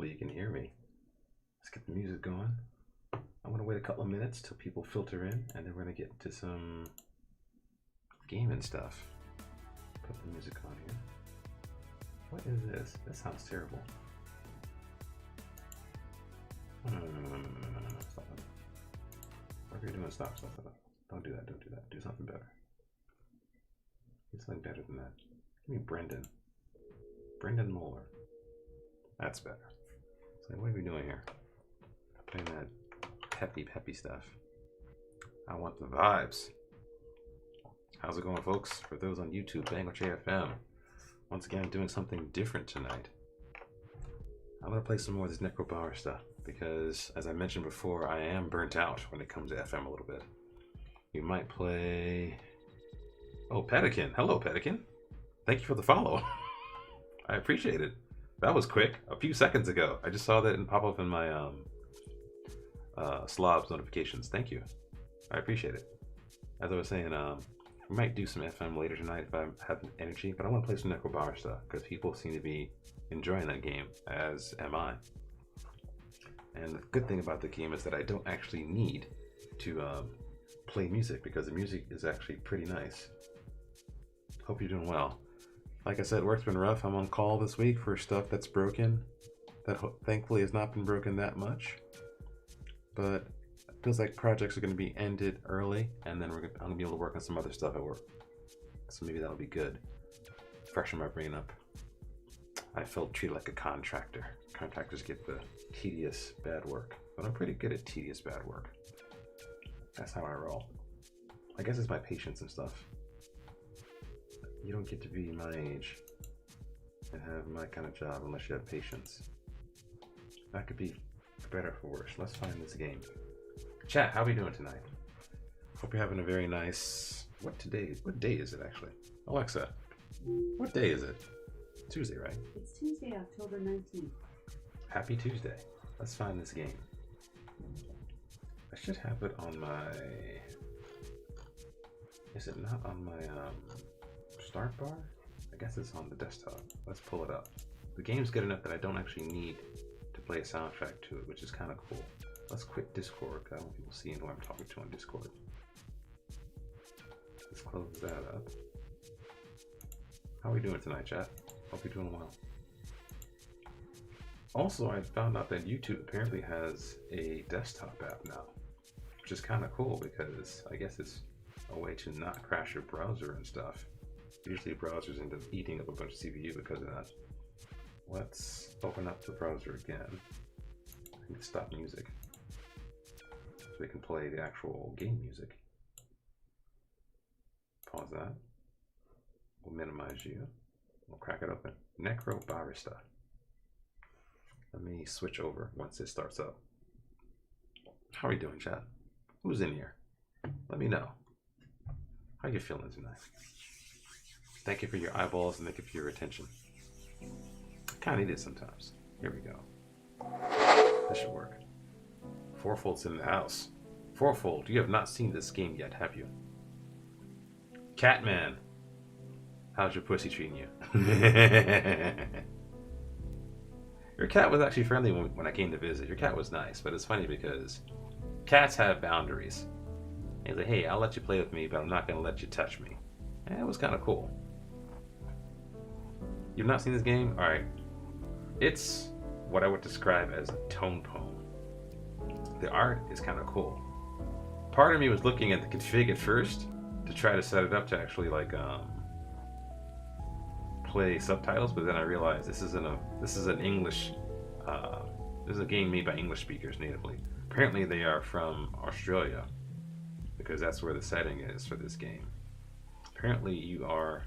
hopefully you can hear me. Let's get the music going. I'm gonna wait a couple of minutes till people filter in, and then we're gonna get into some gaming stuff. Put the music on here. What is this? That sounds terrible. Stop it. Whatever you're doing, stop. Don't do that. Do something better. Do something better than that. Give me Brendan. Brendan Moeller. That's better. So what are we doing here? Playing that peppy stuff. I want the vibes. How's it going, folks? For those on YouTube, Bangor JFM. Once again, I'm doing something different tonight. I'm gonna play some more of this Necrobarista because, as I mentioned before, I am burnt out when it comes to FM a little bit. We might play. Oh, Pedikin. Hello, Pedikin. Thank you for the follow. I appreciate it. That was quick. A few seconds ago. I just saw that pop up in my Slobs notifications. Thank you. I appreciate it. As I was saying, we might do some FM later tonight if I have energy, but I want to play some Necrobarista because people seem to be enjoying that game, as am I. And the good thing about the game is that I don't actually need to play music because the music is actually pretty nice. Hope you're doing well. Like I said, work's been rough. I'm on call this week for stuff that's broken. That thankfully has not been broken that much. But it feels like projects are going to be ended early, and then I'm going to be able to work on some other stuff at work. So maybe that'll be good. Freshen my brain up. I felt treated like a contractor. Contractors get the tedious bad work, but I'm pretty good at tedious bad work. That's how I roll. I guess it's my patience and stuff. You don't get to be my age and have my kind of job unless you have patience. That could be better for worse. Let's find this game. Chat, how are we doing tonight? Hope you're having a very nice... What day is it actually? Alexa, what day is it? Tuesday, right? It's Tuesday, October 19th. Happy Tuesday. Let's find this game. I should have it on my... Is it not on my start bar? I guess it's on the desktop. Let's pull it up. The game's good enough that I don't actually need to play a soundtrack to it, which is kind of cool. Let's quit Discord because I don't want people seeing who I'm talking to on Discord. Let's close that up. How are we doing tonight, chat? Hope you're doing well. Also, I found out that YouTube apparently has a desktop app now, which is kind of cool because I guess it's a way to not crash your browser and stuff. Usually browsers end up eating up a bunch of CPU because of that. Let's open up the browser again. I need to stop music so we can play the actual game music. Pause that. We'll minimize you. We'll crack it open. Necrobarista. Let me switch over once it starts up. How are you doing, chat? Who's in here? Let me know. How you feeling tonight? Thank you for your eyeballs and thank you for your attention. Kind of need it sometimes. Here we go. This should work. Fourfold's in the house. Fourfold, you have not seen this game yet, have you? Catman, how's your pussy treating you? Your cat was actually friendly when I came to visit. Your cat was nice, but it's funny because cats have boundaries. He's like, hey, I'll let you play with me, but I'm not going to let you touch me. And it was kind of cool. You've not seen this game? Alright. It's what I would describe as a tone poem. The art is kind of cool. Part of me was looking at the config at first to try to set it up to actually play subtitles, but then I realized this is an English this is a game made by English speakers natively. Apparently they are from Australia because that's where the setting is for this game. Apparently you are,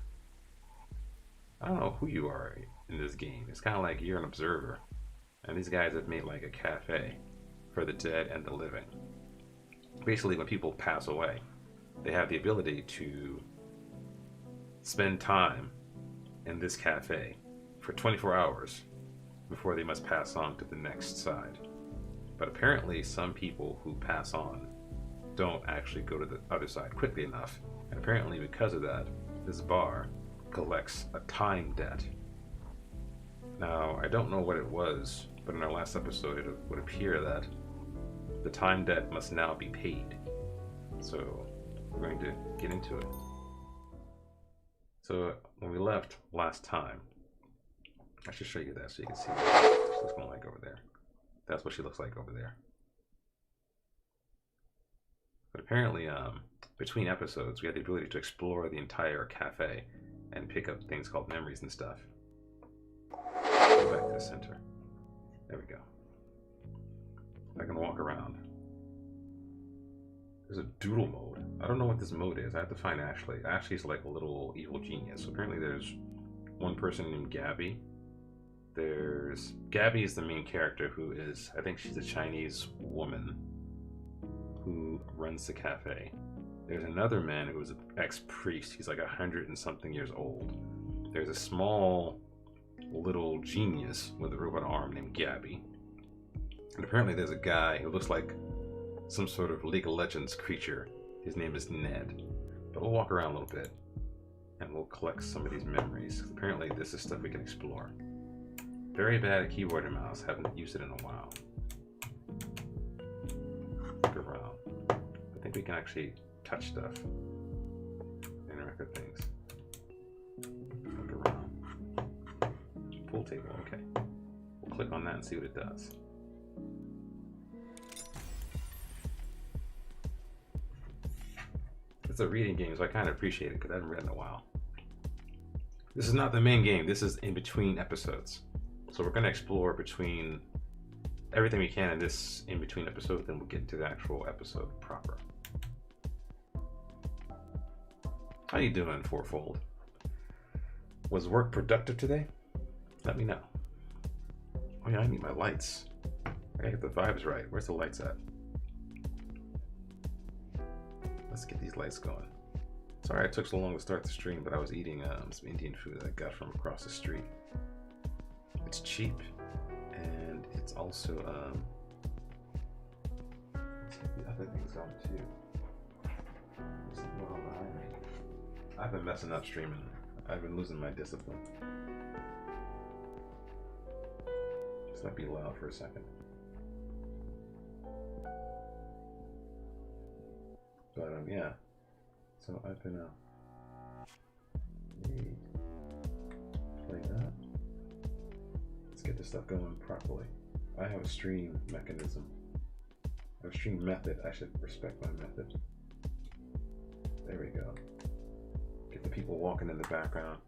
I don't know who you are in this game. It's kind of like you're an observer, and these guys have made like a cafe for the dead and the living. Basically, when people pass away, they have the ability to spend time in this cafe for 24 hours before they must pass on to the next side. But apparently some people who pass on don't actually go to the other side quickly enough. And apparently because of that, this bar collects a time debt. Now, I don't know what it was but in our last episode, it would appear that the time debt must now be paid. So we're going to get into it. So when we left last time, I should show you that so you can see what she looks going like over there. That's what she looks like over there. But apparently, between episodes, we had the ability to explore the entire cafe and pick up things called memories and stuff. Go back to the center. There we go. I can walk around. There's a doodle mode. I don't know what this mode is. I have to find Ashley. Ashley's like a little evil genius. So apparently there's one person named Gabby. Gabby is the main character who is, I think she's a Chinese woman who runs the cafe. There's another man who is an ex-priest. He's like 100 and something years old. There's a small little genius with a robot arm named Gabby. And apparently there's a guy who looks like some sort of League of Legends creature. His name is Ned. But we'll walk around a little bit and we'll collect some of these memories. Apparently this is stuff we can explore. Very bad at keyboard and mouse. Haven't used it in a while. Look around. I think we can actually touch stuff. Interact with things. Look around. Pool table, okay. We'll click on that and see what it does. It's a reading game, so I kind of appreciate it because I haven't read in a while. This is not the main game. This is in between episodes. So we're going to explore between everything we can in this in between episode, then we'll get to the actual episode proper. How you doing, Fourfold? Was work productive today? Let me know. Oh yeah, I need my lights. I gotta get the vibes right. Where's the lights at? Let's get these lights going. Sorry it took so long to start the stream, but I was eating some Indian food that I got from across the street. It's cheap, and it's also let's get the other things on too. There's something going on behind me. I've been messing up streaming. I've been losing my discipline. This might be loud for a second. But yeah. So I've been play that. Let's get this stuff going properly. I have a stream mechanism. I have a stream method. I should respect my method. There we go. Get the people walking in the background.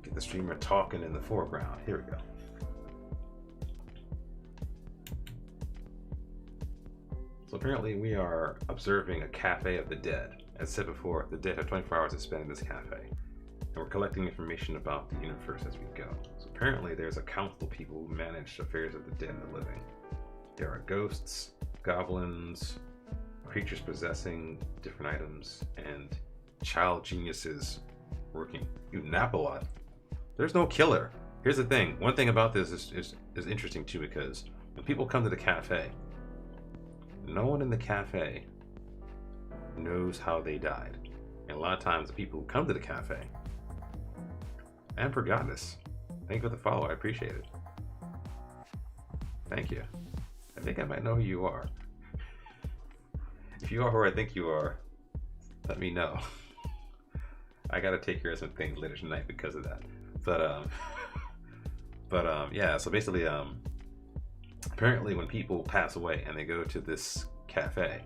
Get the streamer talking in the foreground. Here we go. So apparently we are observing a cafe of the dead. As said before, the dead have 24 hours to spend in this cafe. And we're collecting information about the universe as we go. So apparently there's a council of people who manage affairs of the dead and the living. There are ghosts, goblins, creatures possessing different items, and child geniuses working. You nap a lot. There's no killer. Here's the thing. One thing about this is interesting too, because when people come to the cafe, no one in the cafe knows how they died. And a lot of times the people who come to the cafe, and for Goddess, thank you for the follow, I appreciate it. Thank you. I think I might know who you are. If you are who I think you are, let me know. I gotta take care of some things later tonight because of that. But yeah, so basically apparently when people pass away and they go to this cafe,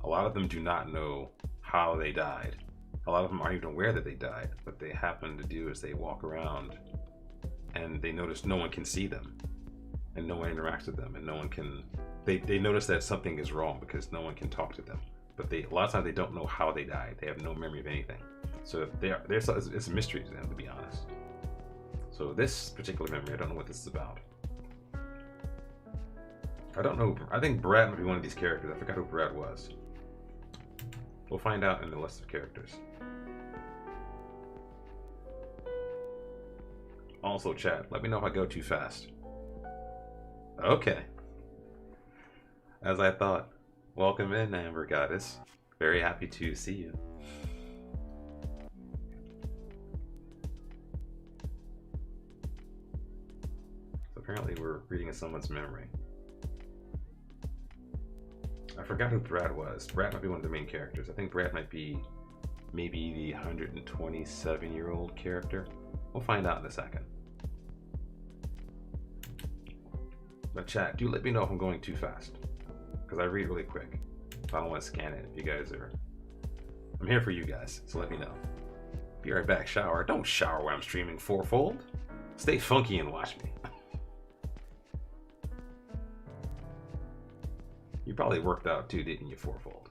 a lot of them do not know how they died. A lot of them aren't even aware that they died. What they happen to do is they walk around and they notice no one can see them and no one interacts with them and no one can, they notice that something is wrong because no one can talk to them. But a lot of times they don't know how they died. They have no memory of anything. So it's a mystery to them, to be honest. So this particular memory, I don't know what this is about. I don't know. I think Brad might be one of these characters. I forgot who Brad was. We'll find out in the list of characters. Also, chat, let me know if I go too fast. Okay. As I thought. Welcome in, Amber Goddess. Very happy to see you. So Apparently we're reading in someone's memory. I forgot who Brad was. Brad might be one of the main characters. I think Brad might be maybe the 127-year-old character. We'll find out in a second. But chat, do let me know if I'm going too fast, because I read really quick. I don't want to scan it if you guys are... I'm here for you guys, so let me know. Be right back, shower. Don't shower when I'm streaming fourfold. Stay funky and watch me. You probably worked out too, didn't you, fourfold?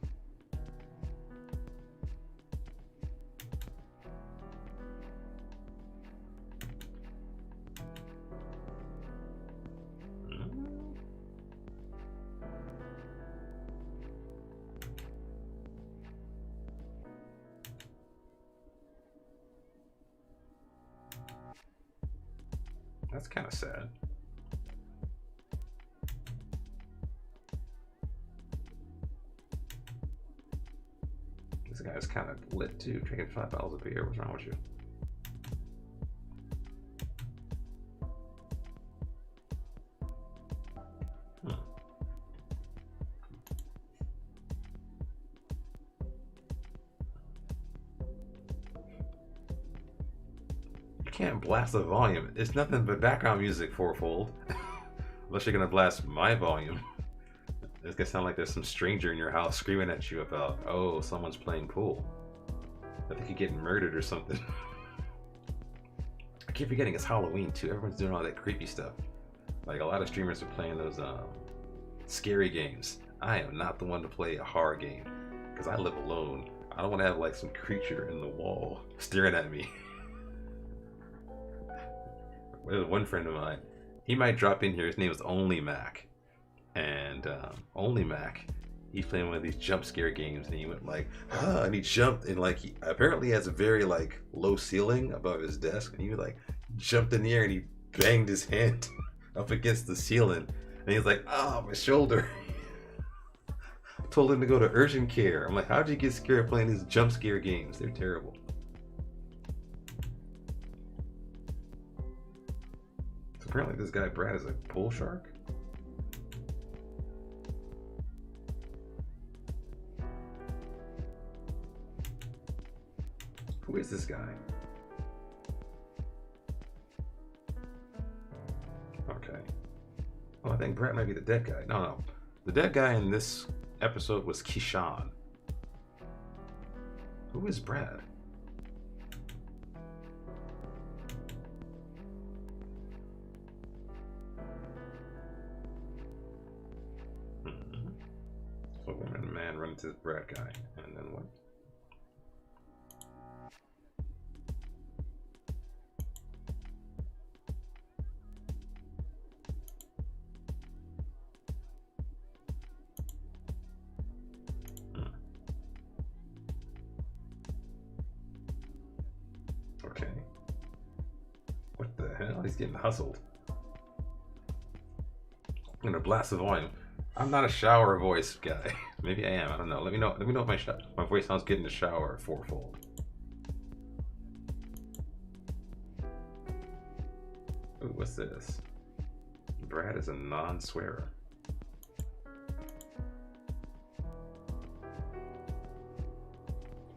That's kind of sad. This guy's kind of lit too, drinking 5 bottles of beer. What's wrong with you? You can't blast the volume. It's nothing but background music, fourfold. Unless you're gonna blast my volume. It's gonna sound like there's some stranger in your house screaming at you about, oh, someone's playing pool. I think you're getting murdered or something. I keep forgetting it's Halloween too. Everyone's doing all that creepy stuff. Like a lot of streamers are playing those scary games. I am not the one to play a horror game because I live alone. I don't want to have like some creature in the wall staring at me. There's one friend of mine. He might drop in here. His name is Only Mac. And Only Mac, he's playing one of these jump scare games, and he went like, ah, and he jumped, and like he apparently has a very like low ceiling above his desk, and he like jumped in the air and he banged his hand up against the ceiling, and he's like, ah, my shoulder. Told him to go to urgent care. I'm like, how'd you get scared playing these jump scare games? They're terrible. So apparently this guy Brad is a bull shark. Who is this guy? Okay. Well, I think Brad might be the dead guy. No. The dead guy in this episode was Kishan. Who is Brad? So woman and man run into this Brad guy. And then what? Okay. What the hell? He's getting hustled. I'm gonna blast the volume. I'm not a shower voice guy. Maybe I am. I don't know. Let me know. Let me know if my voice sounds good in the shower fourfold. Ooh, what's this? Brad is a non-swearer.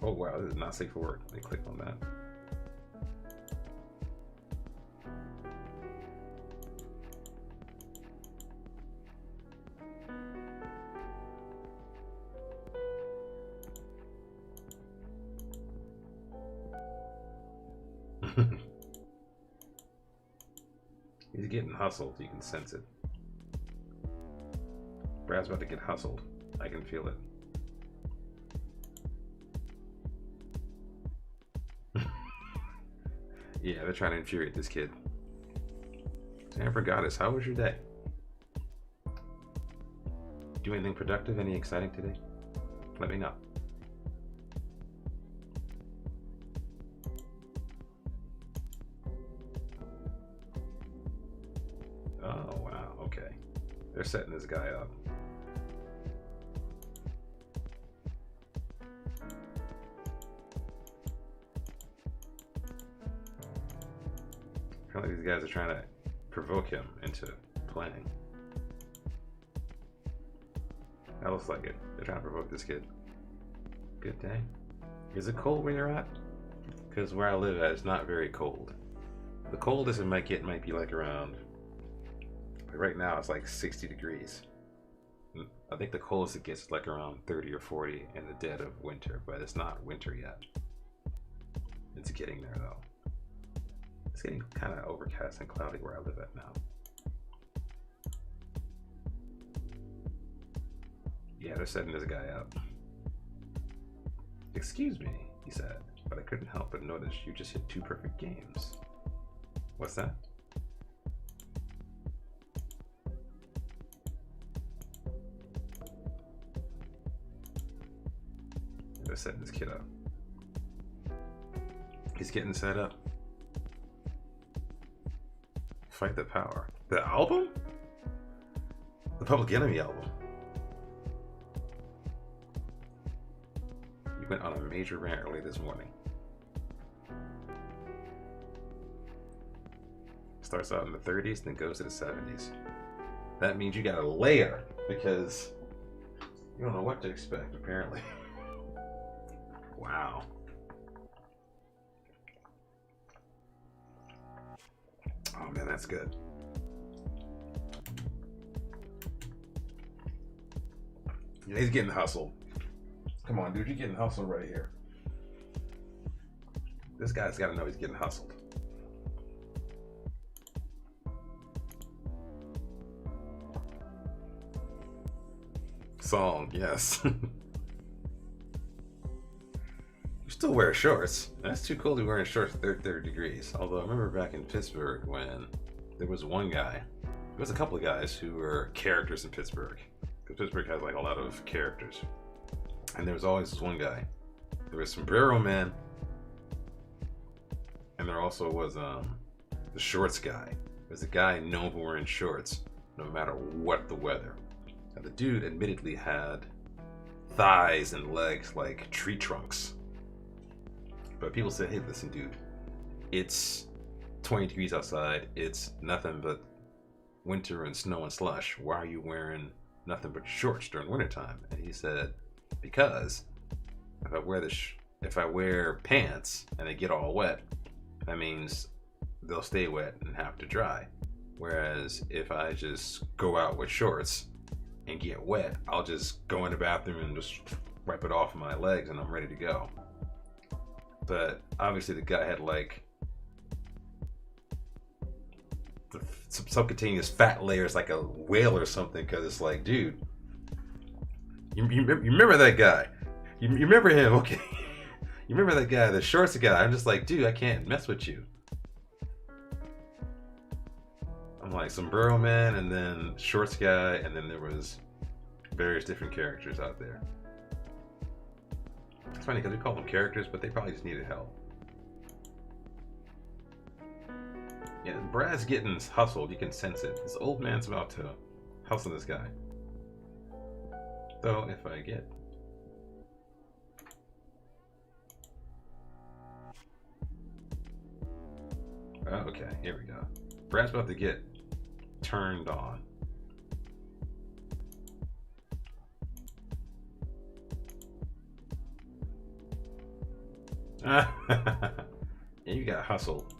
Oh wow, this is not safe for work. Let me click on that. He's getting hustled. You can sense it. Brad's about to get hustled. I can feel it. Yeah, they're trying to infuriate this kid. Amber Goddess, how was your day? Do anything productive? Any exciting today? Let me know. Oh, wow. Okay. They're setting this guy up. Apparently these guys are trying to provoke him into playing. That looks like it. They're trying to provoke this kid. Good day. Is it cold where you're at? Because where I live at, it's not very cold. The coldest it might get might be like around, like right now it's like 60 degrees. I think the coldest it gets is like around 30 or 40 in the dead of winter, but it's not winter yet. It's getting there though. It's getting kind of overcast and cloudy where I live at now. Yeah, they're setting this guy up. Excuse me, he said, but I couldn't help but notice you just hit 2 perfect games. What's that? They're setting this kid up. He's getting set up. Fight the Power. The album? The Public Enemy album. You went on a major rant early this morning. Starts out in the 30s, then goes to the 70s. That means you got a layer, because you don't know what to expect, apparently. Wow. Oh man, that's good. Yeah, he's getting hustled. Come on, dude, you're getting hustled right here. This guy's got to know he's getting hustled. Song, yes. You still wear shorts. That's too cool to be wearing shorts at 30 degrees. Although I remember back in Pittsburgh when there was one guy, there was a couple of guys who were characters in Pittsburgh. Because Pittsburgh has like a lot of characters. And there was always this one guy. There was Sombrero Man. And there also was the shorts guy. There's a guy known for wearing shorts no matter what the weather. Now, the dude admittedly had thighs and legs like tree trunks. But people said, hey, listen, dude, it's 20 degrees outside. It's nothing but winter and snow and slush. Why are you wearing nothing but shorts during wintertime? And he said, because if I wear pants and they get all wet, that means they'll stay wet and have to dry. Whereas if I just go out with shorts and get wet, I'll just go in the bathroom and just wipe it off my legs and I'm ready to go. But obviously the guy had like some subcutaneous fat layers like a whale or something, because it's like, dude, you remember that guy? You remember him, okay? You remember that guy, the shorts guy? I'm just like, dude, I can't mess with you. I'm like Sombrero Man, and then shorts guy, and then there was various different characters out there. It's funny because we call them characters, but they probably just needed help. Yeah, Brad's getting hustled. You can sense it. This old man's about to hustle this guy. Though, if I get... Oh, okay, here we go. Brad's about to get turned on. And you got hustled.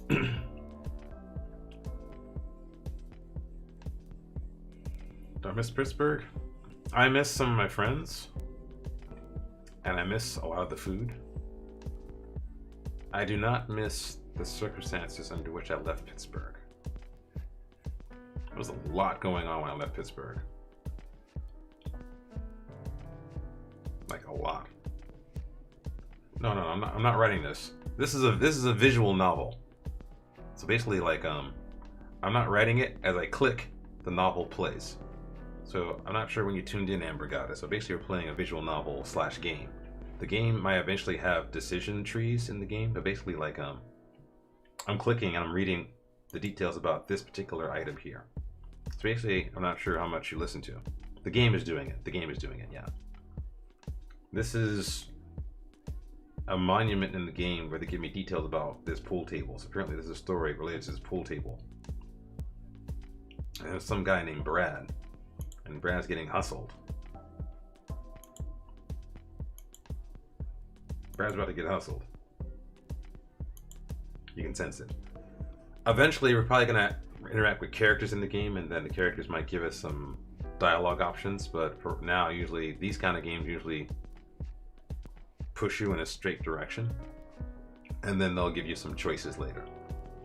Do I miss Pittsburgh? I miss some of my friends, and I miss a lot of the food. I do not miss the circumstances under which I left Pittsburgh. There was a lot going on when I left Pittsburgh. Like a lot. No, I'm not writing this. This is a visual novel. So basically, like, I'm not writing it. As I click, the novel plays. So I'm not sure when you tuned in, Amber got it. So basically, you're playing a visual novel / game. The game might eventually have decision trees in the game, but basically, like, I'm clicking and I'm reading the details about this particular item here. So basically, I'm not sure how much you listen to. The game is doing it. The game is doing it, yeah. This is a monument in the game where they give me details about this pool table. So apparently there's a story related to this pool table. And there's some guy named Brad, and Brad's getting hustled. Brad's about to get hustled. You can sense it. Eventually, we're probably gonna interact with characters in the game, and then the characters might give us some dialogue options. But for now, usually these kind of games usually push you in a straight direction, and then they'll give you some choices later.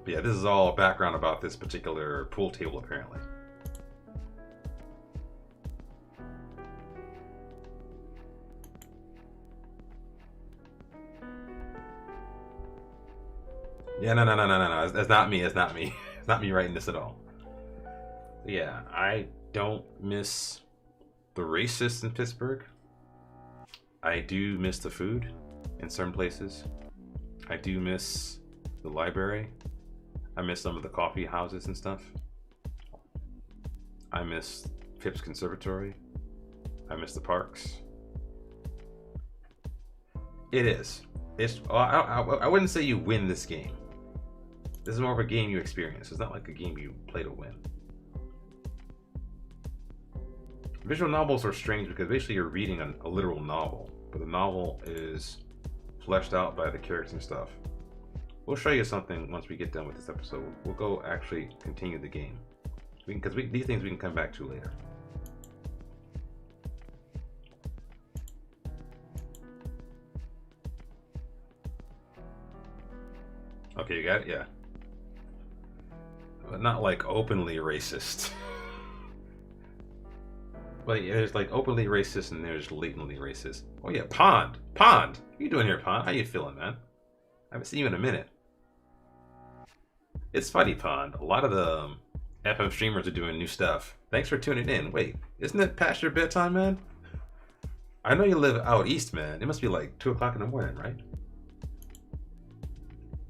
But yeah, this is all background about this particular pool table, apparently. Yeah, no. That's not me. It's not me. It's not me writing this at all. Yeah, I don't miss the racists in Pittsburgh. I do miss the food in certain places. I do miss the library. I miss some of the coffee houses and stuff. I miss Phipps Conservatory. I miss the parks. It is. It's. I wouldn't say you win this game. This is more of a game you experience. It's not like a game you play to win. Visual novels are strange because basically you're reading a literal novel, but the novel is fleshed out by the characters and stuff. We'll show you something once we get done with this episode. We'll go actually continue the game. Because these things we can come back to later. Okay, you got it? Yeah. But not like openly racist. But yeah, there's like openly racist and there's latently racist. Oh yeah, Pond! Pond! What you doing here, Pond? How you feeling, man? I haven't seen you in a minute. It's funny, Pond. A lot of the FM streamers are doing new stuff. Thanks for tuning in. Wait, isn't it past your bedtime, man? I know you live out east, man. It must be like 2 o'clock in the morning, right?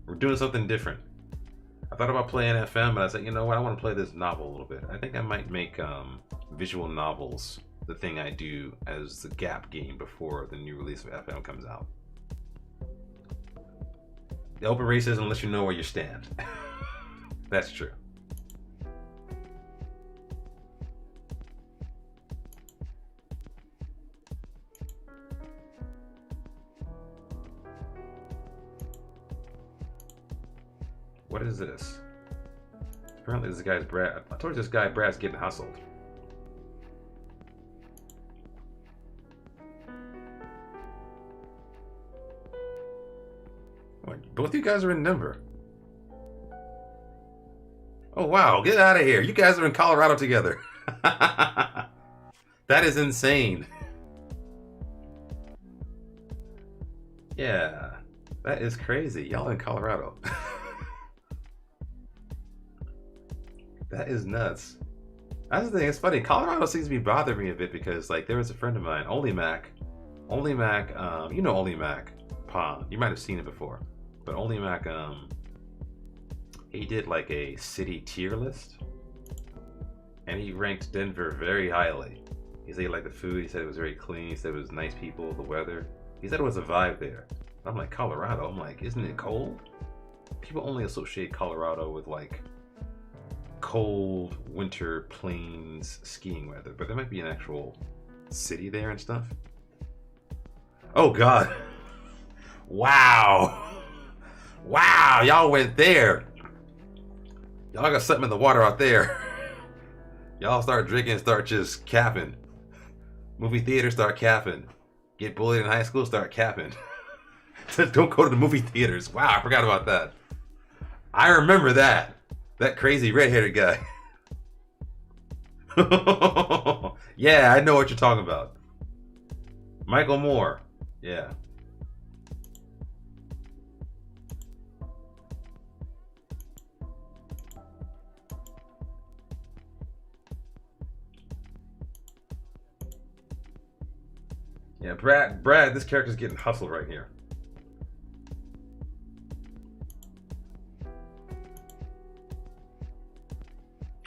We're doing something different. I thought about playing FM, but I said, you know what? I want to play this novel a little bit. I think I might make visual novels the thing I do as the gap game before the new release of FM comes out. The open racism lets you know where you stand. That's true. What is this? Apparently this guy's Brad. I told you this guy Brad's getting hustled. Both of you guys are in Denver. Oh wow, get out of here. You guys are in Colorado together. That is insane. Yeah, that is crazy. Y'all in Colorado. That is nuts. That's the thing, it's funny. Colorado seems to be bothering me a bit because like there was a friend of mine, Only Mac, you know Only Mac, Pond. You might have seen it before. But Only Mac, he did like a city tier list, and he ranked Denver very highly. He said he liked the food. He said it was very clean. He said it was nice people, the weather. He said it was a vibe there. I'm like, Colorado? I'm like, isn't it cold? People only associate Colorado with like cold winter plains skiing weather, but there might be an actual city there and stuff. Oh God. Wow. Wow, y'all went there. Y'all got something in the water out there. Y'all start drinking, start just capping. Movie theater, start capping. Get bullied in high school, start capping. Don't go to the movie theaters. Wow, I forgot about that. I remember that. That crazy red-haired guy. Yeah, I know what you're talking about. Michael Moore. Yeah. Yeah, Brad, this character's getting hustled right here.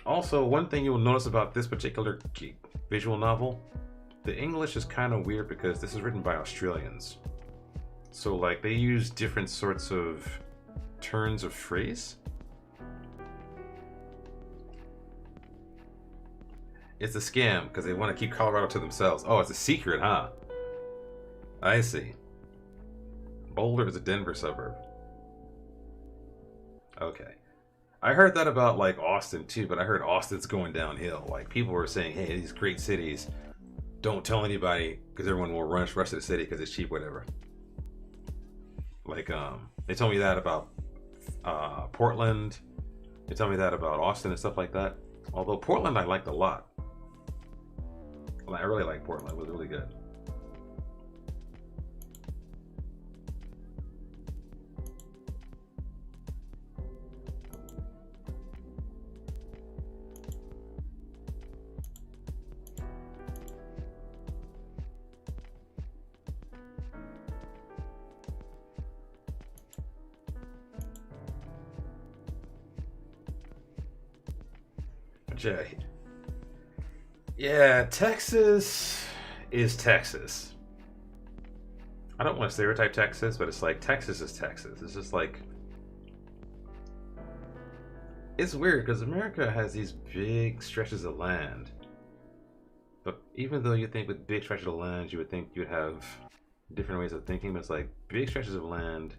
Also, one thing you'll notice about this particular visual novel, the English is kind of weird because this is written by Australians. So like they use different sorts of turns of phrase. It's a scam because they want to keep Colorado to themselves. Oh, it's a secret, huh? I see. Boulder is a Denver suburb. Okay. I heard that about like Austin too, but I heard Austin's going downhill. Like people were saying, hey, these great cities, don't tell anybody because everyone will rush to the city because it's cheap, whatever. Like they told me that about Portland. They told me that about Austin and stuff like that. Although Portland I liked a lot. I really like Portland. It was really good. Jay. Yeah, Texas is Texas. I don't want to stereotype Texas, but it's like Texas is Texas. It's just like it's weird because America has these big stretches of land. But even though you think with big stretches of land, you would think you'd have different ways of thinking, but it's like big stretches of land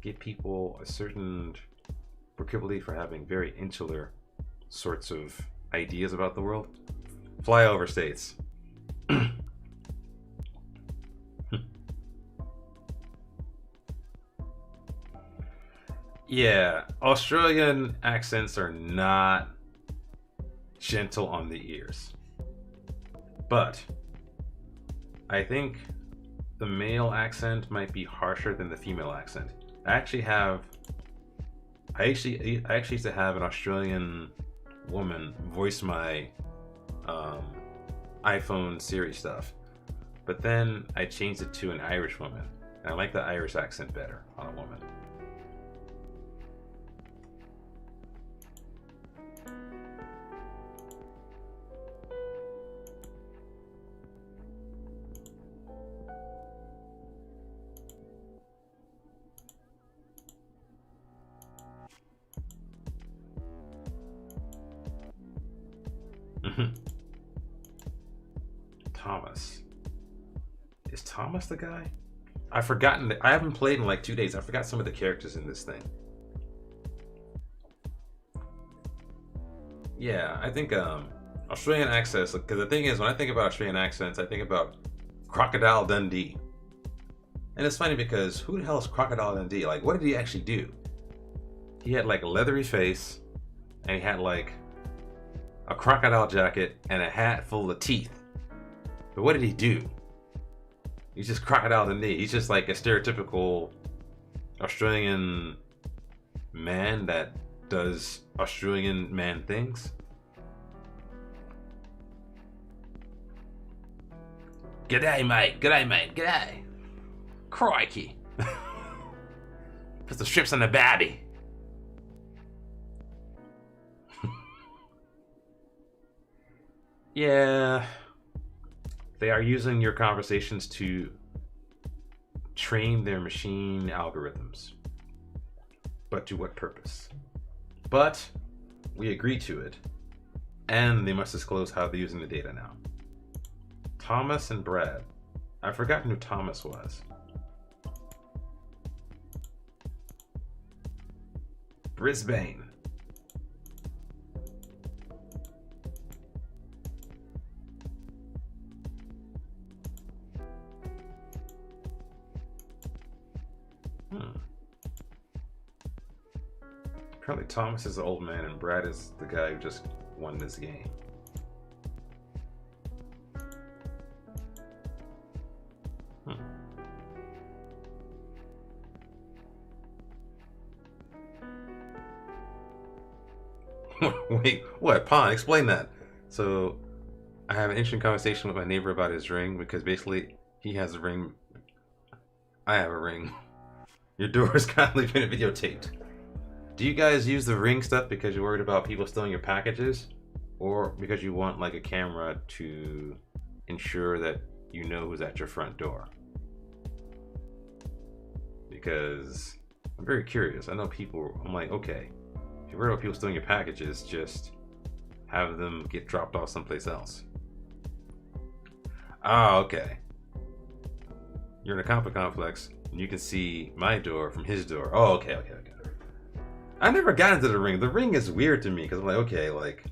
give people a certain proclivity for having very insular sorts of ideas about the world. Flyover states. Yeah, Australian accents are not gentle on the ears. But I think the male accent might be harsher than the female accent. I actually used to have an Australian woman voice my iPhone Siri stuff, but then I changed it to an Irish woman, and I like the Irish accent better on a woman. Thomas. Is Thomas the guy? I've forgotten. I haven't played in like 2 days. I forgot some of the characters in this thing. Yeah, I think Australian accents. Because the thing is, when I think about Australian accents, I think about Crocodile Dundee. And it's funny because who the hell is Crocodile Dundee? Like, what did he actually do? He had like a leathery face, and he had like a crocodile jacket and a hat full of teeth. But what did he do? He's just Crocodile Dundee. He's just like a stereotypical Australian man that does Australian man things. G'day, mate. G'day, mate. G'day. Crikey. Put the strips on the babby. Yeah. They are using your conversations to train their machine algorithms. But to what purpose? But we agree to it. And they must disclose how they're using the data now. Thomas and Brad. I've forgotten who Thomas was. Brisbane. Apparently Thomas is the old man and Brad is the guy who just won this game. Wait, what? Pon, explain that. So, I have an interesting conversation with my neighbor about his ring because basically he has a ring. I have a ring. Your door is constantly being videotaped. Do you guys use the ring stuff because you're worried about people stealing your packages? Or because you want like a camera to ensure that you know who's at your front door? because I'm very curious. I know people, I'm like, okay, if you're worried about people stealing your packages, just have them get dropped off someplace else. Ah, okay. You're in a comic complex, and you can see my door from his door. Oh, okay, okay, okay. I never got into the ring. The ring is weird to me because I'm like, okay, like.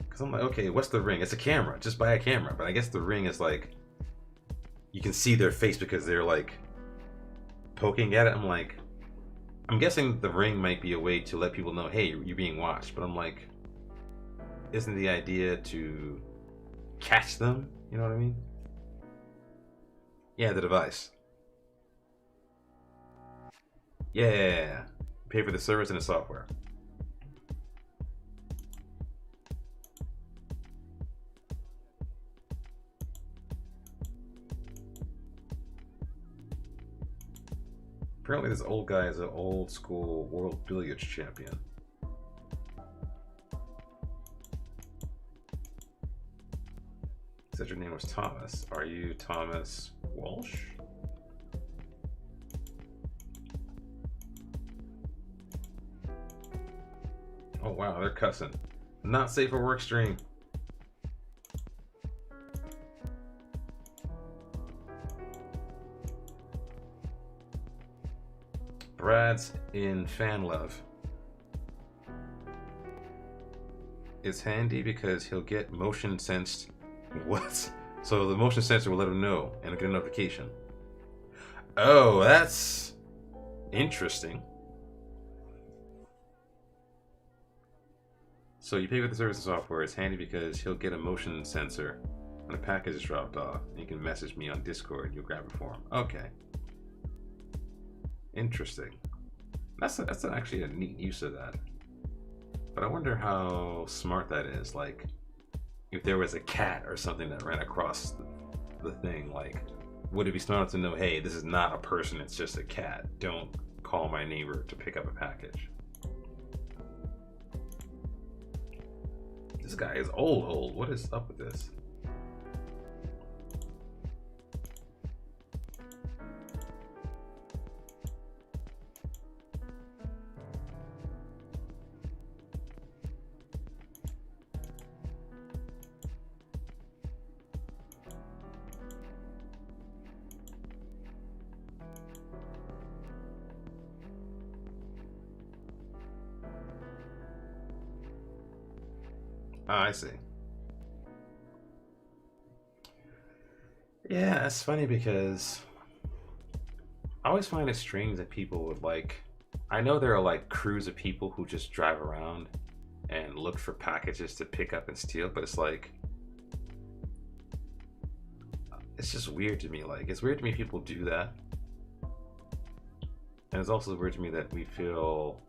Because I'm like, okay, what's the ring? It's a camera. Just buy a camera. But I guess the ring is like, you can see their face because they're like poking at it. I'm like, I'm guessing the ring might be a way to let people know, hey, you're being watched. But I'm like, isn't the idea to catch them? You know what I mean? Yeah, the device. Yeah. Pay for the service and the software. Apparently this old guy is an old school world billiards champion. Said your name was Thomas. Are you Thomas Walsh? Oh wow, they're cussing. Not safe for work stream. Brad's in fan love. It's handy because he'll get motion sensed. What? So the motion sensor will let him know and get a notification. Oh, that's interesting. So you pay for the service and software. It's handy because he'll get a motion sensor when a package is dropped off. And you can message me on Discord and you'll grab it for him. Okay. Interesting. That's actually a neat use of that. But I wonder how smart that is. Like, if there was a cat or something that ran across the thing, like, would it be smart enough to know, hey, this is not a person, it's just a cat. Don't call my neighbor to pick up a package. This guy is old. What is up with this? Ah, I see. Yeah, it's funny because I always find it strange that people would like. I know there are like crews of people who just drive around and look for packages to pick up and steal, but it's like, it's just weird to me. Like, it's weird to me people do that. And it's also weird to me that we feel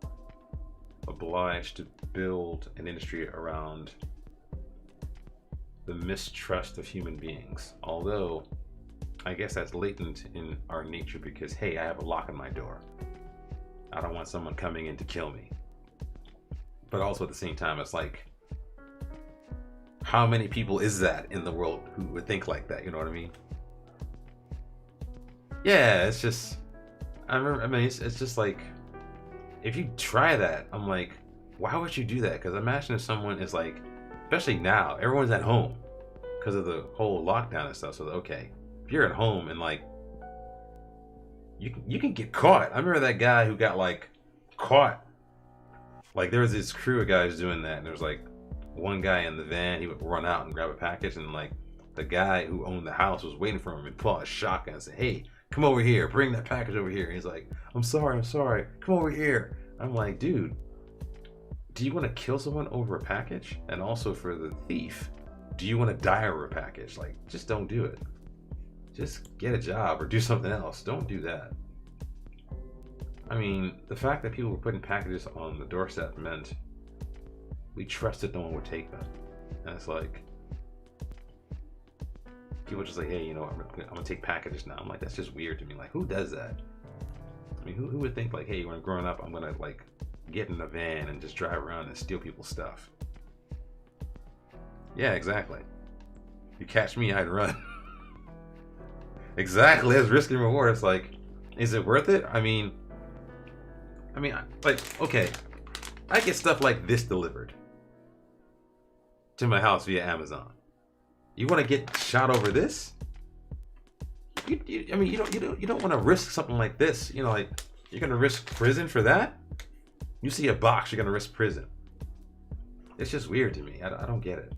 obliged to build an industry around the mistrust of human beings. Although, I guess that's latent in our nature because, hey, I have a lock on my door. I don't want someone coming in to kill me. But also at the same time, it's like, how many people is that in the world who would think like that? You know what I mean? Yeah, it's just, I mean, it's just like, if you try that, I'm like, why would you do that? Because imagine if someone is like, especially now, everyone's at home because of the whole lockdown and stuff. So, okay, if you're at home and like, you can get caught. I remember that guy who got like caught. Like there was this crew of guys doing that, and there was like one guy in the van. He would run out and grab a package, and like the guy who owned the house was waiting for him and pull out a shotgun and say, "Hey, come over here, bring that package over here." And he's like, I'm sorry, come over here. I'm like, dude, do you want to kill someone over a package? And also for the thief, do you want to die over a package? Like, just don't do it. Just get a job or do something else. Don't do that. I mean, the fact that people were putting packages on the doorstep meant we trusted no one would take them. And it's like, people just like, hey, you know, I'm gonna take packages now. I'm like, that's just weird to me. Like, who does that? I mean, who would think like, hey, when I'm growing up, I'm gonna like get in a van and just drive around and steal people's stuff? Yeah, exactly. You catch me, I'd run. Exactly, it's risk and reward. It's like, is it worth it? Like, okay, I get stuff like this delivered to my house via Amazon. You want to get shot over this? You don't want to risk something like this. You know, like you're gonna risk prison for that. You see a box, you're gonna risk prison. It's just weird to me. I don't get it.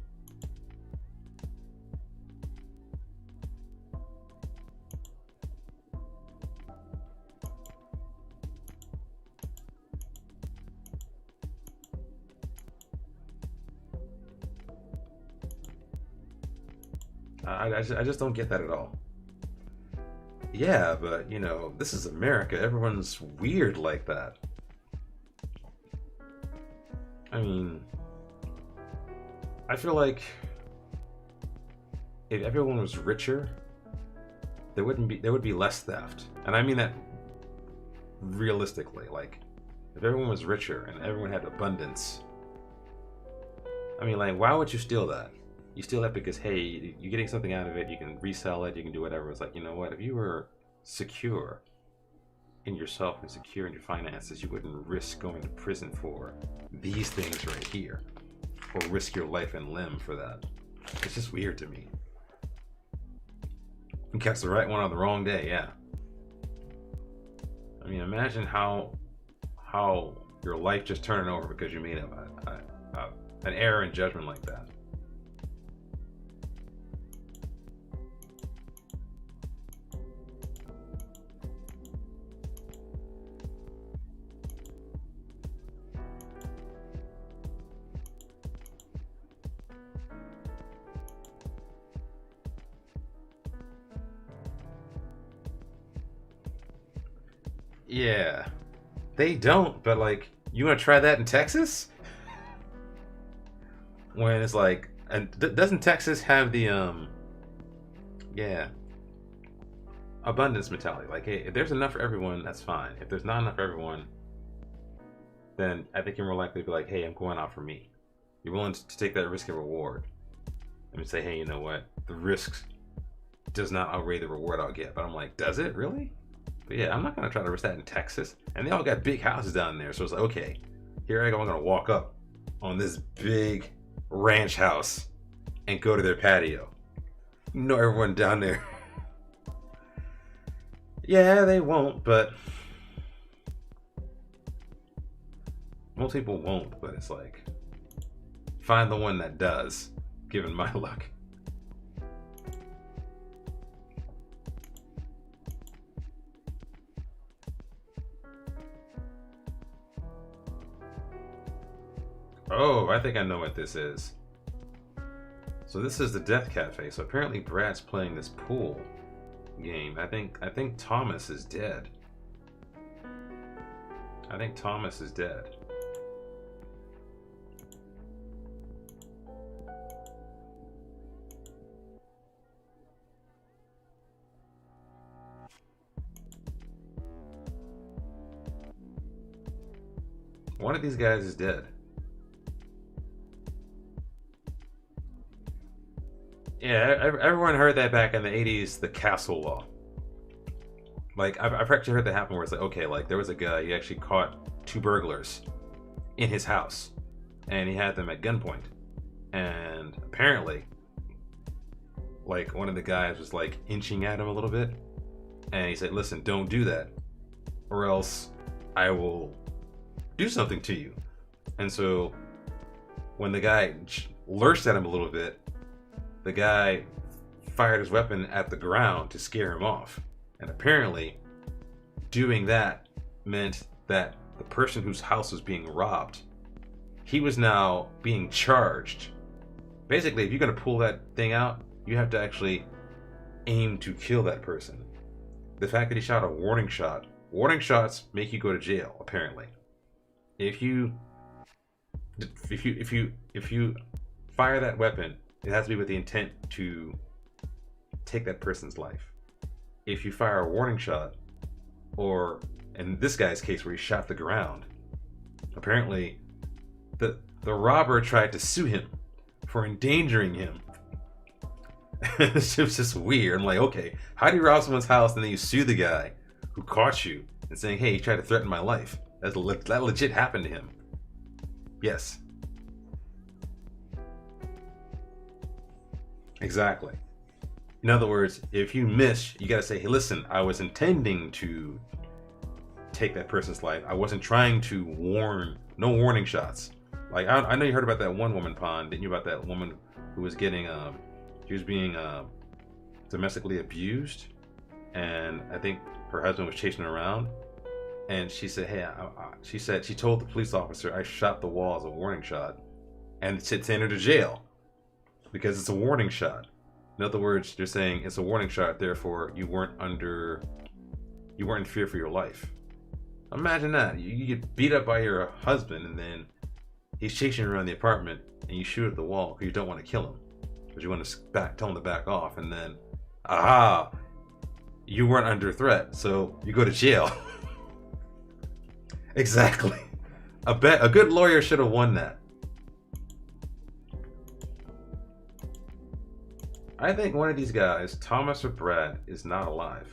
I just don't get that at all. Yeah, but you know, this is America. Everyone's weird like that. I mean, I feel like if everyone was richer, there would be less theft. And I mean that realistically. Like, if everyone was richer and everyone had abundance, I mean, like, why would you steal that? You steal that because, hey, you're getting something out of it. You can resell it. You can do whatever. It's like, you know what? If you were secure in yourself and secure in your finances, you wouldn't risk going to prison for these things right here, or risk your life and limb for that. It's just weird to me. You catch the right one on the wrong day, yeah. I mean, imagine how your life just turning over because you made an error in judgment like that. Yeah, they don't, but like, you want to try that in Texas? When it's like, and doesn't Texas have the yeah, abundance mentality? Like, hey, if there's enough for everyone, that's fine. If there's not enough for everyone, then I think you're more likely to be like, hey, I'm going out for me. You're willing to take that risk and reward, and say, hey, you know what? The risk does not outweigh the reward I'll get. But I'm like, does it really? But yeah, I'm not gonna try to risk that in Texas. And they all got big houses down there, so it's like, okay, here I go. I'm gonna walk up on this big ranch house and go to their patio. You know, everyone down there. Yeah, they won't, but most people won't. But it's like, find the one that does, given my luck. Oh, I think I know what this is. So this is the Death Cafe. So apparently Brad's playing this pool game. I think Thomas is dead. I think Thomas is dead. One of these guys is dead. Yeah, everyone heard that back in the 80s, the castle law. Like, I've actually heard that happen where it's like, okay, like, there was a guy, he actually caught 2 burglars in his house, and he had them at gunpoint. And apparently, like, one of the guys was, like, inching at him a little bit, and he said, listen, don't do that, or else I will do something to you. And so, when the guy lurched at him a little bit, the guy fired his weapon at the ground to scare him off. And apparently, doing that meant that the person whose house was being robbed, he was now being charged. Basically, if you're going to pull that thing out, you have to actually aim to kill that person. The fact that he shot a warning shot, warning shots make you go to jail, apparently. If you fire that weapon, it has to be with the intent to take that person's life. If you fire a warning shot, or in this guy's case where he shot the ground, apparently the robber tried to sue him for endangering him. It's just weird. I'm like, okay, how do you rob someone's house and then you sue the guy who caught you and saying, hey, he tried to threaten my life? That legit happened to him. Yes. Exactly. In other words, if you miss, you gotta say, hey, listen, I was intending to take that person's life. I wasn't trying to warn, no warning shots. Like, I know you heard about that one woman, Pond, didn't you, about that woman who was getting, she was being domestically abused, and I think her husband was chasing her around, and she said, hey, she told the police officer, I shot the wall as a warning shot, and to send her to jail, because it's a warning shot. In other words, they're saying it's a warning shot, therefore you weren't in fear for your life. Imagine that. You get beat up by your husband, and then he's chasing you around the apartment, and you shoot at the wall because you don't want to kill him, because you want to tell him to back off, and then, aha, you weren't under threat, so you go to jail. Exactly. A good lawyer should have won that. I think one of these guys, Thomas or Brad, is not alive.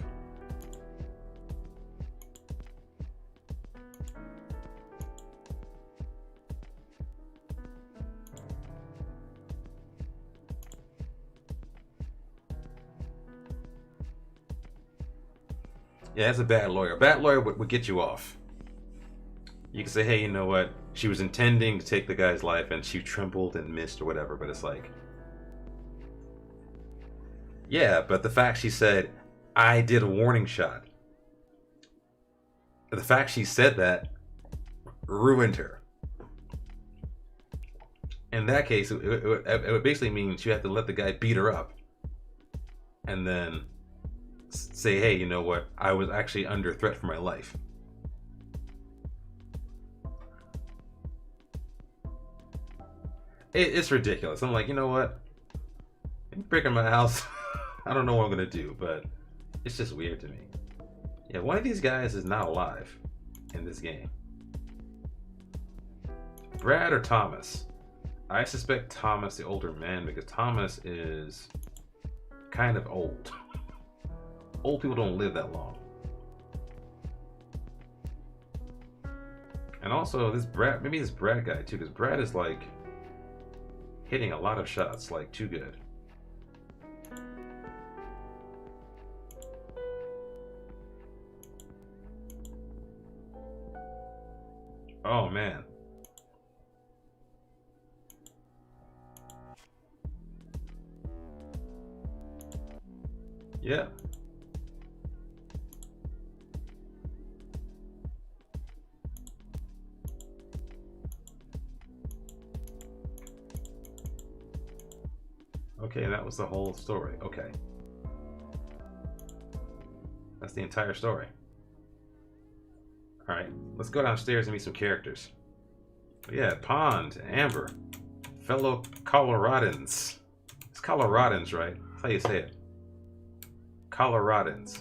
Yeah, that's a bad lawyer. A bad lawyer would get you off. You can say, hey, you know what? She was intending to take the guy's life and she trembled and missed or whatever, but it's like, yeah, but the fact she said, I did a warning shot. The fact she said that ruined her. In that case, it would basically mean she had to let the guy beat her up. And then say, hey, you know what? I was actually under threat for my life. It's ridiculous. I'm like, you know what? You're breaking my house. I don't know what I'm going to do, but it's just weird to me. Yeah, one of these guys is not alive in this game. Brad or Thomas? I suspect Thomas, the older man, because Thomas is kind of old. Old people don't live that long. And also this Brad, maybe this Brad guy too, because Brad is like hitting a lot of shots, like too good. Oh man. Yeah. Okay, that was the whole story. Okay. That's the entire story. Alright, let's go downstairs and meet some characters. Yeah, Pond, Amber, fellow Coloradans. It's Coloradans, right? That's how you say it. Coloradans.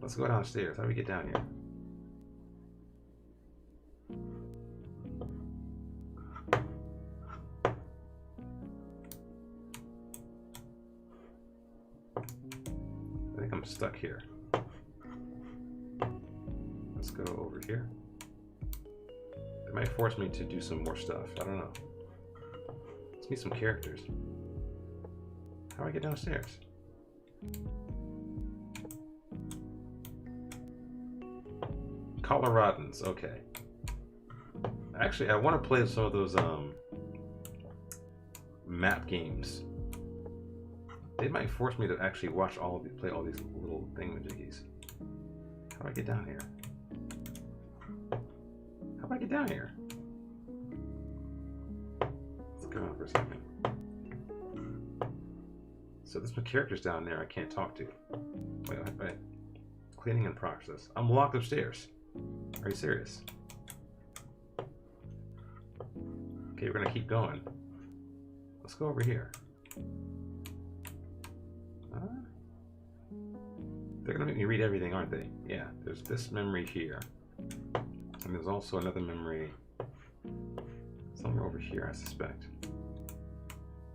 Let's go downstairs. How do we get down here? I think I'm stuck here. Let's go over here. It might force me to do some more stuff. I don't know. Let's meet some characters. How do I get downstairs? Coloradans, okay. Actually, I want to play some of those map games. They might force me to actually watch all of these, play all these little thingamajiggies. How do I get down here? How do I get down here? Let's go on for a second. So there's some characters down there I can't talk to. Wait. Cleaning in process. I'm locked upstairs. Are you serious? Okay, we're gonna keep going. Let's go over here. They're gonna make me read everything, aren't they? Yeah, there's this memory here. And there's also another memory somewhere over here, I suspect.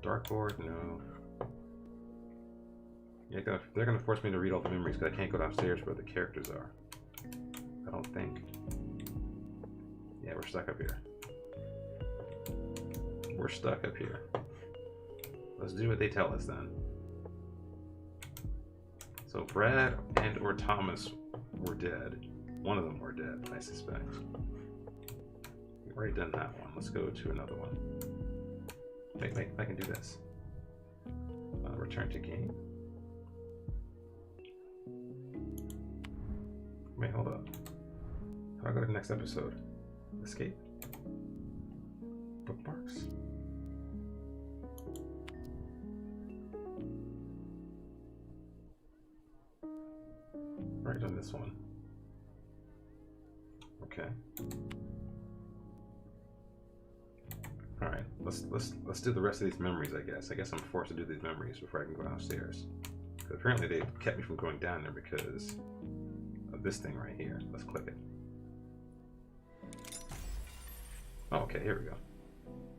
Dartboard, no. Yeah, they're gonna force me to read all the memories because I can't go downstairs where the characters are. I don't think. Yeah, we're stuck up here. We're stuck up here. Let's do what they tell us then. So Brad and or Thomas were dead. One of them were dead, I suspect. We've already done that one. Let's go to another one. Wait, I can do this. Return to game. Wait, hold up. How do I go to the next episode? Escape? Bookmarks? Right on this one. Okay. Alright, let's do the rest of these memories, I guess. I guess I'm forced to do these memories before I can go downstairs. Because apparently they kept me from going down there because of this thing right here. Let's click it. Oh, okay, here we go.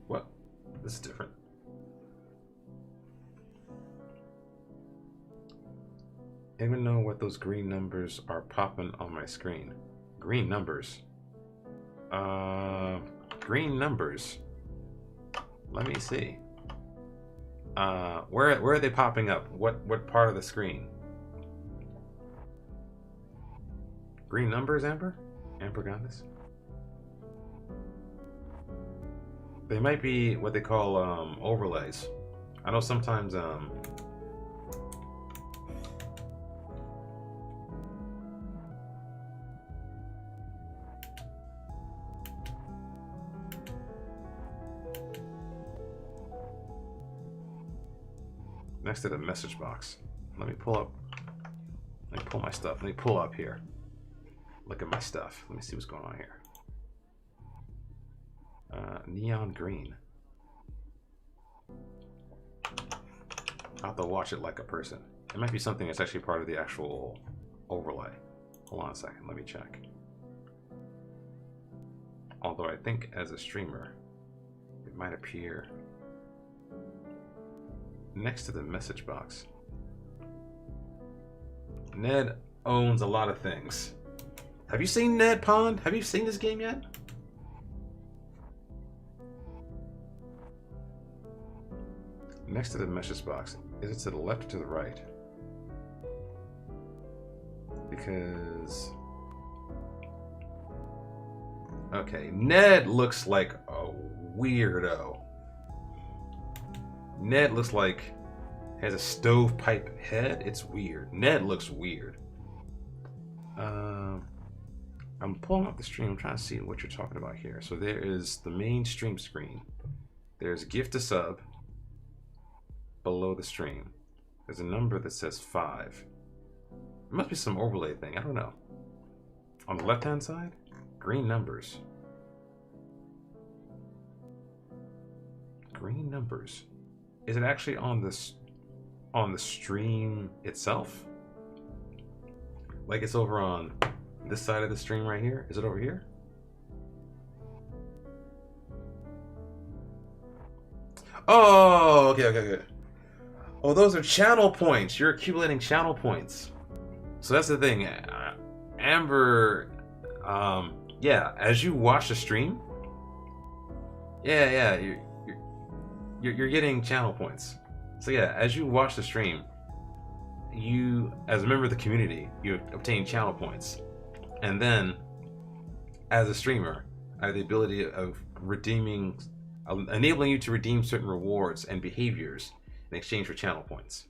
What? This is different. Anyone know what those green numbers are popping on my screen? Green numbers. Green numbers. Let me see. Where are they popping up? What part of the screen? Green numbers, Amber? Amber got this? They might be what they call overlays. I know sometimes next to the message box. Let me pull my stuff. Let me pull up here. Look at my stuff. Let me see what's going on here. Neon green. I'll have to watch it like a person. It might be something that's actually part of the actual overlay. Hold on a second, let me check. Although I think as a streamer, it might appear next to the message box. Ned owns a lot of things. Have you seen Ned Pond? Have you seen this game yet? Next to the message box. Is it to the left or to the right? Because... okay, Ned looks like a weirdo. Ned looks like has a stovepipe head. It's weird. Ned looks weird. I'm pulling up the stream. I'm trying to see what you're talking about here. So there is the main stream screen. There's gift to sub below the stream. There's a number that says 5. It must be some overlay thing. I don't know. On the left-hand side, green numbers. Green numbers. Is it actually on the stream itself? Like it's over on this side of the stream right here? Is it over here? Oh, okay. Oh, those are channel points. You're accumulating channel points. So that's the thing. Amber, yeah, as you watch the stream, yeah, you're getting channel points. So yeah, as you watch the stream, you, as a member of the community, you obtain channel points. And then, as a streamer, I have the ability of redeeming, enabling you to redeem certain rewards and behaviors in exchange for channel points.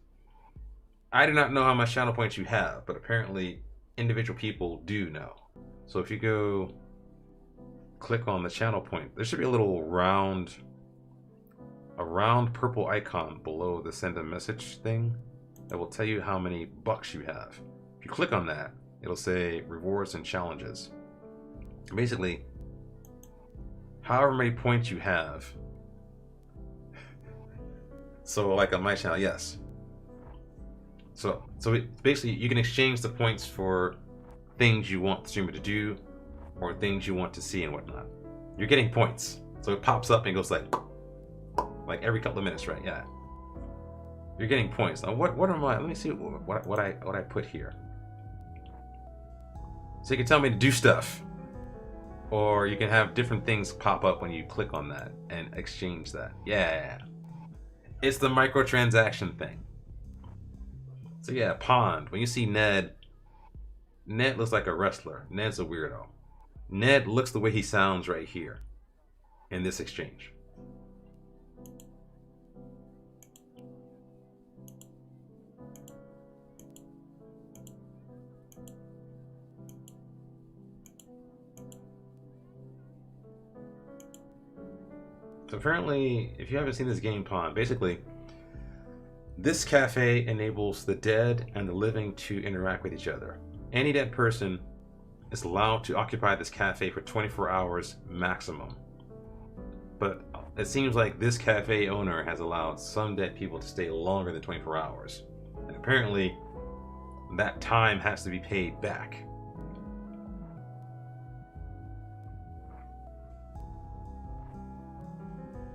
I do not know how much channel points you have, but apparently individual people do know. So if you go click on the channel point, there should be a little round purple icon below the send a message thing that will tell you how many bucks you have. If you click on that, it'll say rewards and challenges. Basically, however many points you have. So like on my channel, yes. So basically you can exchange the points for things you want the streamer to do or things you want to see and whatnot. You're getting points. So it pops up and goes like Like every couple of minutes, right? Yeah. You're getting points. Now, what am I? Let me see what I put here. So you can tell me to do stuff, or you can have different things pop up when you click on that and exchange that. Yeah, it's the microtransaction thing. So yeah, pond. When you see Ned, Ned looks like a wrestler. Ned's a weirdo. Ned looks the way he sounds right here in this exchange. So apparently, if you haven't seen this game, Pond, basically, this cafe enables the dead and the living to interact with each other. Any dead person is allowed to occupy this cafe for 24 hours maximum. But it seems like this cafe owner has allowed some dead people to stay longer than 24 hours. And apparently, that time has to be paid back.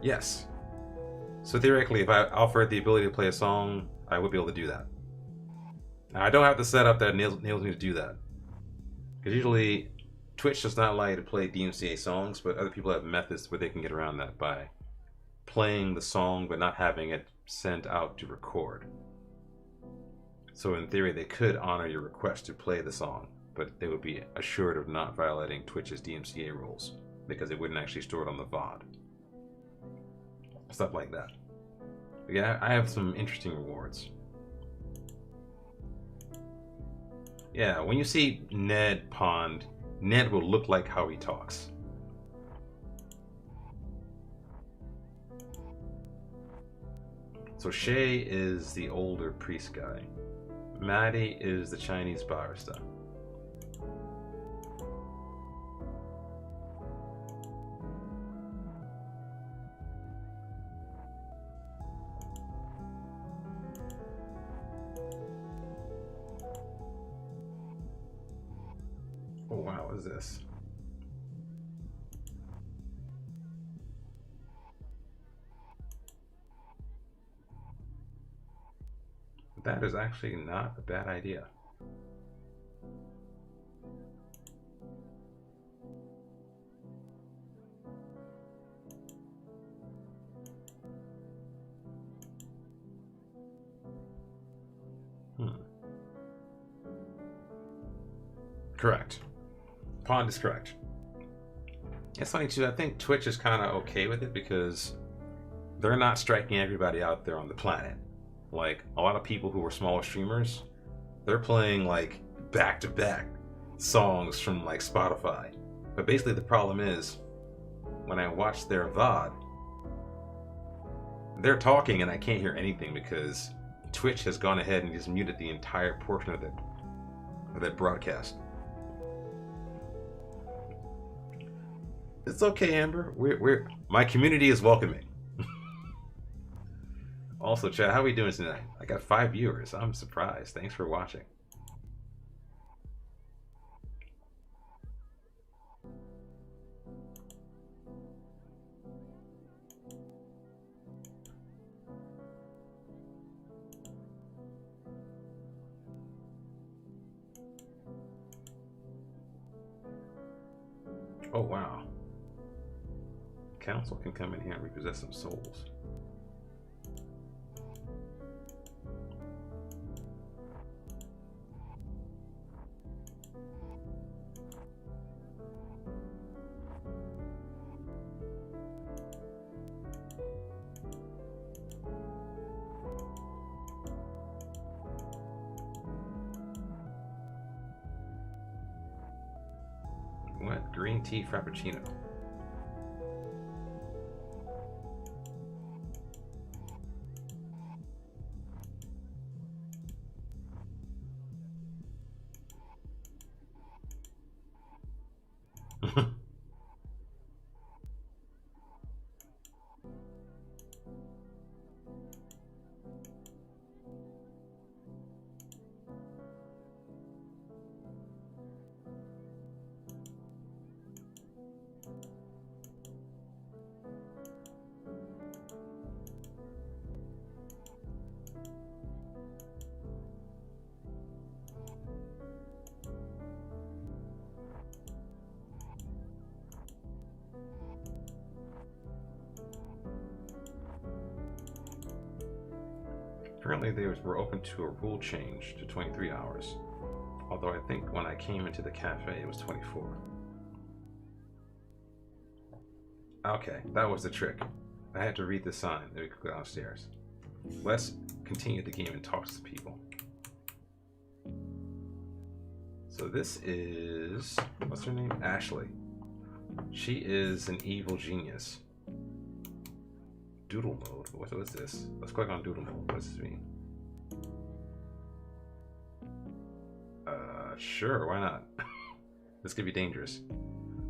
Yes. So theoretically, if I offered the ability to play a song, I would be able to do that. Now, I don't have the setup that enables me to do that. Because usually, Twitch does not allow you to play DMCA songs, but other people have methods where they can get around that by playing the song but not having it sent out to record. So in theory, they could honor your request to play the song, but they would be assured of not violating Twitch's DMCA rules because they wouldn't actually store it on the VOD. Stuff like that. But yeah, I have some interesting rewards. Yeah, when you see Ned Pond, Ned will look like how he talks. So Shay is the older priest guy. Maddie is the Chinese barista. Oh wow, what is this? That is actually not a bad idea. Correct. Pond is correct. It's funny too, I think Twitch is kind of okay with it because they're not striking everybody out there on the planet. Like, a lot of people who are smaller streamers, they're playing like back-to-back songs from like Spotify. But basically the problem is, when I watch their VOD, they're talking and I can't hear anything because Twitch has gone ahead and just muted the entire portion of that broadcast. It's okay, Amber. My community is welcoming. Also, chat, how are we doing tonight? I got 5 viewers. I'm surprised. Thanks for watching. Oh, wow. Council can come in here and repossess some souls. What? Green tea frappuccino. Apparently they were open to a rule change to 23 hours. Although I think when I came into the cafe it was 24. Okay, that was the trick. I had to read the sign, then we could go downstairs. Let's continue the game and talk to some people. So this is, what's her name? Ashley. She is an evil genius. Doodle mode, what is this? Let's click on doodle mode, what does this mean? Sure, why not? This could be dangerous.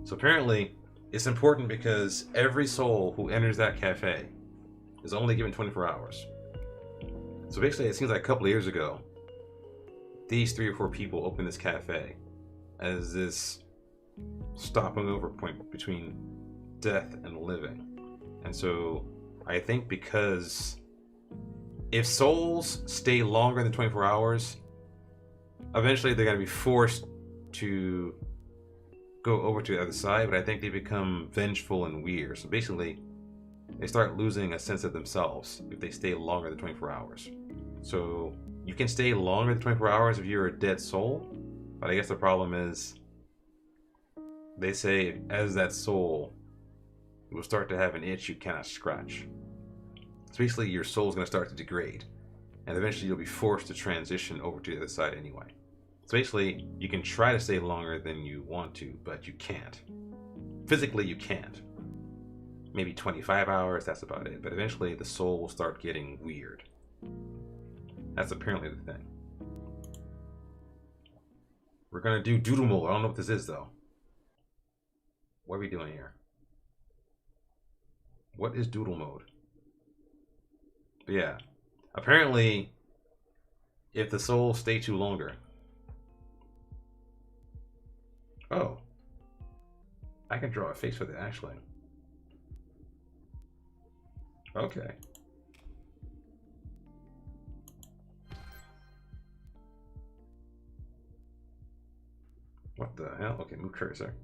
So apparently, it's important because every soul who enters that cafe is only given 24 hours. So basically, it seems like a couple of years ago, these 3 or 4 people opened this cafe as this stopping over point between death and living. And so I think because if souls stay longer than 24 hours, eventually they're going to be forced to go over to the other side, but I think they become vengeful and weird. So basically, they start losing a sense of themselves if they stay longer than 24 hours. So you can stay longer than 24 hours if you're a dead soul, but I guess the problem is they say as that soul will start to have an itch you cannot scratch. So basically your soul is going to start to degrade, and eventually you'll be forced to transition over to the other side anyway. So basically, you can try to stay longer than you want to, but you can't. Physically, you can't. Maybe 25 hours, that's about it. But eventually, the soul will start getting weird. That's apparently the thing. We're gonna do doodle mode. I don't know what this is, though. What are we doing here? What is doodle mode? But yeah, apparently, if the souls stay too longer. Oh, I can draw a face for the Ashley. Okay. What the hell? Okay, move cursor.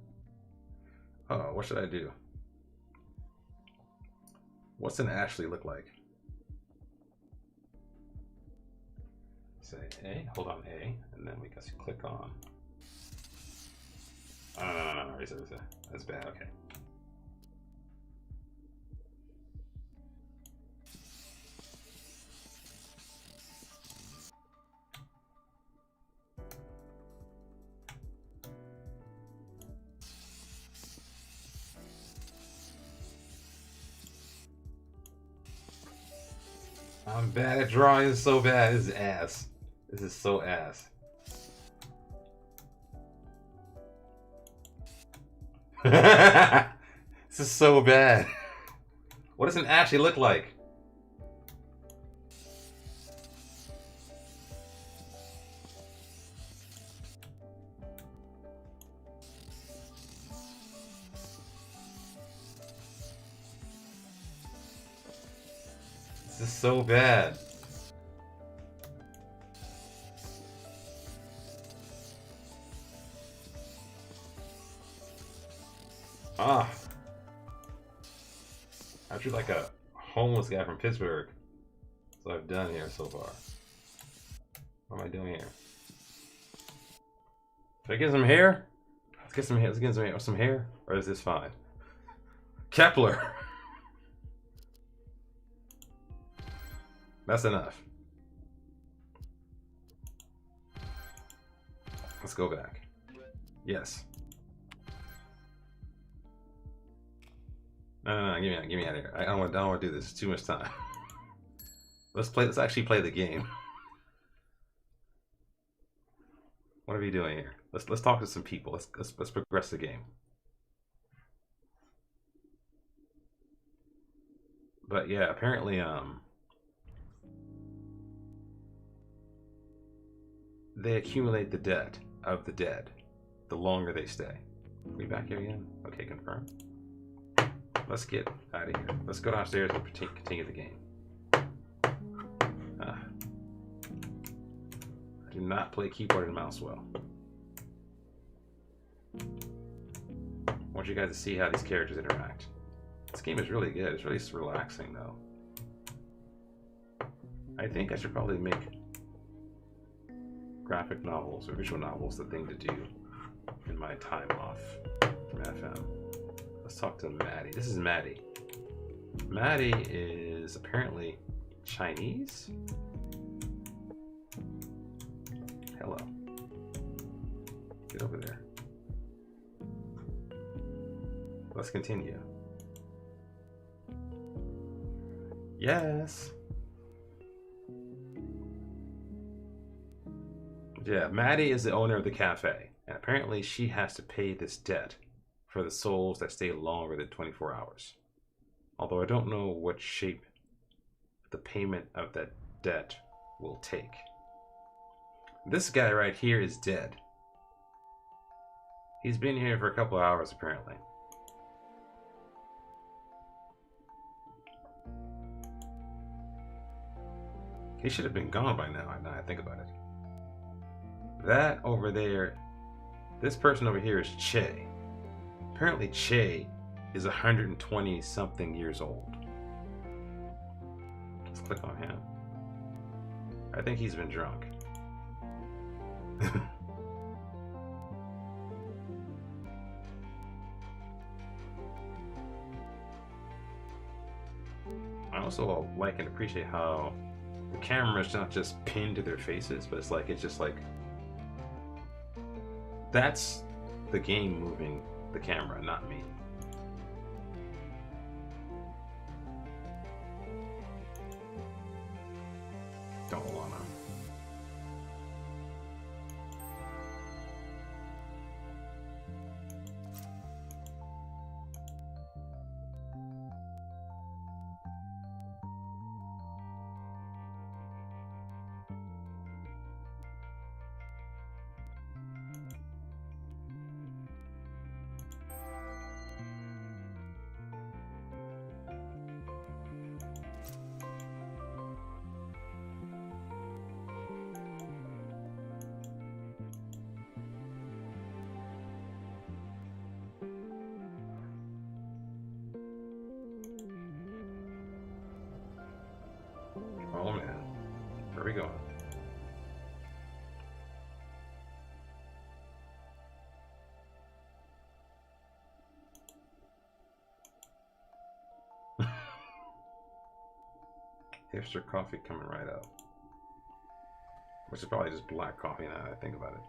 Oh, what should I do? What's an Ashley look like? Say A, hold on A, and then we just click on. Oh, no. That's bad, okay. I'm bad at drawing, it's so bad, this is ass. This is so ass. This is so bad. What does an Ashley look like? This is so bad. Ah. I drew like a homeless guy from Pittsburgh. That's what I've done here so far. What am I doing here? Should I get some hair? Let's get some hair. Let's get some hair. Or is this fine? Kepler. That's enough. Let's go back. Yes. No, get me out of here. I don't want to do this. It's too much time. Let's actually play the game. What are we doing here? Let's talk to some people. Let's progress the game. But yeah, apparently they accumulate the debt of the dead the longer they stay. Are we back here again? Okay, confirm. Let's get out of here. Let's go downstairs and continue the game. I do not play keyboard and mouse well. I want you guys to see how these characters interact. This game is really good. It's really relaxing, though. I think I should probably make graphic novels or visual novels the thing to do in my time off from FM. Let's talk to Maddie. This is Maddie. Maddie is apparently Chinese. Hello. Get over there. Let's continue. Yes. Yeah, Maddie is the owner of the cafe, and apparently she has to pay this debt for the souls that stay longer than 24 hours. Although I don't know what shape the payment of that debt will take. This guy right here is dead. He's been here for a couple of hours apparently. He should have been gone by now I think about it. That over there, this person over here is Che. Apparently Che is 120 something years old. Let's click on him. I think he's been drunk. I also like and appreciate how the camera is not just pinned to their faces, but it's just like that's the game moving the camera, not me. Don't wanna. Oh man, where are we going? Hipster coffee coming right up. Which is probably just black coffee now that I think about it.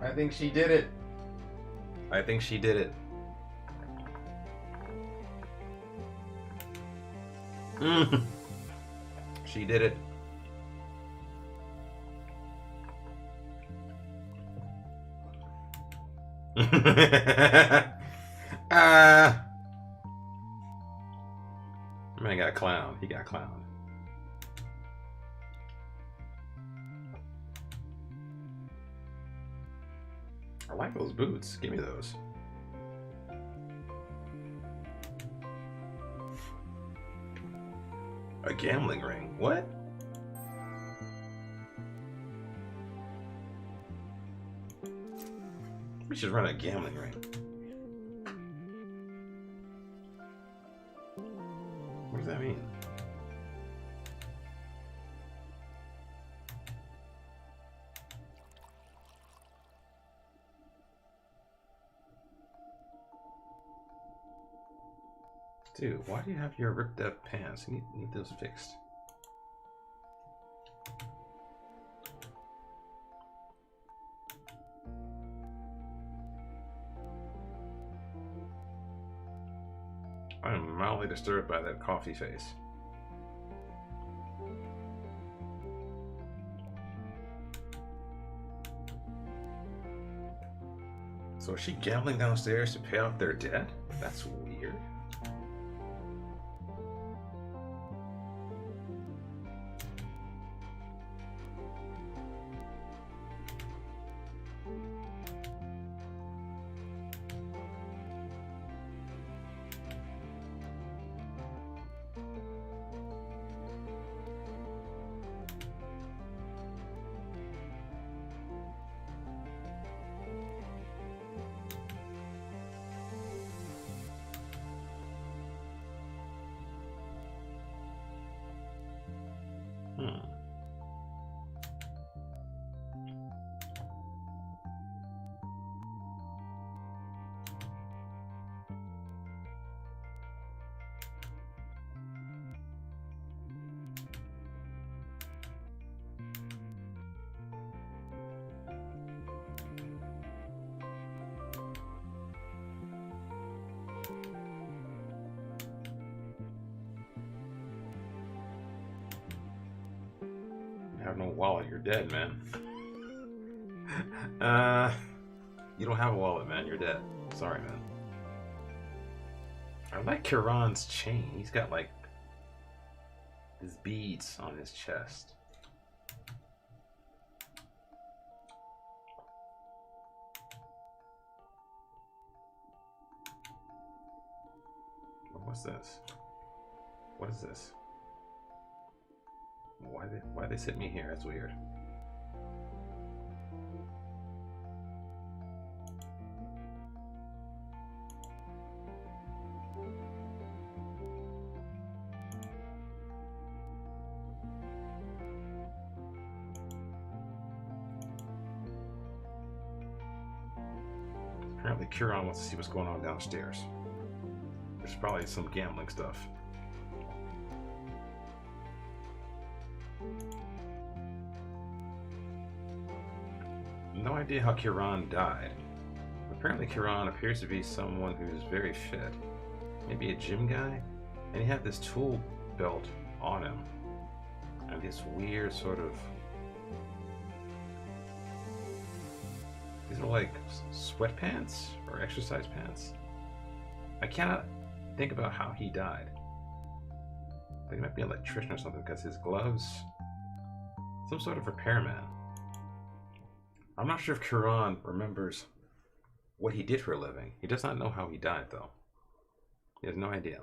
I think she did it. I think she did it. She did it. Man got clown. He got clown. I like those boots. Give me those. A gambling ring. What? We should run a gambling ring. What does that mean? Dude, why do you have your ripped up pants? You need those fixed. I am mildly disturbed by that coffee face. So is she gambling downstairs to pay off their debt? That's weird. Hmm. You have no wallet, you're dead, man. You don't have a wallet, man. You're dead. Sorry, man. I like Kiran's chain. He's got like his beads on his chest. What's this? What is this? Why they sit me here? That's weird. Apparently Kiran wants to see what's going on downstairs. There's probably some gambling stuff. No idea how Kiran died. Apparently Kiran appears to be someone who's very fit. Maybe a gym guy? And he had this tool belt on him. And this weird sort of... These are like sweatpants or exercise pants. I cannot think about how he died. Like he might be an electrician or something because his gloves... Some sort of repairman. I'm not sure if Kiran remembers what he did for a living. He does not know how he died, though. He has no idea.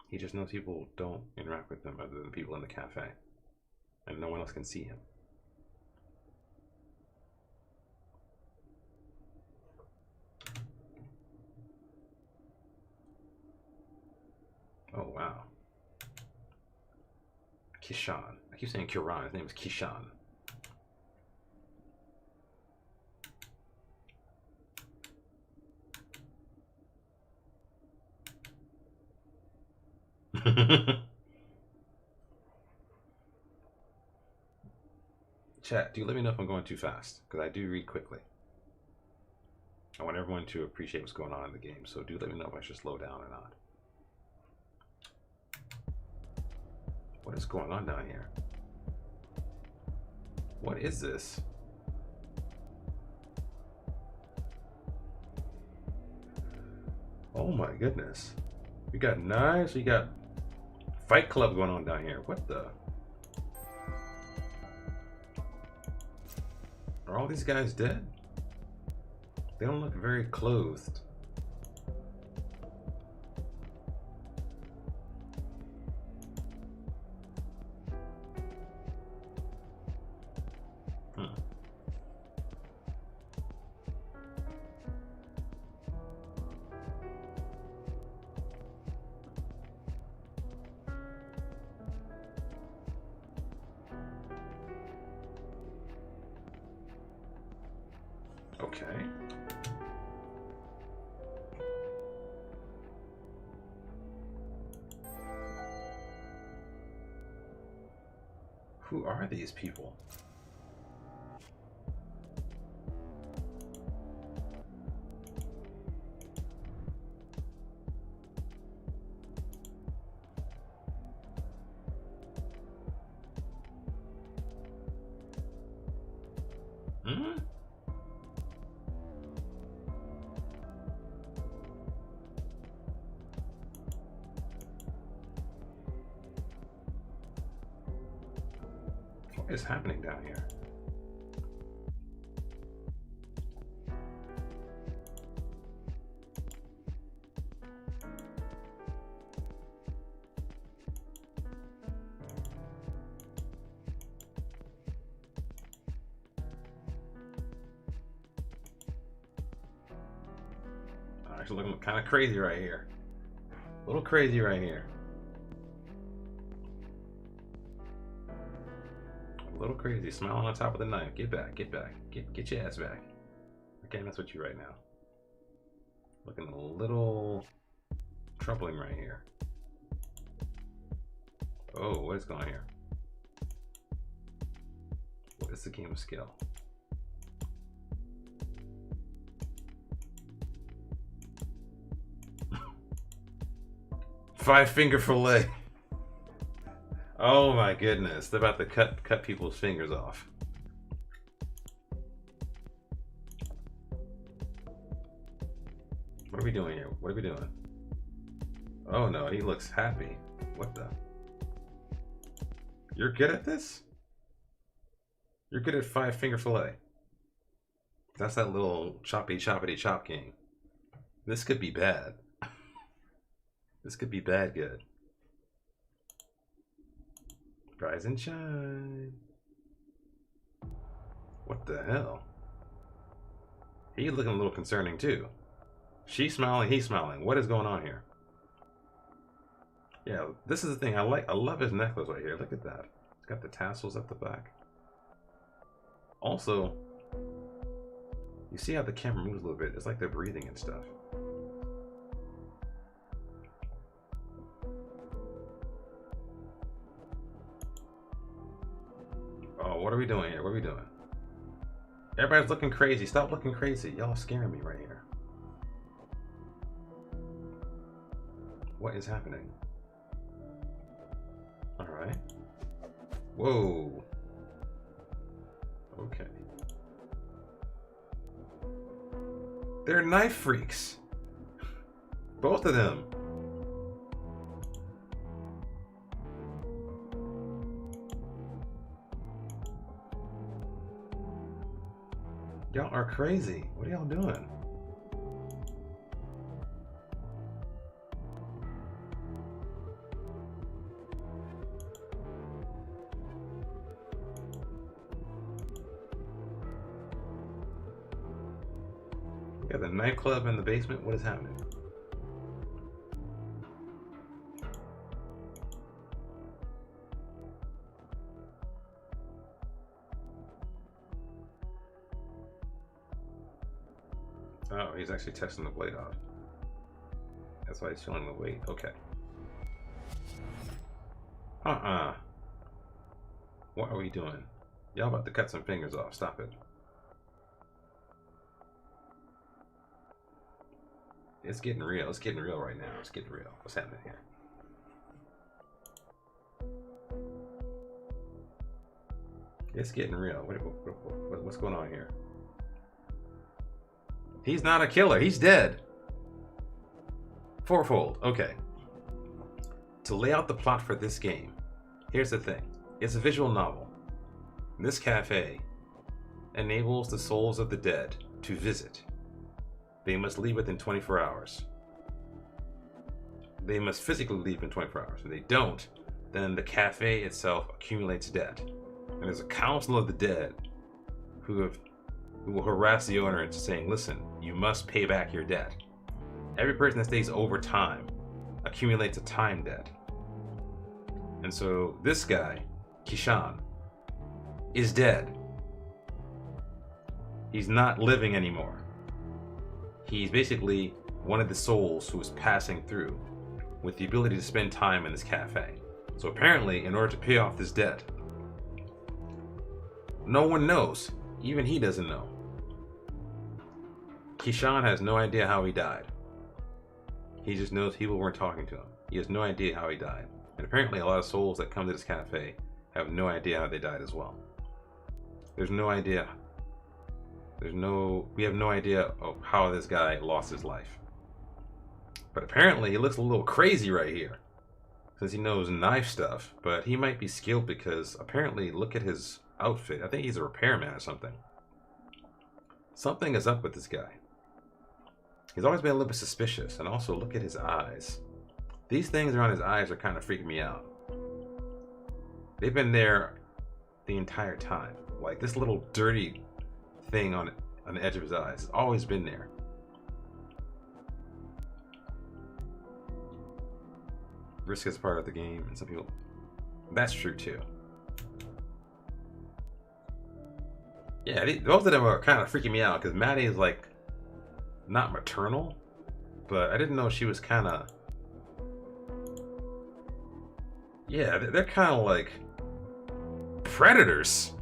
He just knows people don't interact with him other than people in the cafe. And no one else can see him. Oh, wow. Kishan. I keep saying Kiran. His name is Kishan. Chat, do let me know if I'm going too fast, because I do read quickly. I want everyone to appreciate what's going on in the game, so do let me know if I should slow down or not. What is going on down here? What is this? Oh my goodness. We got knives, we got Fight Club going on down here. What the? Are all these guys dead? They don't look very clothed. Okay. Who are these people? Hmm? What is happening down here? Actually looking kind of crazy right here. A little crazy right here. A little crazy. Smiling on top of the knife. Get back. Get back. Get your ass back. I can't mess with you right now. Looking a little troubling right here. Oh, what is going on here? What is the game of skill? Five finger fillet. Oh my goodness. They're about to cut people's fingers off. What are we doing here? What are we doing? Oh no, he looks happy. What the? You're good at this? You're good at five finger fillet. That's that little choppity chop game. This could be bad. This could be bad good. Rise and shine. What the hell? He's looking a little concerning too. She's smiling, he's smiling. What is going on here? Yeah, this is the thing. I love his necklace right here. Look at that. It's got the tassels at the back. Also, you see how the camera moves a little bit. It's like they're breathing and stuff. Oh, what are we doing here? What are we doing? Everybody's looking crazy. Stop looking crazy. Y'all scaring me right here. What is happening? Alright. Whoa. Okay. They're knife freaks. Both of them. Y'all are crazy. What are y'all doing? We got the nightclub in the basement. What is happening? Oh, he's actually testing the blade off. That's why he's feeling the weight. Okay. What are we doing? Y'all about to cut some fingers off. Stop it. It's getting real. It's getting real right now. It's getting real. What's happening here? It's getting real. What's going on here? He's not a killer. He's dead. Fourfold. Okay. To lay out the plot for this game, here's the thing. It's a visual novel. This cafe enables the souls of the dead to visit. They must leave within 24 hours. They must physically leave in 24 hours. If they don't, then the cafe itself accumulates debt. And there's a council of the dead who will harass the owner into saying, listen, you must pay back your debt. Every person that stays over time accumulates a time debt. And so this guy, Kishan, is dead. He's not living anymore. He's basically one of the souls who is passing through with the ability to spend time in this cafe. So apparently, in order to pay off this debt, no one knows. Even he doesn't know. Kishan has no idea how he died. He just knows people weren't talking to him. He has no idea how he died. And apparently a lot of souls that come to this cafe have no idea how they died as well. There's no idea We have no idea of how this guy lost his life. But apparently he looks a little crazy right here. Since he knows knife stuff, but he might be skilled because apparently look at his outfit. I think he's a repairman or something. Something is up with this guy. He's always been a little bit suspicious, and also look at his eyes. These things around his eyes are kind of freaking me out. They've been there the entire time. Like this little dirty thing on the edge of his eyes has always been there. Risk is part of the game, and some people... That's true, too. Yeah, both of them are kind of freaking me out, because Maddie is, like, not maternal, but I didn't know she was kind of... Yeah, they're kind of like... predators.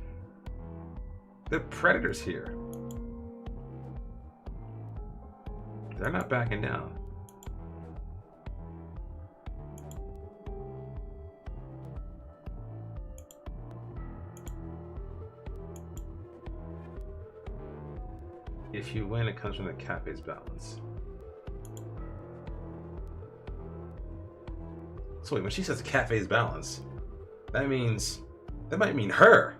They're predators here. They're not backing down. If you win, it comes from the cafe's balance. So wait, when she says cafe's balance, that might mean her.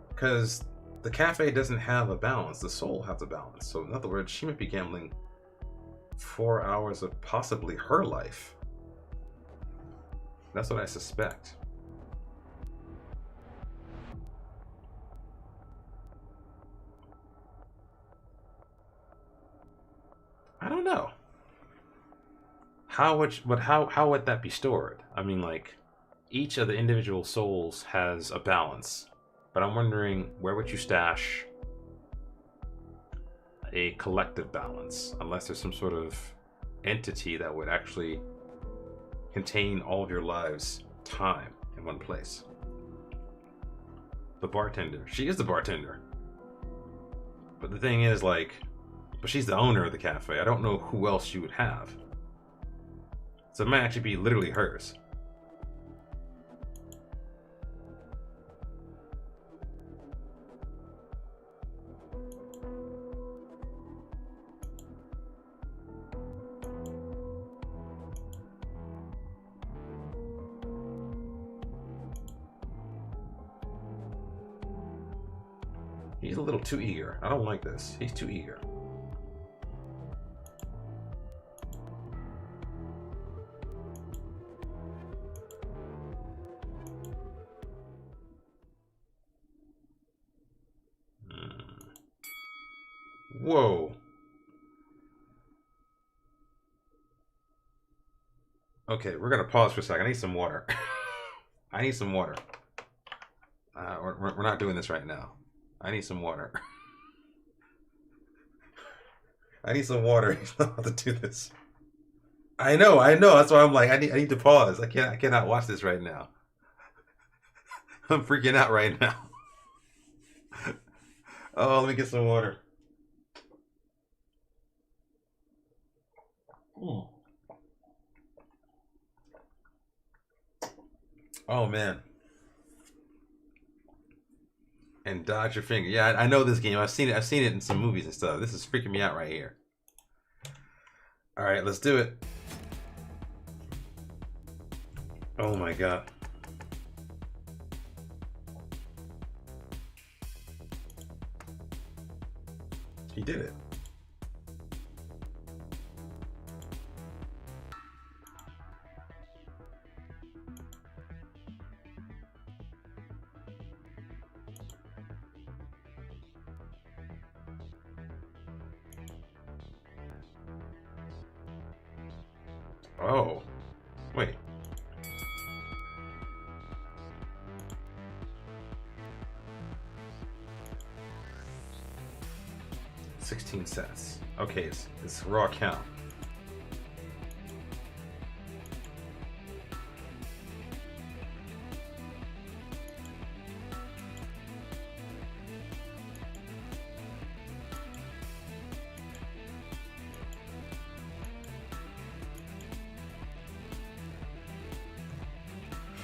Because the cafe doesn't have a balance, the soul has a balance. So in other words, she might be gambling 4 hours of possibly her life. That's what I suspect. I don't know. How would that be stored? I mean, like, each of the individual souls has a balance, but I'm wondering where would you stash a collective balance, unless there's some sort of entity that would actually contain all of your lives' time in one place. The bartender. She is the bartender. But the thing is, like, but she's the owner of the cafe. I don't know who else she would have. So it might actually be literally hers. He's a little too eager. I don't like this. He's too eager. Whoa. Okay, we're gonna pause for a second. I need some water. I need some water. We're not doing this right now. I need some water. I need some water. He's not about to do this. I know. That's why I'm like, I need to pause. I cannot watch this right now. I'm freaking out right now. Oh, let me get some water. Oh man. And dodge your finger. Yeah, I know this game. I've seen it in some movies and stuff. This is freaking me out right here. All right, let's do it. Oh my god. He did it. Oh, wait. $0.16. Okay, it's raw count.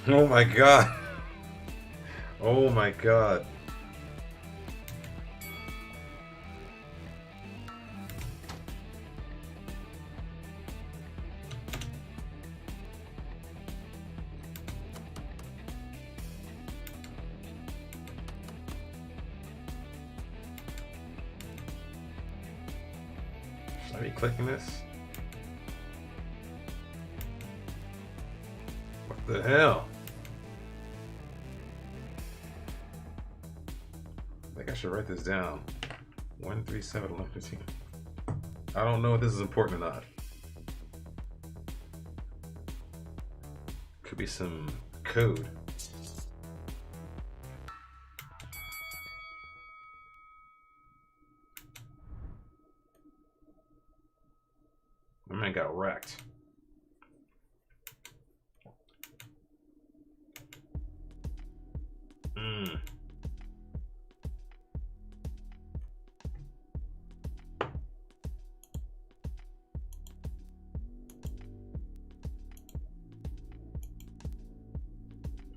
Oh my god. Oh my god. Are you clicking this? What the hell? I think I should write this down. 137 1115. I don't know if this is important or not. Could be some code. My man got wrecked.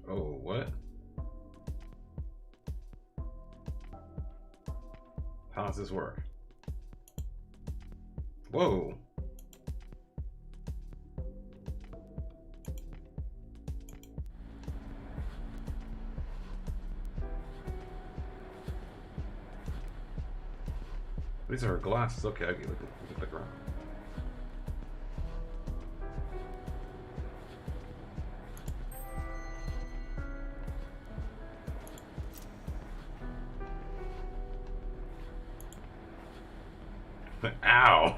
Oh, what? How does this work? Whoa. These are her glasses. Okay, look around. Ow!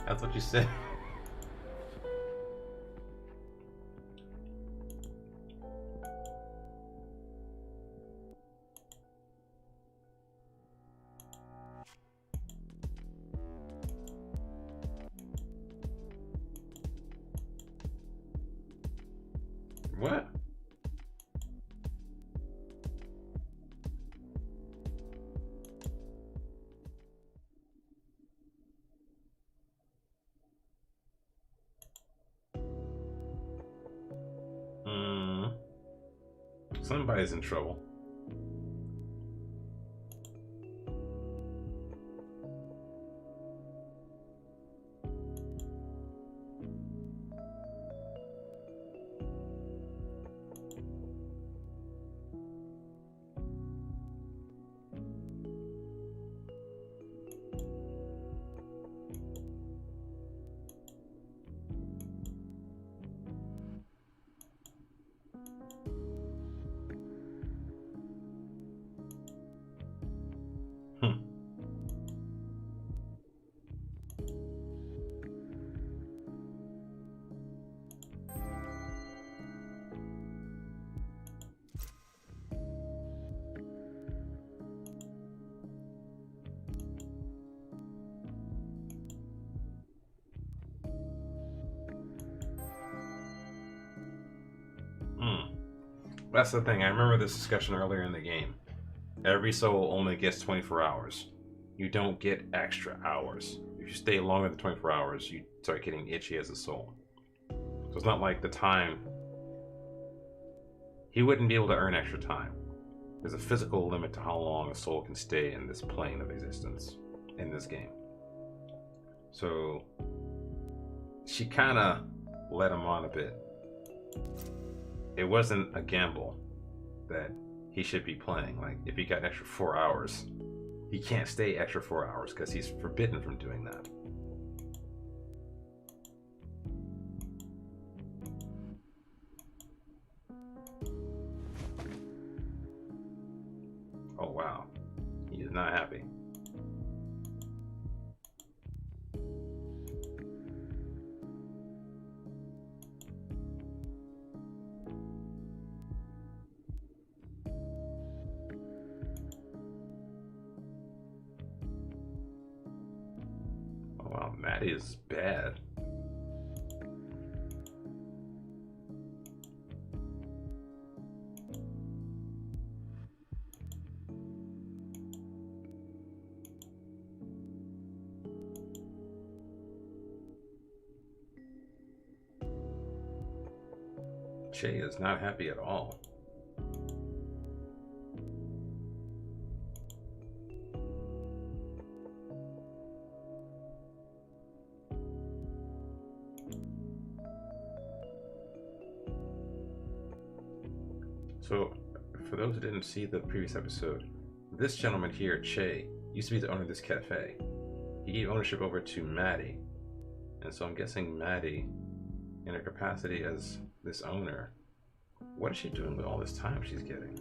That's what you said. What? Somebody's in trouble. That's the thing. I remember this discussion earlier in the game. Every soul only gets 24 hours. You don't get extra hours. If you stay longer than 24 hours, you start getting itchy as a soul. So it's not like the time. He wouldn't be able to earn extra time. There's a physical limit to how long a soul can stay in this plane of existence in this game. So she kind of led him on a bit. It wasn't a gamble that he should be playing. Like, if he got an extra 4 hours, he can't stay extra 4 hours because he's forbidden from doing that. Oh, wow. He is not happy. Wow, Maddie is bad. Shay is not happy at all. So, for those who didn't see the previous episode, this gentleman here, Che, used to be the owner of this cafe. He gave ownership over to Maddie. And so I'm guessing Maddie, in her capacity as this owner, what is she doing with all this time she's getting?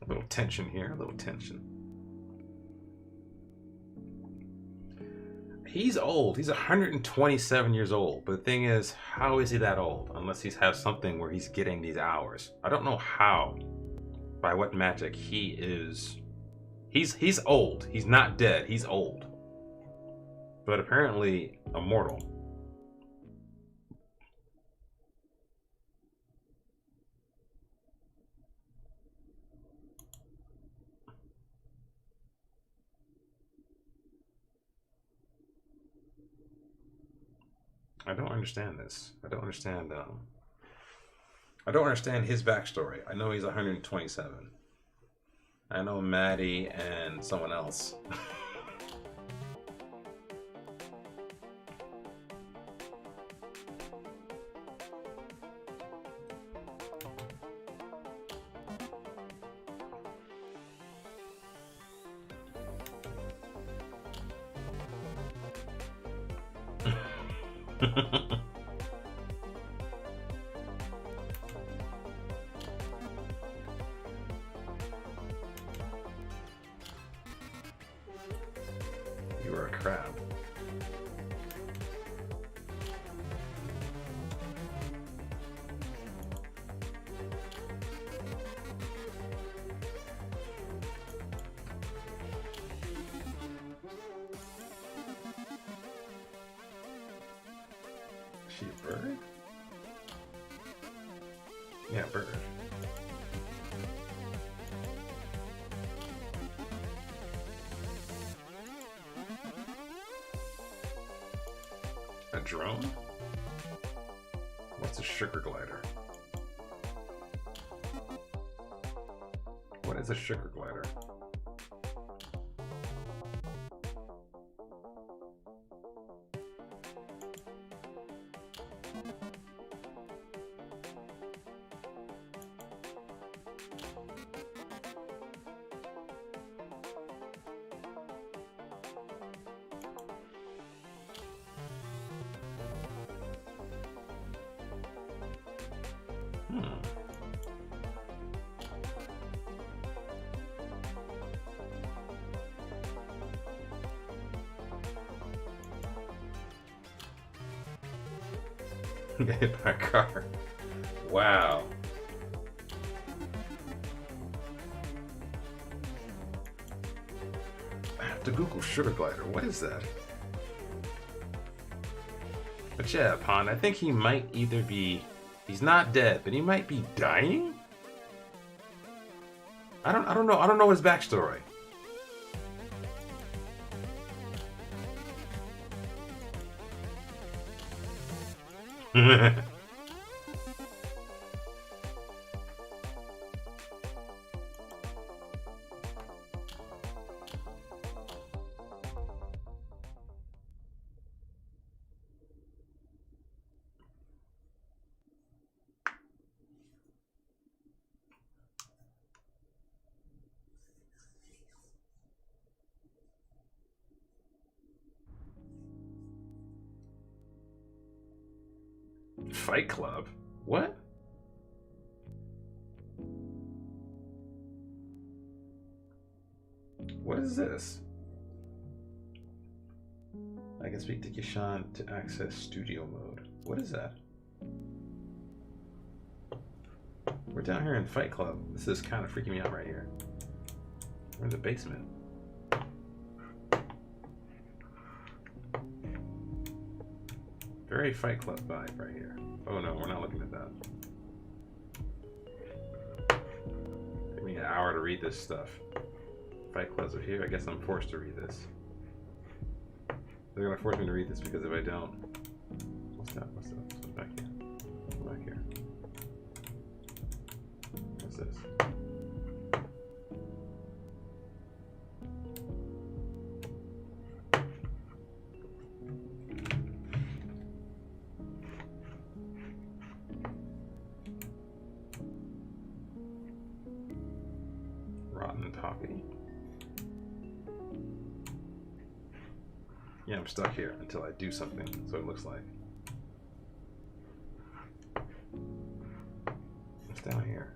A little tension here, a little tension. He's old. He's 127 years old. But the thing is, how is he that old? Unless he's has something where he's getting these hours. I don't know how, by what magic he is. He's old. He's not dead. He's old. But apparently immortal. I don't understand this. I don't understand his backstory. I know he's 127. I know Maddie and someone else. You are a crab. Is she a bird? Yeah, bird. A drone? What's a sugar glider? What is a sugar glider? Get hit by a car. Wow. I have to Google sugar glider. What is that? But yeah, Pond, I think he might either be... He's not dead, but he might be dying? I don't know his backstory. Fight Club? What? What is this? I can speak to Kishan to access studio mode. What is that? We're down here in Fight Club. This is kind of freaking me out right here. We're in the basement. Very Fight Club vibe right here. Oh no, we're not looking at that. Take me an hour to read this stuff. Fight Clubs are here. I guess I'm forced to read this. They're gonna force me to read this because if I don't, what's that? What's back here? What's back here? What's this? Rotten poppy. Yeah, I'm stuck here until I do something, so it looks like. What's down here?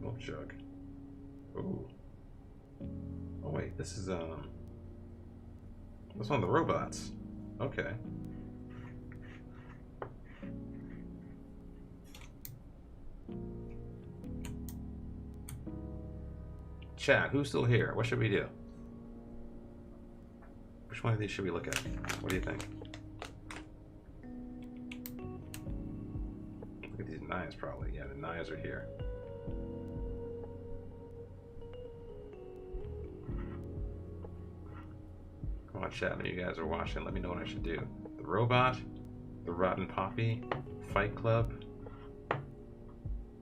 Milk jug. Ooh. Oh wait, this is that's one of the robots. Okay. Chat, who's still here? What should we do? Which one of these should we look at? What do you think? Look at these knives, probably. Yeah, the knives are here. Come on, chat. I know you guys are watching. Let me know what I should do. The robot, the rotten poppy, Fight Club,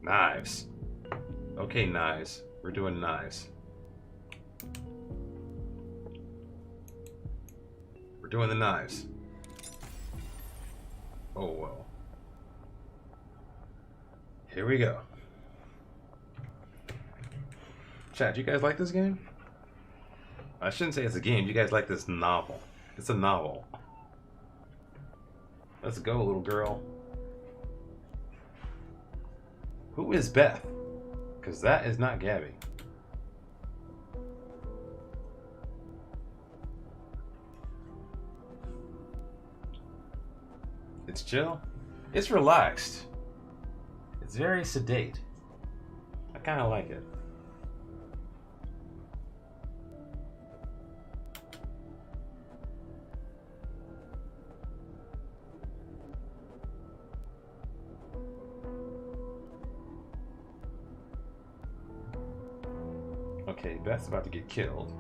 knives. Okay, knives. We're doing knives. We're doing the knives. Oh, well. Here we go. Chat, you guys like this game? I shouldn't say it's a game. You guys like this novel. It's a novel. Let's go, little girl. Who is Beth? Because that is not Gabby. It's chill. It's relaxed. It's very sedate. I kind of like it. Okay, Beth's about to get killed.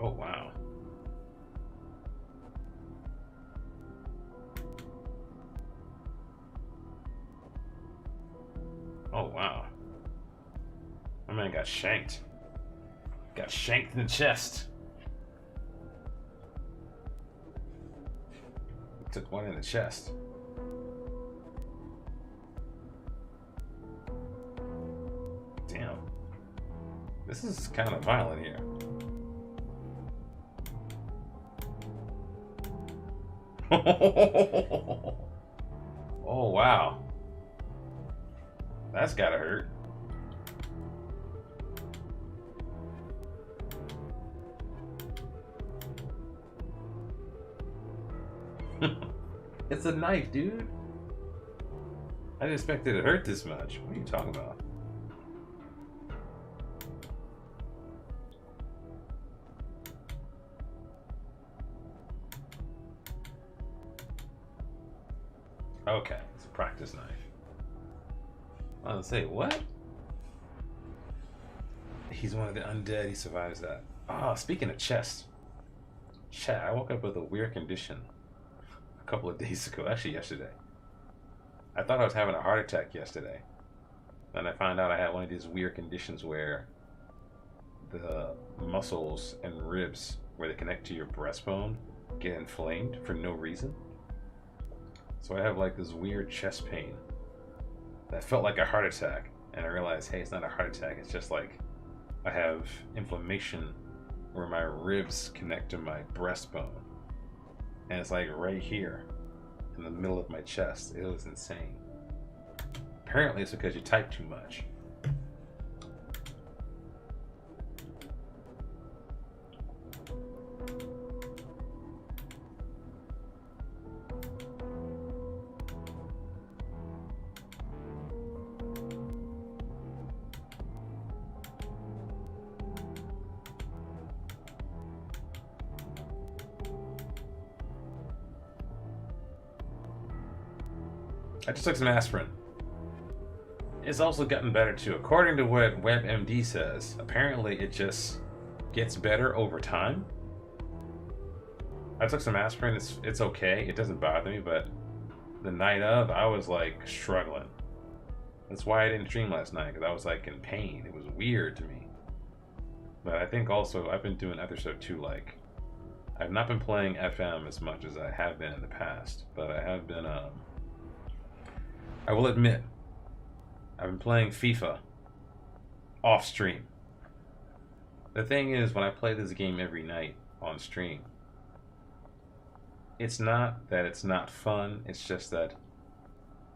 Oh, wow. Oh, wow. My man got shanked. Got shanked in the chest. Took one in the chest. Damn. This is kind of violent here. Oh, wow. That's gotta hurt. It's a knife, dude. I didn't expect it to hurt this much. What are you talking about? Okay, it's a practice knife. I was gonna say, what? He's one of the undead. He survives that. Oh, speaking of chest. Chat, I woke up with a weird condition. a couple of days ago, actually yesterday. I thought I was having a heart attack yesterday. Then I found out I had one of these weird conditions where the muscles and ribs where they connect to your breastbone get inflamed for no reason. So I have like this weird chest pain that felt like a heart attack. And I realized, hey, it's not a heart attack. It's just like I have inflammation where my ribs connect to my breastbone. And it's like right here in the middle of my chest. It was insane. Apparently it's because you type too much. I just took some aspirin. It's also gotten better too. According to what WebMD says, apparently it just gets better over time. I took some aspirin, it's okay, it doesn't bother me, but the night of, I was like struggling. That's why I didn't stream last night, because I was like in pain. It was weird to me. But I think also, I've been doing other stuff too, like, I've not been playing FM as much as I have been in the past, but I have been, I will admit, I've been playing FIFA off stream. The thing is, when I play this game every night on stream, it's not that it's not fun, it's just that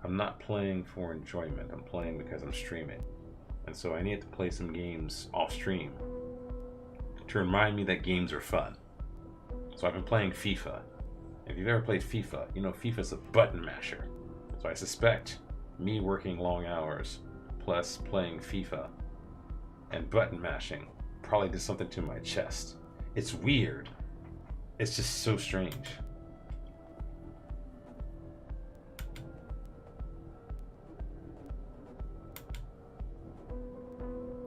I'm not playing for enjoyment. I'm playing because I'm streaming. And so I need to play some games off stream to remind me that games are fun. So I've been playing FIFA. If you've ever played FIFA, you know FIFA's a button masher. So I suspect me working long hours plus playing FIFA and button mashing probably did something to my chest. It's weird. It's just so strange.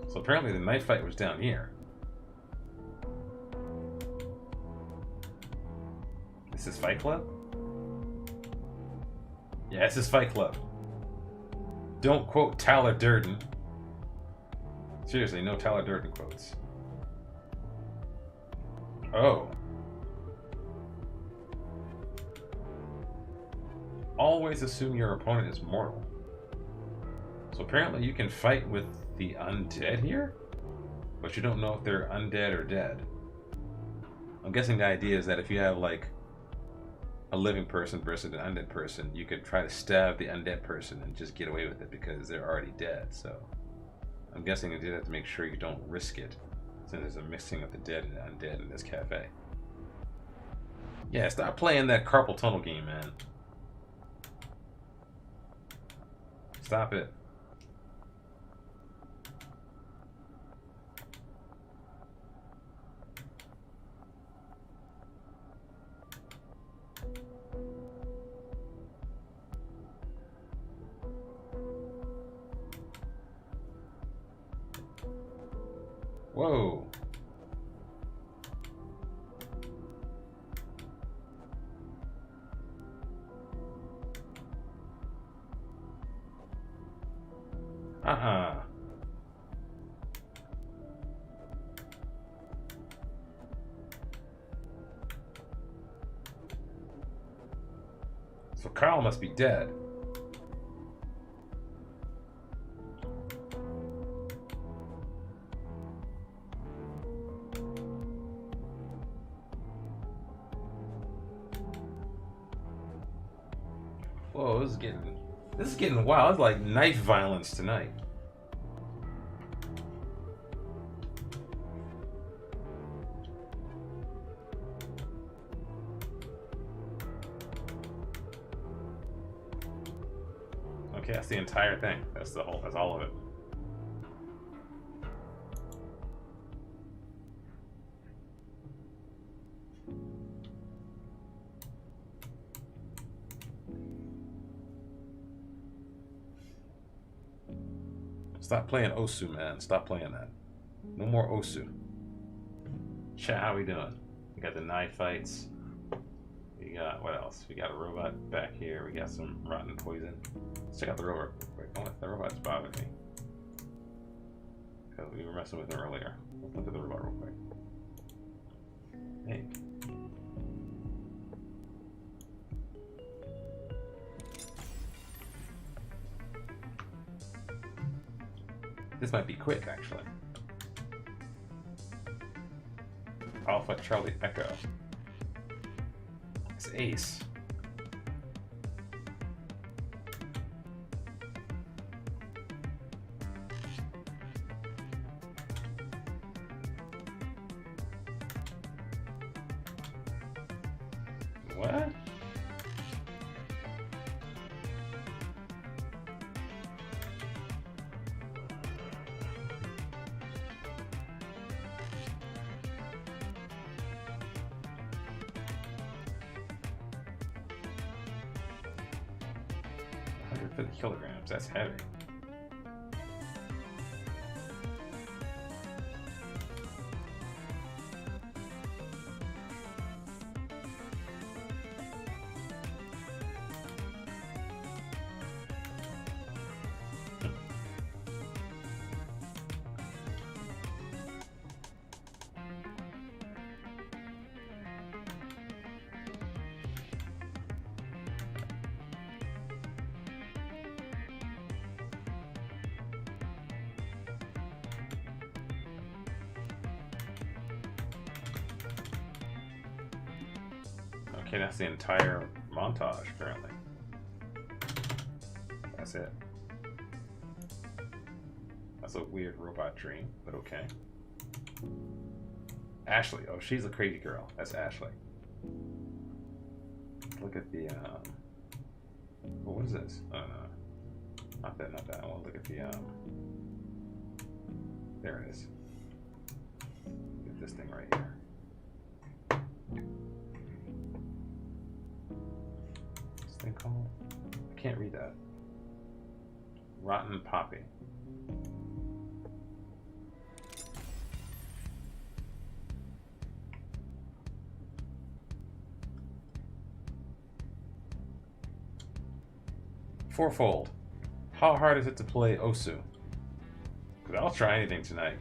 So apparently the knife fight was down here. This is Fight Club? Yeah, this is Fight Club. Don't quote Tyler Durden. Seriously, no Tyler Durden quotes. Oh. Always assume your opponent is mortal. So apparently you can fight with the undead here? But you don't know if they're undead or dead. I'm guessing the idea is that if you have like a living person versus an undead person, you could try to stab the undead person and just get away with it because they're already dead. So I'm guessing you did have to make sure you don't risk it, since there's a mixing of the dead and the undead in this cafe. Yeah, stop playing that carpal tunnel game, man. Stop it. Whoa. Uh-uh. So Carl must be dead. Whoa, this is getting wild. It's like knife violence tonight. Okay, that's the entire thing. That's all of it. Stop playing Osu, man. Stop playing that. No more Osu. Chat, how we doing? We got the knife fights. We got, what else? We got a robot back here. We got some rotten poison. Let's check out the robot real quick. Oh, the robot's bothering me. Because we were messing with him earlier. Let's look at the robot real quick. Hey. This might be quick, actually. Alpha Charlie Echo. It's Ace. What? Kilograms, that's heavy. Okay, that's the entire montage currently. That's it. That's a weird robot dream, but okay. Ashley. Oh, she's a crazy girl. That's Ashley. Look at the, oh, what is this? Oh, no. Not that, not that. I want to look at the, there it is. Look at this thing right here. Thing called? I can't read that. Rotten Poppy. Fourfold. How hard is it to play Osu? Because I'll try anything tonight.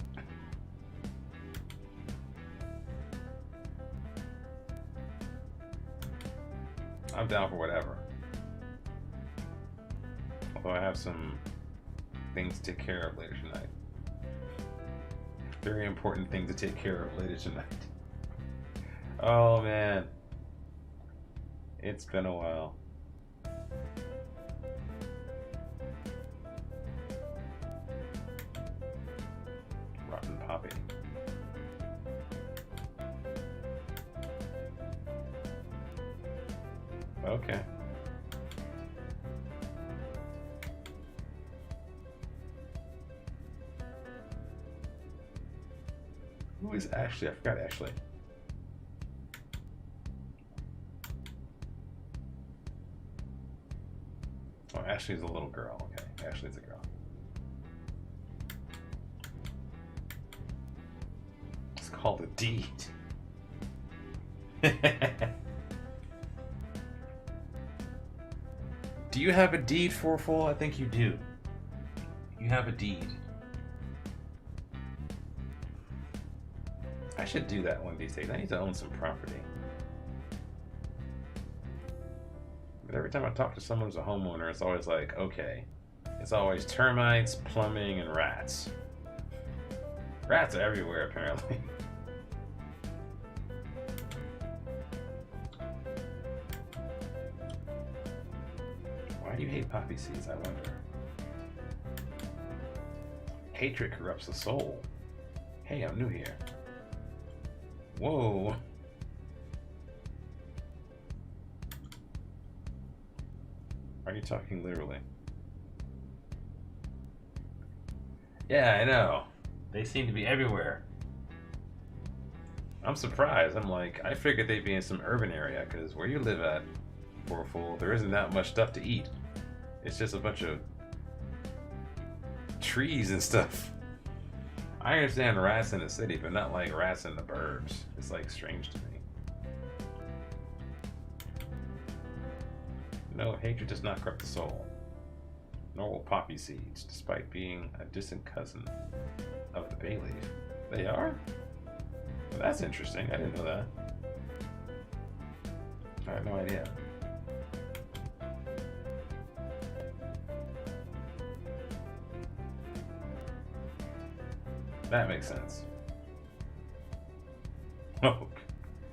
I'm down for whatever. Although I have some things to take care of later tonight. Very important thing to take care of later tonight. Oh man. It's been a while. Rotten Poppy. Okay. Who is Ashley? I forgot Ashley. Oh, Ashley's a little girl. Okay, Ashley's a girl. It's called a deed. Do you have a deed, Fourfold? I think you do. You have a deed. I should do that one of these days. I need to own some property. But every time I talk to someone who's a homeowner, it's always like, okay, it's always termites, plumbing, and rats. Rats are everywhere, apparently. Why do you hate poppy seeds, I wonder? Hatred corrupts the soul. Hey, I'm new here. Whoa. Are you talking literally? Yeah, I know. They seem to be everywhere. I'm surprised. I'm like, I figured they'd be in some urban area, because where you live at, Fourfold, there isn't that much stuff to eat. It's just a bunch of trees and stuff. I understand rats in the city, but not like rats in the burbs. It's like strange to me. No, hatred does not corrupt the soul, nor will poppy seeds, despite being a distant cousin of the bay leaf. They are? Well, that's interesting. I didn't know that. I had no idea. That makes sense. Oh,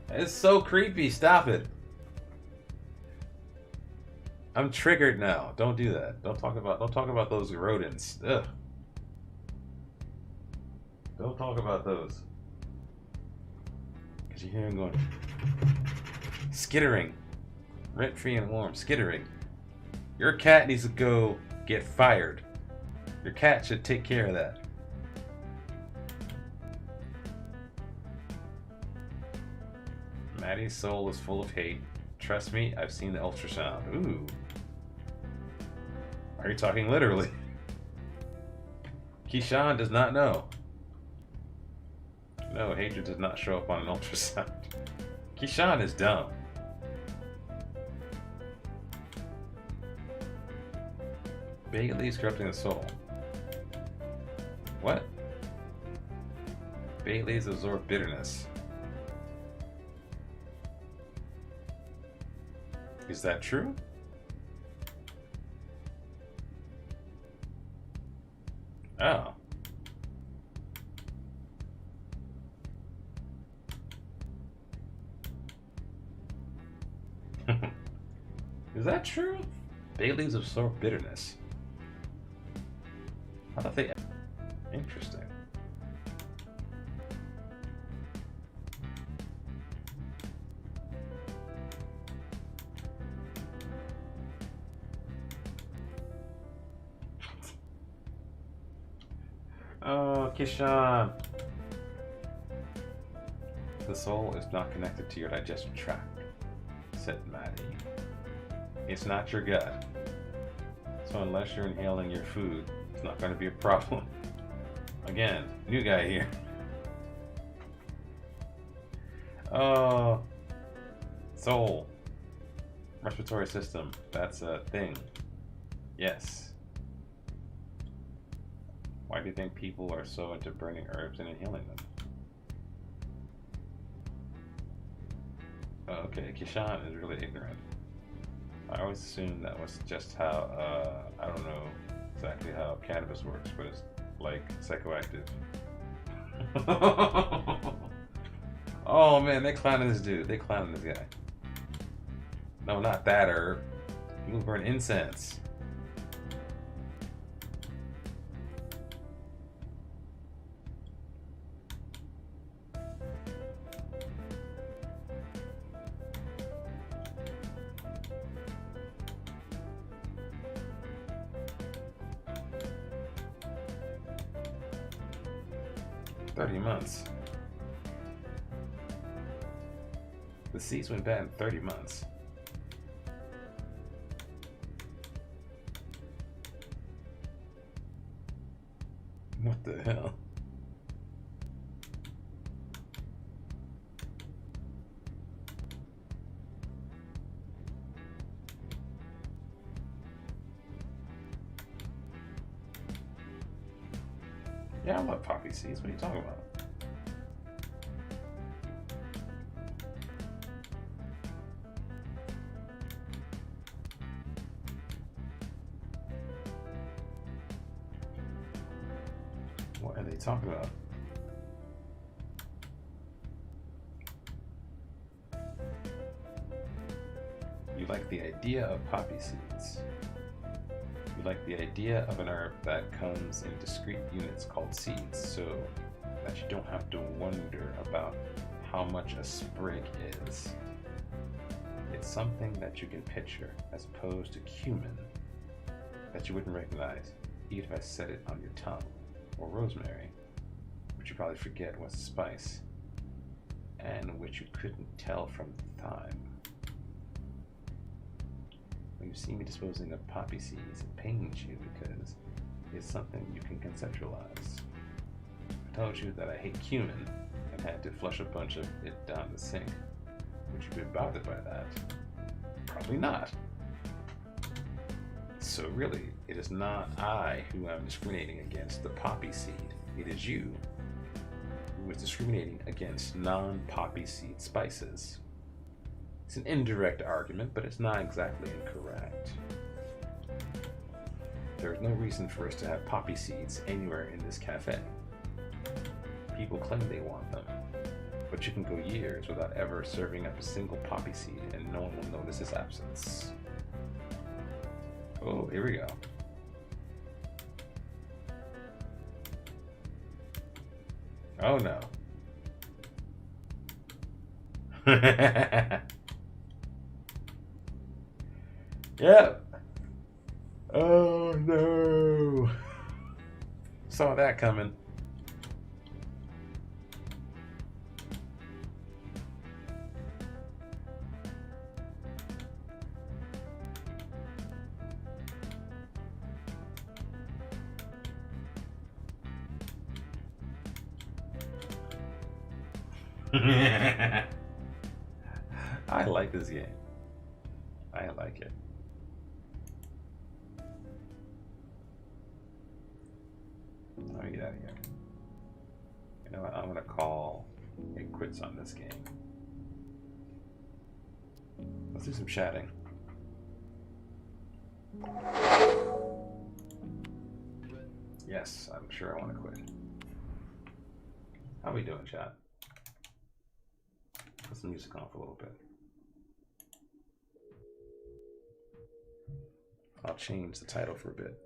it's so creepy. Stop it. I'm triggered now. Don't do that. Don't talk about those rodents. Ugh. Don't talk about those. Cause you hear him going skittering. Rent free and warm. Skittering. Your cat needs to go get fired. Your cat should take care of that. Maddie's soul is full of hate. Trust me, I've seen the ultrasound. Ooh. Are you talking literally? Keyshawn does not know. No, hatred does not show up on an ultrasound. Keyshawn is dumb. Bay leaves corrupting the soul. What? Bay leaves absorb bitterness. Is that true? Oh. Is that true? Bay leaves absorb bitterness. I thought they... Interesting. Oh, Kishan. The soul is not connected to your digestive tract, said Maddie. It's not your gut. So unless you're inhaling your food, it's not going to be a problem. Again, new guy here. Oh, soul. Respiratory system. That's a thing. Yes. Why do you think people are so into burning herbs and inhaling them? Oh, okay, Kishan is really ignorant. I always assumed that was just how, I don't know exactly how cannabis works, but it's like psychoactive. Oh man, they clowning this dude. They clowning this guy. No, not that herb. People burn incense. Months. The seeds went bad in 30 months. What the hell? Yeah, I love poppy seeds. What are you talking about? What are they talking about? You like the idea of poppy seeds. You like the idea of an herb that comes in discrete units called seeds, so that you don't have to wonder about how much a sprig is. It's something that you can picture as opposed to cumin that you wouldn't recognize even if I said it on your tongue, or rosemary, which you probably forget was a spice, and which you couldn't tell from thyme. When you see me disposing of poppy seeds, it pains you because it's something you can conceptualize. I told you that I hate cumin and had to flush a bunch of it down the sink. Would you be bothered by that? Probably not. So really, it is not I who am discriminating against the poppy seed. It is you who is discriminating against non-poppy seed spices. It's an indirect argument, but it's not exactly incorrect. There is no reason for us to have poppy seeds anywhere in this cafe. People claim they want them, but you can go years without ever serving up a single poppy seed and no one will notice its absence. Oh, here we go. Oh no. Yep. Oh no. Saw that coming. I like this game. I like it. Let me get out of here. You know what? I'm gonna call it quits on this game. Let's do some chatting. Yes, I'm sure I want to quit. How we doing, chat? Put some music on for a little bit. I'll change the title for a bit.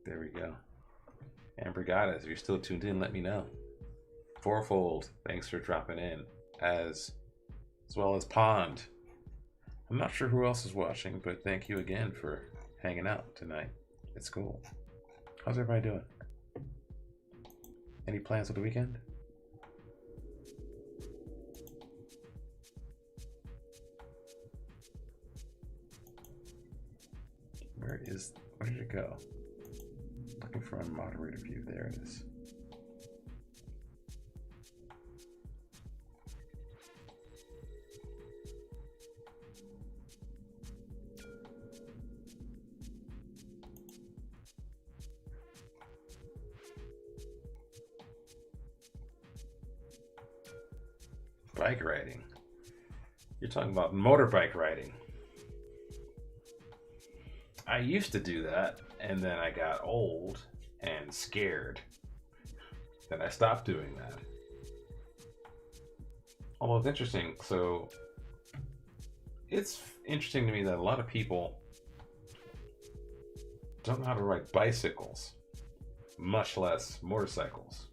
There we go. And Brigada, if you're still tuned in, let me know. Fourfold, thanks for dropping in. As well as Pond. I'm not sure who else is watching, but thank you again for hanging out tonight. It's cool. How's everybody doing? Any plans for the weekend? Where did it go? Looking for a moderator view. There it is. Bike riding. You're talking about motorbike riding. I used to do that, and then I got old and scared. Then I stopped doing that. Although it's interesting, so it's interesting to me that a lot of people don't know how to ride bicycles, much less motorcycles.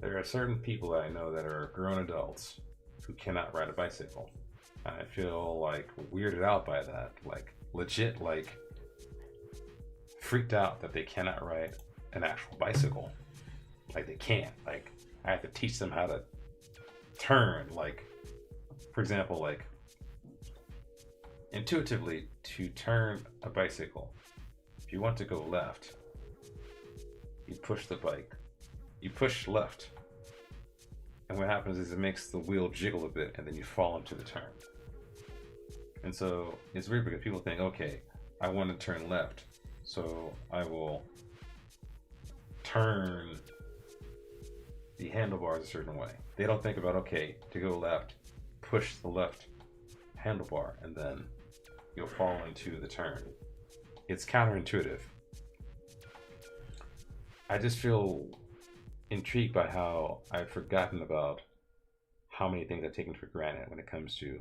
There are certain people that I know that are grown adults who cannot ride a bicycle. And I feel like weirded out by that. Like legit, like freaked out that they cannot ride an actual bicycle. Like they can't. Like I have to teach them how to turn. Like, for example, like intuitively to turn a bicycle. If you want to go left, you push the bike. You push left, and what happens is it makes the wheel jiggle a bit, and then you fall into the turn. And so it's weird because people think, okay, I want to turn left, so I will turn the handlebars a certain way. They don't think about, okay, to go left, push the left handlebar, and then you'll fall into the turn. It's counterintuitive. I just feel intrigued by how I've forgotten about how many things I've taken for granted when it comes to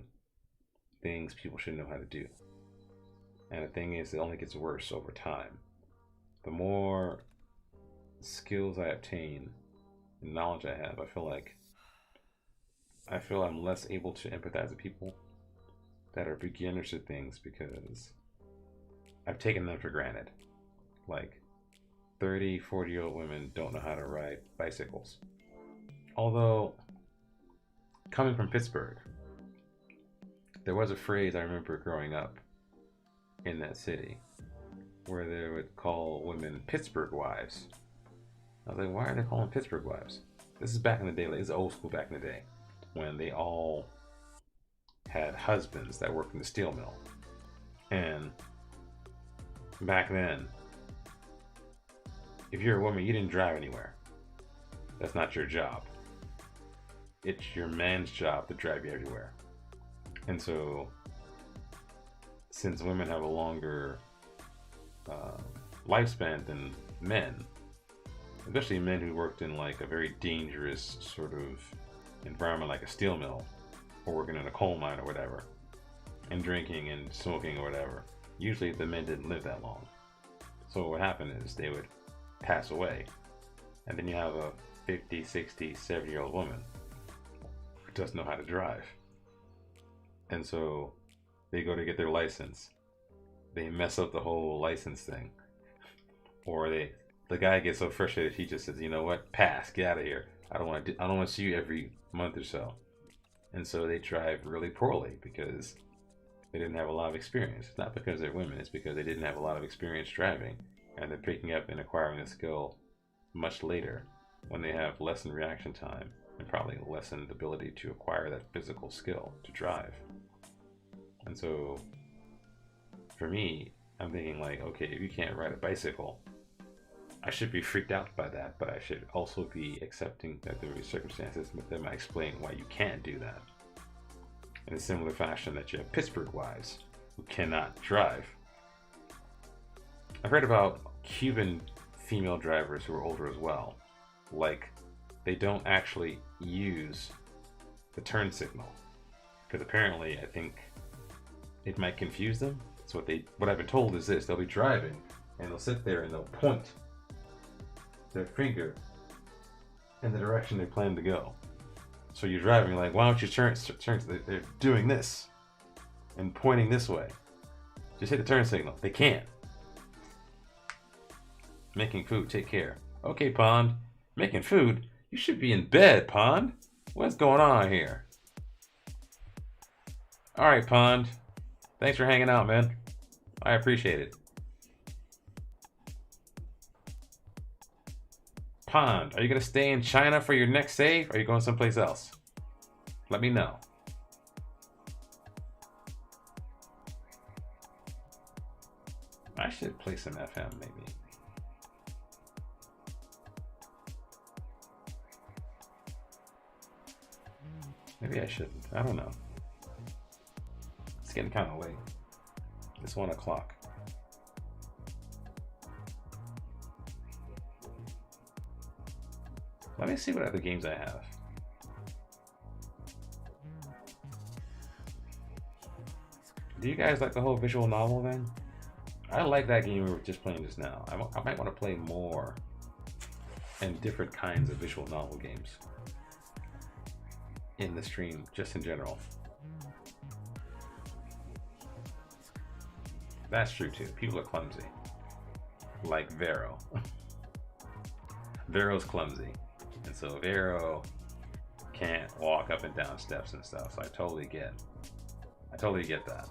things people should know how to do. And the thing is, it only gets worse over time. The more skills I obtain and knowledge I have, I feel I'm less able to empathize with people that are beginners at things because I've taken them for granted. Like 30, 40-year-old women don't know how to ride bicycles. Although, coming from Pittsburgh, there was a phrase I remember growing up in that city where they would call women Pittsburgh wives. I was like, why are they calling Pittsburgh wives? This is back in the day. Like, it's old school back in the day when they all had husbands that worked in the steel mill. And back then, if you're a woman, you didn't drive anywhere. That's not your job. It's your man's job to drive you everywhere. And so, since women have a longer lifespan than men, especially men who worked in like a very dangerous sort of environment like a steel mill or working in a coal mine or whatever, and drinking and smoking or whatever, usually the men didn't live that long. So what happened is they would pass away, and then you have a 50, 60, 70-year-old woman who doesn't know how to drive. And so they go to get their license. They mess up the whole license thing. Or the guy gets so frustrated he just says, you know what, pass, get out of here. I don't want to see you every month or so. And so they drive really poorly because they didn't have a lot of experience. It's not because they're women, it's because they didn't have a lot of experience driving, and they're picking up and acquiring a skill much later when they have lessened reaction time and probably lessened ability to acquire that physical skill to drive. And so for me, I'm thinking like, okay, if you can't ride a bicycle, I should be freaked out by that, but I should also be accepting that there are circumstances that might explain why you can't do that. In a similar fashion that you have Pittsburgh wives who cannot drive. I've heard about Cuban female drivers who are older as well. Like, they don't actually use the turn signal. Because apparently, I think it might confuse them. So what I've been told is this: they'll be driving and they'll sit there and they'll point their finger in the direction they plan to go. So you're driving like, why don't you turn? They're doing this and pointing this way. Just hit the turn signal. They can't. Making food, take care. Okay, Pond. Making food? You should be in bed, Pond. What's going on here? Alright, Pond. Thanks for hanging out, man. I appreciate it. Pond, are you going to stay in China for your next save, or are you going someplace else? Let me know. I should play some FM, maybe. Maybe I shouldn't. I don't know. It's getting kind of late. It's 1 o'clock. Let me see what other games I have. Do you guys like the whole visual novel then? I like that game we were just playing just now. I might want to play more and different kinds of visual novel games in the stream, just in general. That's true too. People are clumsy. Like Vero. Vero's clumsy. And so Vero can't walk up and down steps and stuff. So I totally get that. Totally get that.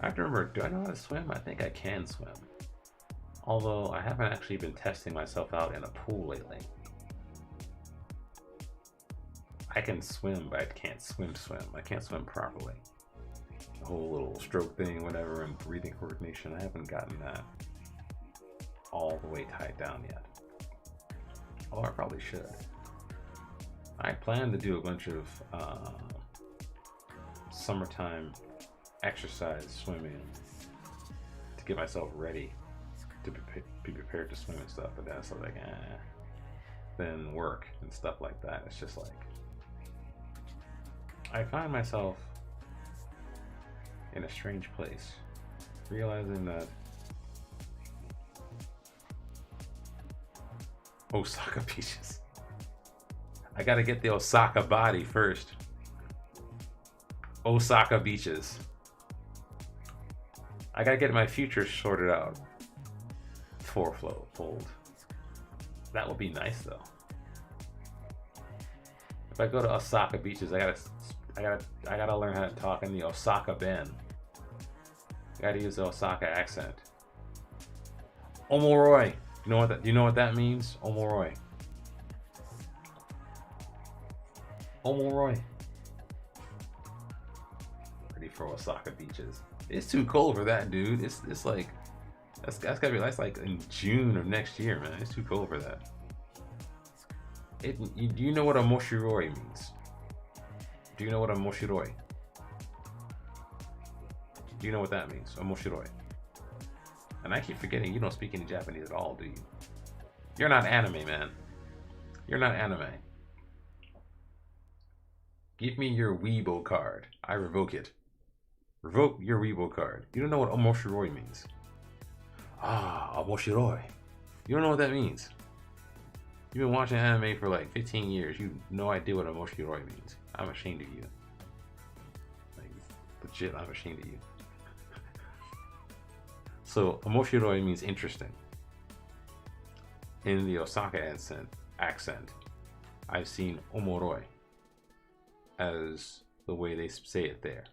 I have to remember, do I know how to swim? I think I can swim. Although I haven't actually been testing myself out in a pool lately. I can swim, but I can't swim. I can't swim properly. The whole little stroke thing, whatever, and breathing coordination, I haven't gotten that all the way tied down yet. Although I probably should. I plan to do a bunch of summertime exercise swimming to get myself ready to be prepared to swim and stuff, but that's like then work and stuff like that. It's just like I find myself in a strange place, realizing that Osaka beaches. I gotta get the Osaka body first. Osaka beaches. I gotta get my future sorted out. Fourfold. That would be nice though. If I go to Osaka beaches, I gotta learn how to talk in the Osaka Ben. I gotta use the Osaka accent. Omoroi. Do you know what that means? Omoroi. Omoroi. Ready for Osaka beaches. It's too cold for that, dude. It's like that's like in June of next year, man. It's too cold for that. Do you know what a moshiroi means? Do you know what a moshiroi? Do you know what that means? A moshiroi. And I keep forgetting you don't speak any Japanese at all, do you? You're not anime, man. You're not anime. Give me your Weibo card. I revoke it. Revoke your Weibo card. You don't know what omoshiroi means. Ah, omoshiroi. You don't know what that means. You've been watching anime for like 15 years. You have no idea what omoshiroi means. I'm ashamed of you. Like, legit, I'm ashamed of you. So, omoshiroi means interesting. In the Osaka accent, I've seen omoroi as the way they say it there.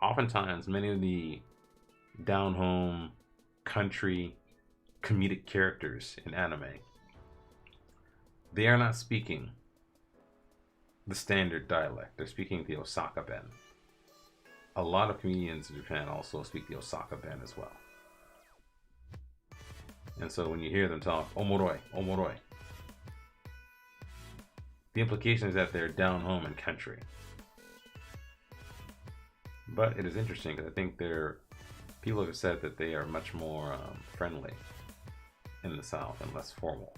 Oftentimes, many of the down-home, country, comedic characters in anime, they are not speaking the standard dialect. They're speaking the Osaka Ben. A lot of comedians in Japan also speak the Osaka Ben as well. And so when you hear them talk, omoroi, omoroi, the implication is that they're down home in country. But it is interesting because I think people have said that they are much more friendly in the South and less formal.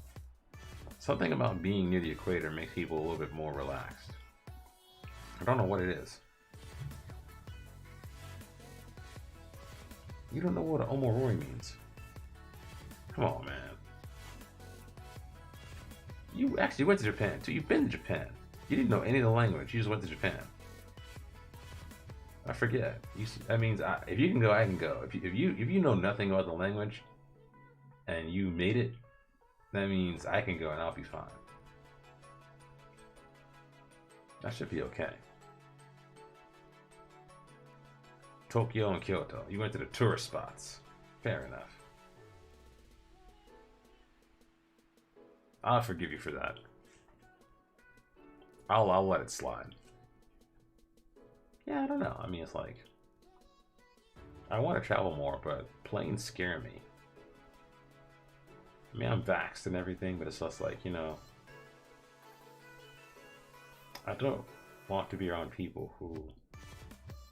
Something about being near the equator makes people a little bit more relaxed. I don't know what it is. You don't know what an omoroi means? Come on, man. You actually went to Japan too. You've been to Japan. You didn't know any of the language. You just went to Japan. I forget. That means if you can go, I can go. If you know nothing about the language and you made it, that means I can go and I'll be fine. That should be okay. Tokyo and Kyoto. You went to the tourist spots. Fair enough. I'll forgive you for that. I'll let it slide. Yeah, I don't know. I mean, it's like I want to travel more, but planes scare me. I mean, I'm vaxxed and everything, but it's just like, I don't want to be around people who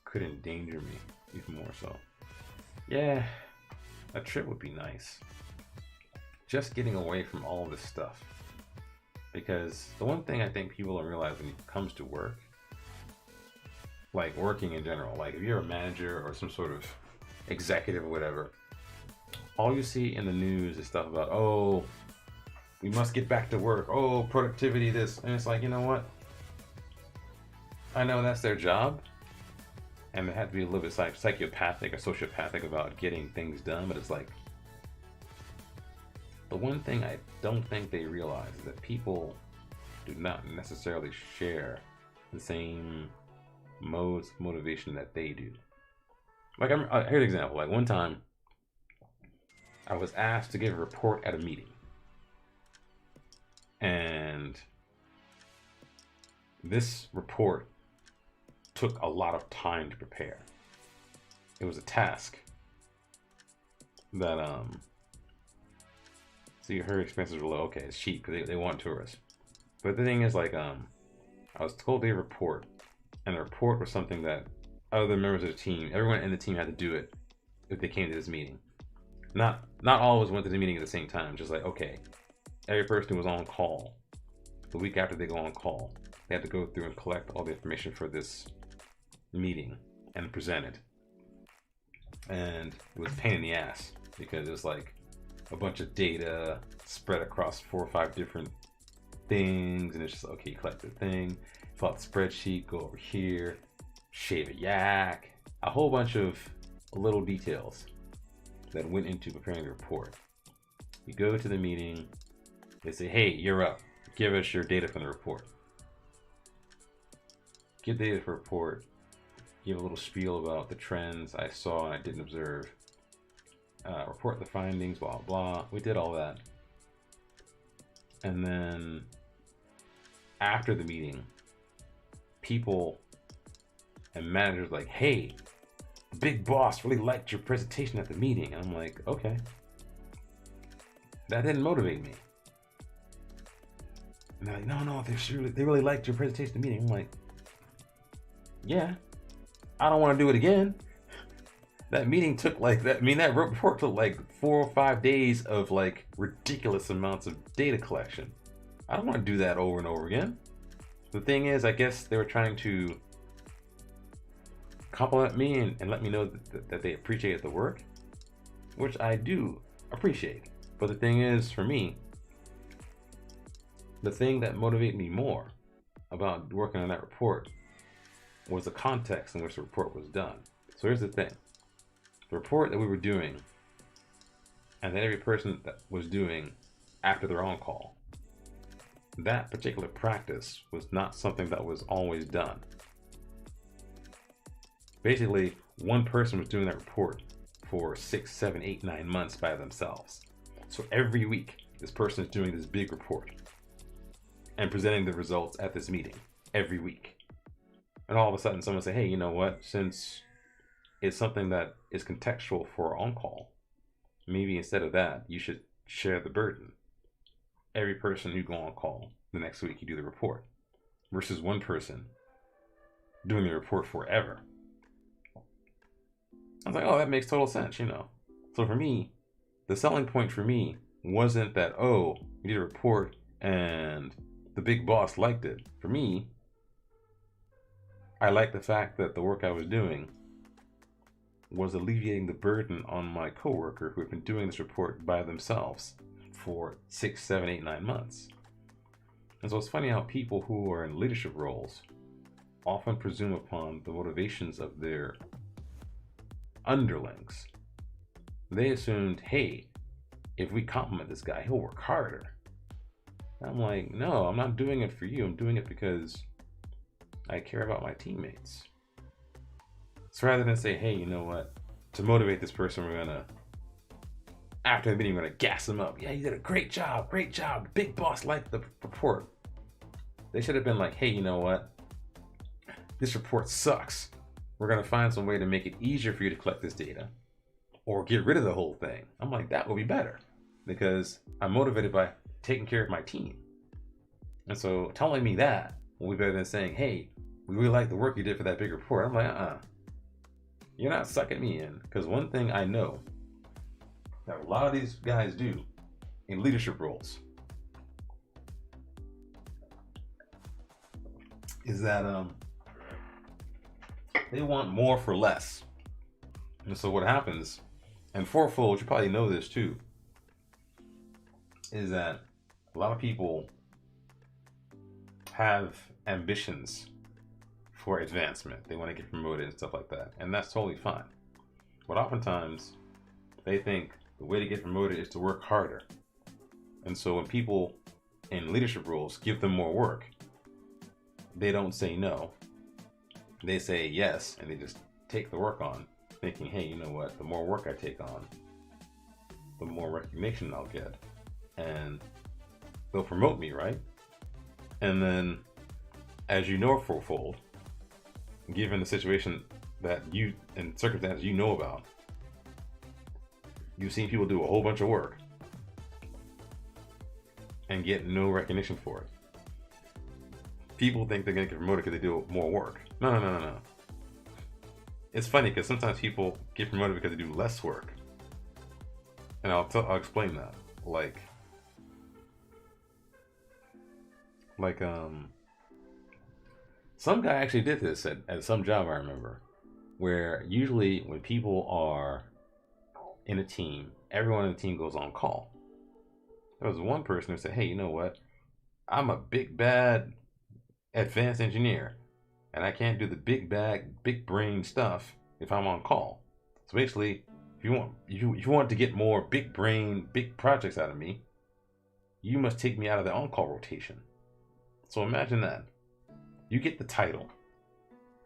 could endanger me even more so. Yeah, a trip would be nice. Just getting away from all this stuff. Because the one thing I think people don't realize when it comes to work, like working in general, like if you're a manager or some sort of executive or whatever, all you see in the news is stuff about, oh, we must get back to work, oh, productivity, this. And it's like, you know what? I know that's their job, and they have to be a little bit psychopathic or sociopathic about getting things done, but it's like, the one thing I don't think they realize is that people do not necessarily share the same modes of motivation that they do. Like, here's an example. Like, one time, I was asked to give a report at a meeting. And this report took a lot of time to prepare. It was a task that, so her expenses were low. Okay, it's cheap because they want tourists. But the thing is, like, I was told to report, and the report was something that other members of the team, everyone in the team had to do it if they came to this meeting. Not all of us went to the meeting at the same time. Just like, okay, every person who was on call, the week after they go on call, they had to go through and collect all the information for this meeting and present it. And it was a pain in the ass because it was like a bunch of data spread across 4 or 5 different things, and it's just, okay, collect the thing, fill out the spreadsheet, go over here, shave a yak, a whole bunch of little details that went into preparing the report. You go to the meeting, they say, hey, you're up. Give us your data from the report. Give data for report, give a little spiel about the trends I saw and I didn't observe. Report the findings, blah, blah. We did all that. And then after the meeting, people and managers like, hey, big boss really liked your presentation at the meeting. And I'm like, okay. That didn't motivate me. And they're like, no, they really liked your presentation at the meeting. I'm like, yeah, I don't want to do it again. That meeting took that report took like 4 or 5 days of like ridiculous amounts of data collection. I don't want to do that over and over again. The thing is, I guess they were trying to compliment me and let me know that they appreciated the work, which I do appreciate. But the thing is, for me, the thing that motivated me more about working on that report was the context in which the report was done. So here's the thing. The report that we were doing and that every person that was doing after their on call, that particular practice was not something that was always done. Basically, one person was doing that report for 6, 7, 8, 9 months by themselves. So every week, this person is doing this big report and presenting the results at this meeting every week. And all of a sudden someone say, hey, you know what, since it's something that is contextual for on-call, maybe instead of that, you should share the burden. Every person who go on call, the next week you do the report, versus one person doing the report forever. I was like, oh, that makes total sense, So for me, the selling point for me wasn't that, oh, we did a report and the big boss liked it. For me, I liked the fact that the work I was doing was alleviating the burden on my coworker who had been doing this report by themselves for 6, 7, 8, 9 months. And so it's funny how people who are in leadership roles often presume upon the motivations of their underlings. They assumed, hey, if we compliment this guy, he'll work harder. And I'm like, no, I'm not doing it for you. I'm doing it because I care about my teammates. So rather than say, hey, you know what? To motivate this person, after the meeting, we're gonna gas them up. Yeah, you did a great job. The big boss liked the report. They should have been like, hey, you know what? This report sucks. We're gonna find some way to make it easier for you to collect this data or get rid of the whole thing. I'm like, that would be better because I'm motivated by taking care of my team. And so telling me that will be better than saying, hey, we really like the work you did for that big report. I'm like, you're not sucking me in. Because one thing I know that a lot of these guys do in leadership roles is that they want more for less. And so what happens, and fourfold, you probably know this too, is that a lot of people have ambitions for advancement. They want to get promoted and stuff like that. And that's totally fine. But oftentimes they think the way to get promoted is to work harder. And so when people in leadership roles give them more work, they don't say no. They say yes, and they just take the work on, thinking, hey, you know what? The more work I take on, the more recognition I'll get. And they'll promote me, right? And then, as you know, fourfold, given the situation that you and circumstances you know about, you've seen people do a whole bunch of work and get no recognition for it. People think they're going to get promoted because they do more work. No. It's funny because sometimes people get promoted because they do less work. And I'll explain that. Like some guy actually did this at some job I remember, where usually when people are in a team, everyone in the team goes on call. There was one person who said, hey, you know what? I'm a big bad advanced engineer and I can't do the big brain stuff if I'm on call. So basically, if you want to get more big brain, big projects out of me, you must take me out of the on-call rotation. So imagine that. You get the title,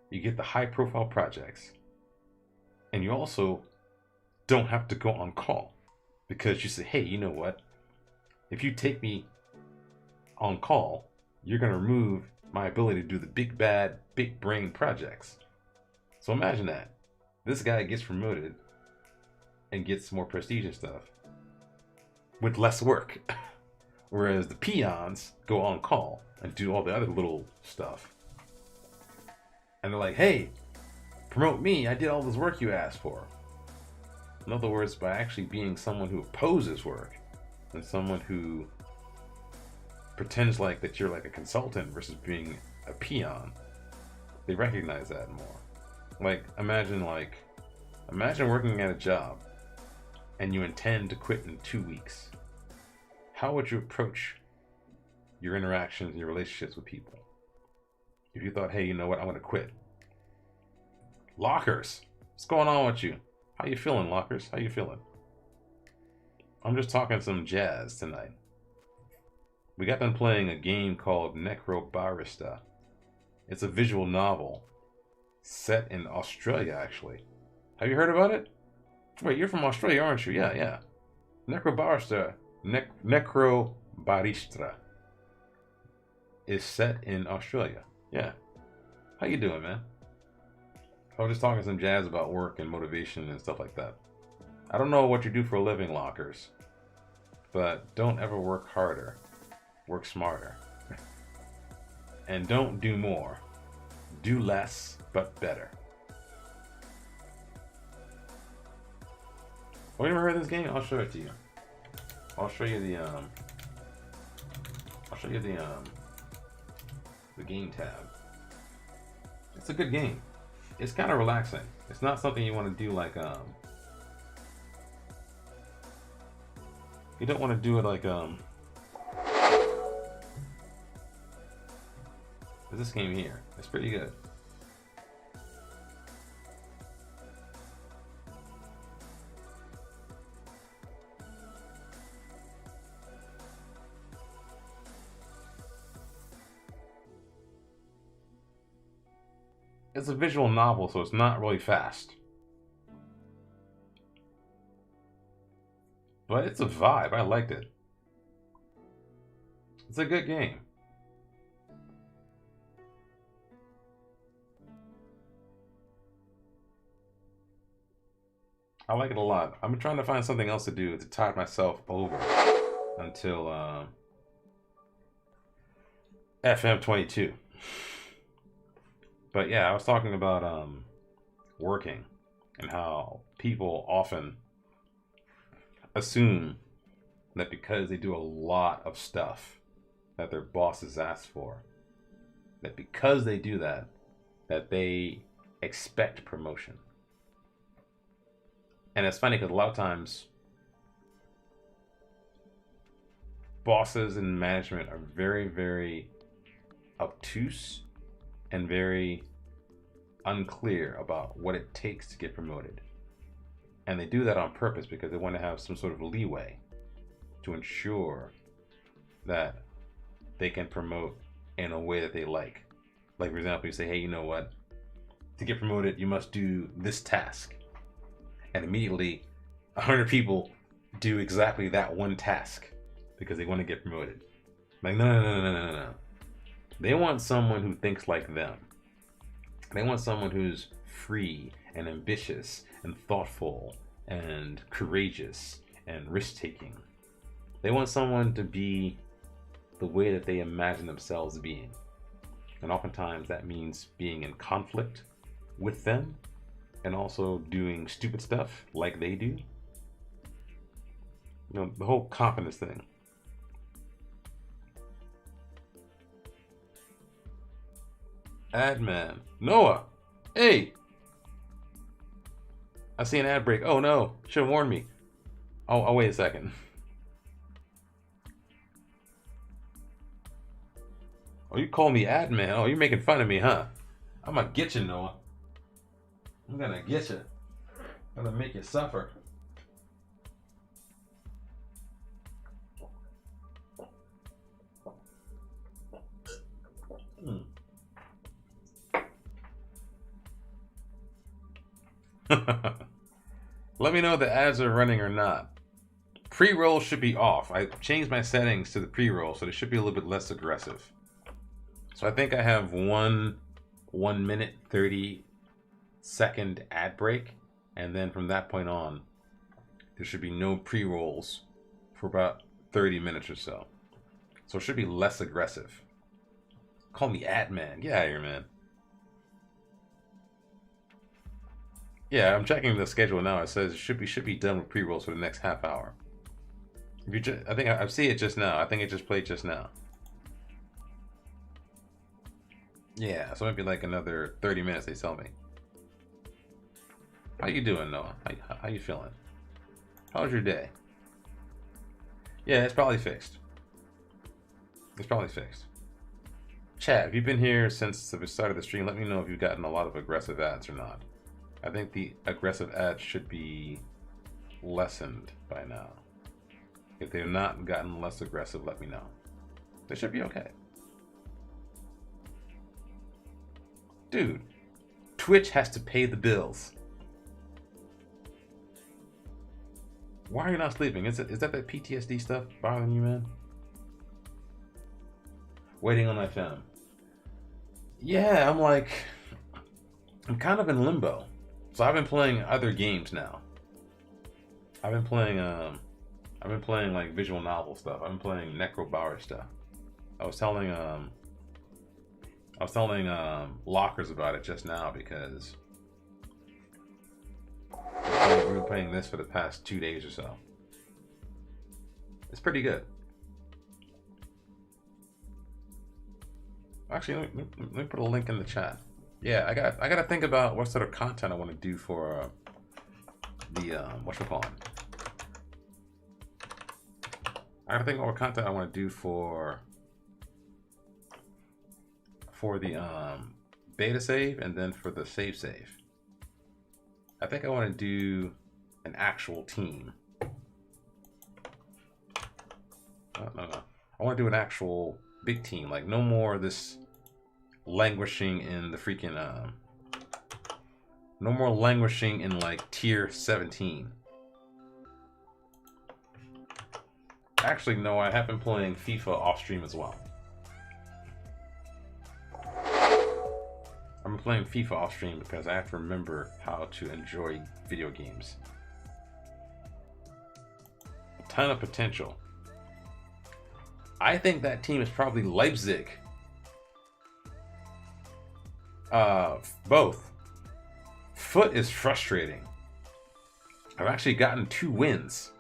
you get the high-profile projects, and you also don't have to go on call because you say, hey, you know what? If you take me on call, you're going to remove my ability to do the big bad, big brain projects. So imagine that. This guy gets promoted and gets more prestige and stuff with less work. Whereas the peons go on call and do all the other little stuff. And they're like, hey, promote me. I did all this work you asked for. In other words, by actually being someone who opposes work and someone who pretends like that you're like a consultant versus being a peon, they recognize that more. Like imagine working at a job and you intend to quit in 2 weeks. How would you approach your interactions and your relationships with people if you thought, hey, you know what, I'm going to quit? Lockers, what's going on with you? How you feeling, Lockers? How you feeling? I'm just talking some jazz tonight. We got done playing a game called Necrobarista. It's a visual novel set in Australia, actually. Have you heard about it? Wait, you're from Australia, aren't you? Yeah. Necrobarista, Necrobarista is set in Australia. Yeah. How you doing, man? I was just talking some jazz about work and motivation and stuff like that. I don't know what you do for a living, Lockers, but don't ever work harder. Work smarter. And don't do more. Do less, but better. Oh, you never heard of this game? I'll show it to you. I'll show you the game tab. It's a good game. It's kind of relaxing. It's not something you want to do like you don't want to do it like this game here. It's pretty good. It's a visual novel, so it's not really fast. But it's a vibe. I liked it. It's a good game. I like it a lot. I'm trying to find something else to do to tide myself over until FM22. But yeah, I was talking about working and how people often assume that because they do a lot of stuff that their bosses ask for, that because they do that, that they expect promotion. And it's funny because a lot of times bosses and management are very, very obtuse and very unclear about what it takes to get promoted. And they do that on purpose because they want to have some sort of leeway to ensure that they can promote in a way that they like. Like, for example, you say, hey, you know what? To get promoted, you must do this task. And immediately, 100 people do exactly that one task because they want to get promoted. Like, no. They want someone who thinks like them. They want someone who's free and ambitious and thoughtful and courageous and risk-taking. They want someone to be the way that they imagine themselves being. And oftentimes that means being in conflict with them and also doing stupid stuff like they do. You know, the whole confidence thing. Ad man. Noah! Hey! I see an ad break. Oh no, should have warned me. Oh, wait a second. Oh, you call me ad man? Oh, you're making fun of me, huh? I'm gonna get you, Noah. I'm gonna get you. Gonna make you suffer. Let me know if the ads are running or not. Pre-roll should be off. I changed my settings to the pre-roll, so they should be a little bit less aggressive. So I think I have 1 minute 30-second ad break, and then from that point on, there should be no pre-rolls for about 30 minutes or so. So it should be less aggressive. Call me ad man. Get out of here, man. Yeah, I'm checking the schedule now. It says it should be done with pre-rolls for the next half hour. If you I think I see it just now. I think it just played just now. Yeah, so maybe like another 30 minutes. They tell me. How you doing, Noah? How you feeling? How was your day? Yeah, it's probably fixed. It's probably fixed. Chat, if you've been here since the start of the stream, let me know if you've gotten a lot of aggressive ads or not. I think the aggressive ads should be lessened by now. If they've not gotten less aggressive, let me know. They should be okay. Dude, Twitch has to pay the bills. Why are you not sleeping? Is that PTSD stuff bothering you, man? Waiting on my film. Yeah, I'm kind of in limbo. So I've been playing other games now. I've been playing like visual novel stuff. I've been playing Necrobarista. I was telling Lockers about it just now because we've been playing this for the past 2 days or so. It's pretty good. Actually, let me put a link in the chat. Yeah, I gotta think about what sort of content I want to do for the whatchamacallit. I gotta think about what content I want to do for the beta save and then for the save. I think I want to do an actual team. No. I want to do an actual big team. Like no more of this languishing in the freaking no more languishing in like tier 17. Actually, no, I have been playing FIFA off stream as well. I'm playing FIFA off stream because I have to remember how to enjoy video games. A ton of potential. I think that team is probably Leipzig. Both. Foot is frustrating. I've actually gotten 2 wins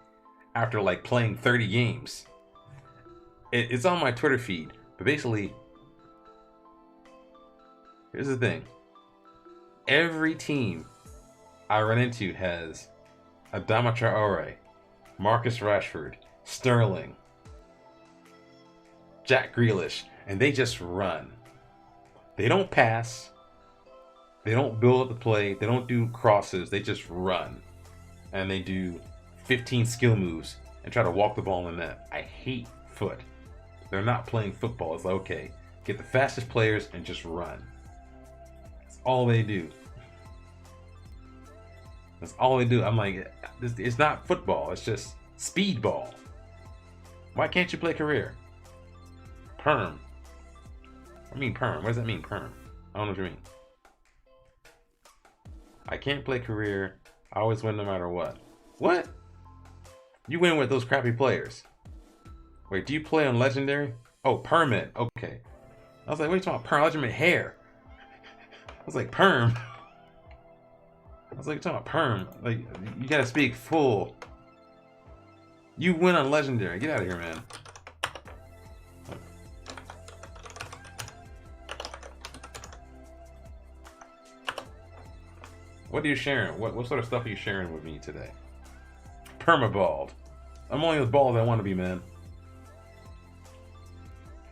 after like playing 30 games. It's on my Twitter feed, but basically, here's the thing. Every team I run into has Adama Traore, Marcus Rashford, Sterling, Jack Grealish, and they just run. They don't pass. They don't build up the play. They don't do crosses. They just run. And they do 15 skill moves and try to walk the ball in the net. I hate Foot. They're not playing football. It's like, okay, get the fastest players and just run. That's all they do. That's all they do. I'm like, it's not football. It's just speedball. Why can't you play career? Perm. I mean perm. What does that mean, perm? I don't know what you mean. I can't play career. I always win no matter what. What? You win with those crappy players. Wait, do you play on legendary? Oh, permit. Okay. I was like, what are you talking about? Perm? Legendary hair. I was like, perm. I was like, you're talking about perm. Like, you gotta speak full. You win on legendary. Get out of here, man. What are you sharing? What sort of stuff are you sharing with me today? Permabald. I'm only as bald as I want to be, man.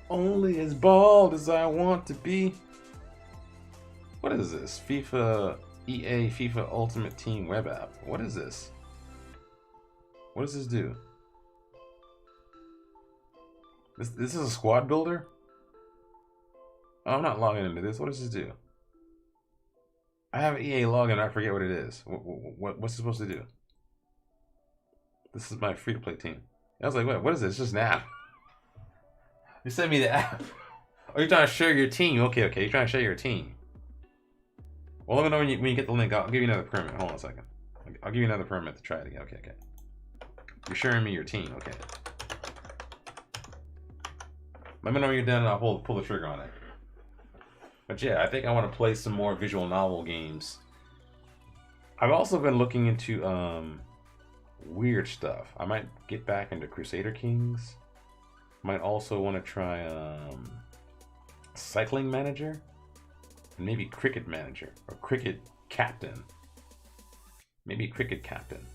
Only as bald as I want to be. What is this? FIFA EA FIFA Ultimate Team web app. What is this? What does this do? This is a squad builder? Oh, I'm not logging into this. What does this do? I have an EA login. I forget what it is. What's it supposed to do? This is my free-to-play team. I was like, what is this? It's just an app. You sent me the app. Oh, you're trying to share your team. Okay. You're trying to share your team. Well, let me know when you get the link. I'll give you another permit. Hold on a second. I'll give you another permit to try it again. Okay. You're sharing me your team. Okay. Let me know when you're done and I'll pull the trigger on it. But yeah, I think I want to play some more visual novel games. I've also been looking into weird stuff. I might get back into Crusader Kings. Might also want to try Cycling Manager. Maybe Cricket Manager or Cricket Captain. Maybe Cricket Captain.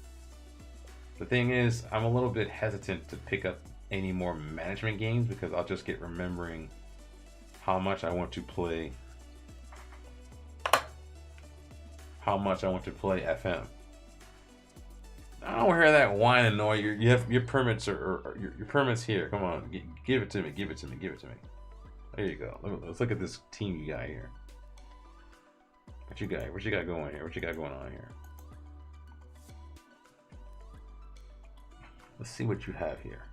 The thing is, I'm a little bit hesitant to pick up any more management games because I'll just get remembering how much I want to play FM. I don't hear that whine and noise. Your permits are your permits here. Come on, give it to me. There you go. Let's look at this team you got here. What you got going here? What you got going on here? Let's see what you have here.